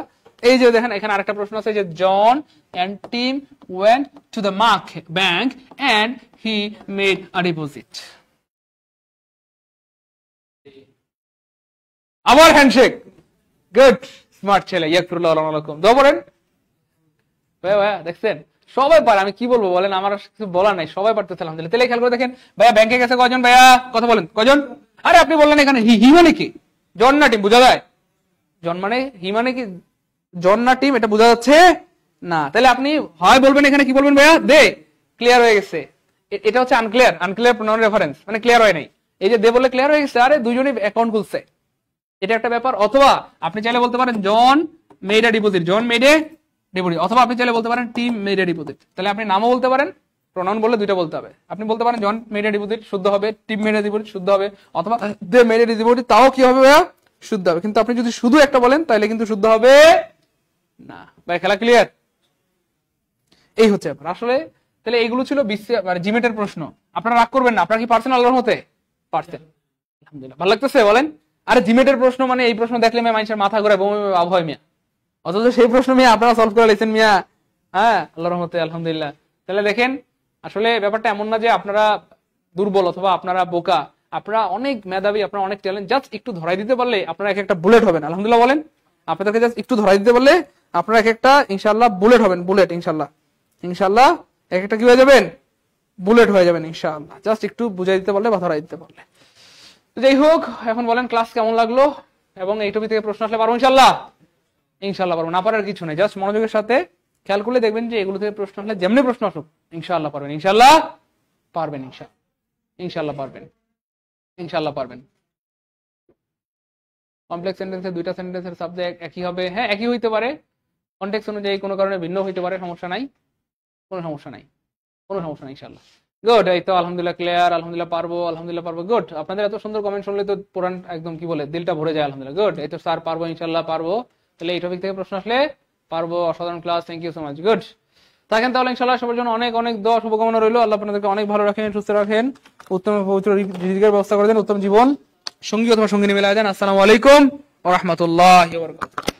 এই যে দেখেন, এখানে আরেকটা প্রশ্ন আছে যে John and Tim went to the bank and he made a deposit. আবার হ্যান্ডশেক, গুড, স্মার্ট ছেলে, ইয়াকফিরুল্লাহু লাকুম, দোয়া পড়েন। ভাইয়া ভাইয়া দেখছেন সবাই পারে, আমি কি বলবো বলেন, আমার আর কিছু বলার নাই, সবাই পারতেছে আলহামদুলিল্লাহ। তাহলে খেয়াল করে দেখেন ভাইয়া ব্যাংকে গেছে কজন, ভাইয়া কথা বলেন কজন? আরে আপনি বললেন এখানে হি মানে কি, জন না টিম, বোঝা যায়? জন মানে হি মানে কি, জন না টিম, এটা বোঝা যাচ্ছে না। তাহলে আপনি হয় বলবেন এখানে কি বলবেন ভাইয়া, দে, ক্লিয়ার হয়ে গেছে। এটা হচ্ছে আনক্লিয়ার, আনক্লিয়ার প্রোনাউন রেফারেন্স, মানে ক্লিয়ার হয় নাই। এই যে দে বলে ক্লিয়ার হয়ে গেছে, আরে দুইজনই অ্যাকাউন্ট খুলছে, এটা একটা ব্যাপার। অথবা আপনি চাইলে বলতে পারেন John made a deposit, John made a deposit. অথবা আপনি চাইলে বলতে পারেন টিম মেড এ ডিপোজিট। তাহলে আপনি নামও বলতে পারেন, প্রোনাউন বললে দুইটা বলতে হবে। আপনি বলতে পারেন জন মেড এ ডিপোজিট, শুদ্ধ হবে, টিম মেড এ ডিপোজিট শুদ্ধ হবে, অথবা দে মেড এ ডিপোজিট, তাও কি হবে ভাইয়া, শুদ্ধ হবে। কিন্তু আপনি যদি শুধু একটা বলেন তাহলে কিন্তু শুদ্ধ হবে না। ভাই খেলা ক্লিয়ার? এই হচ্ছে ব্যাপার আসলে। তাহলে এইগুলো ছিল মানে জিমেটের প্রশ্ন। আপনারা রাগ করবেন না, আপনারা কি পারছেন আল্লাহর মতে? পারছেন আলহামদুলিল্লাহ, ভালো লাগতেছে বলেন। আরে জিমেটের প্রশ্ন মানে এই প্রশ্ন দেখলে মানুষের মাথা ঘুরে, বমি আবহাওয়া মিয়া, অথচ সেই প্রশ্ন মিয়া আপনারা সলভ করে লেছেন মিয়া, হ্যাঁ আল্লাহর মতে আলহামদুলিল্লাহ। তাহলে দেখেন আসলে ব্যাপারটা এমন না যে আপনারা দুর্বল অথবা আপনারা বোকা, আপনারা অনেক মেধাবী, আপনারা অনেক ট্যালেন্ট। জাস্ট একটু ধরাই দিতে পারলে আপনারা এক একটা বুলেট হবেন আলহামদুলিল্লাহ বলেন। আপনাদেরকে জাস্ট একটু ধরাই দিতে পারলে আপনারা এক একটা ইনশাআল্লাহ বুলেট হবেন, বুলেট ইনশাআল্লাহ, ইনশাআল্লাহ এক একটা কি হয়ে যাবেন, বুলেট হয়ে যাবেন ইনশাআল্লাহ, জাস্ট একটু বুঝাই দিতে পারলে বা ধরাই দিতে পারলে। যাই হোক, এখন বলেন ক্লাস কেমন লাগলো, এবং এই টপিক থেকে প্রশ্ন আসলে পারবো ইনশাআল্লাহ? ইনশাআল্লাহ পারবো, না পারার কিছু নেই। জাস্ট মনোযোগের সাথে খেয়াল করলে দেখবেন যে এগুলো থেকে প্রশ্ন আসলে যেমনি প্রশ্ন আসুক ইনশাআল্লাহ পারবেন, ইনশাআল্লাহ পারবেন, ইনশাআল্লাহ পারবেন, ইনশাআল্লাহ পারবেন। কমপ্লেক্স সেন্টেন্সে দুইটা সেন্টেন্সের সাবজেক্ট একই হবে, হ্যাঁ একই হইতে পারে, কনটেক্সট অনুযায়ী কোনো কারণে ভিন্ন হইতে পারে, সমস্যা নাই, কোনো সমস্যা নাই, কোনো সমস্যা নাই ইনশাআল্লাহ। গুড, এই তো আলহামদুলিল্লাহ ক্লিয়ার, আলহামদুলিল্লাহ পারবো, আলহামদুলিল্লাহ পারবো। গুড, আপনাদের এত সুন্দর কমেন্ট শুনলে তো পুরান একদম কি বলে দিলটা ভরে যায় আলহামদুলিল্লাহ। গুড, এই তো স্যার পারবো, ইনশাআল্লাহ পারবো। তাহলে এই টপিক থেকে প্রশ্ন আসলে পারবো, অসাধারণ class, thank you so much. Good থাকেন তাহলে ইনশাআল্লাহ, সবার জন্য অনেক অনেক দোয়া শুভকামনা রইলো। আল্লাহ আপনাদেরকে অনেক ভালো রাখেন, সুস্থ রাখেন, উত্তম পবিত্র রিজিকের ব্যবস্থা করে দেন, উত্তম জীবন সঙ্গী অথবা সঙ্গিনী মিলাই দেন। আসসালামু আলাইকুম ওয়া রাহমাতুল্লাহি ওয়া বারাকাতুহু।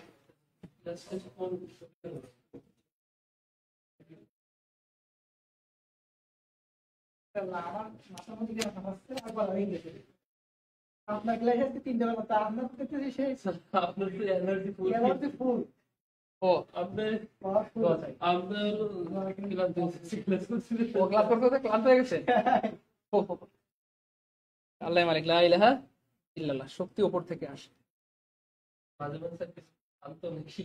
আমার মাথার মধ্যে দিয়ে আসছে একবার হয়ে গেছে। আপনার ক্লাসে আজকে 3 জনের মতো, আপনার করতেছি সেই আপনার তো এনার্জি ফুল, এনার্জি ফুল। ও আপনি ক্লাস করতে ক্লান্ত হয়ে গেছে। আল্লাহ মালিক, লা ইলাহা ইল্লাল্লাহ, শক্তি উপর থেকে আসে। মাঝে মাঝে শান্ত নাকি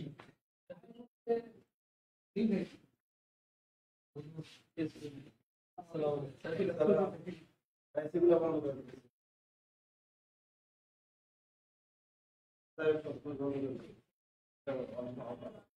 আসসালামু আলাইকুম।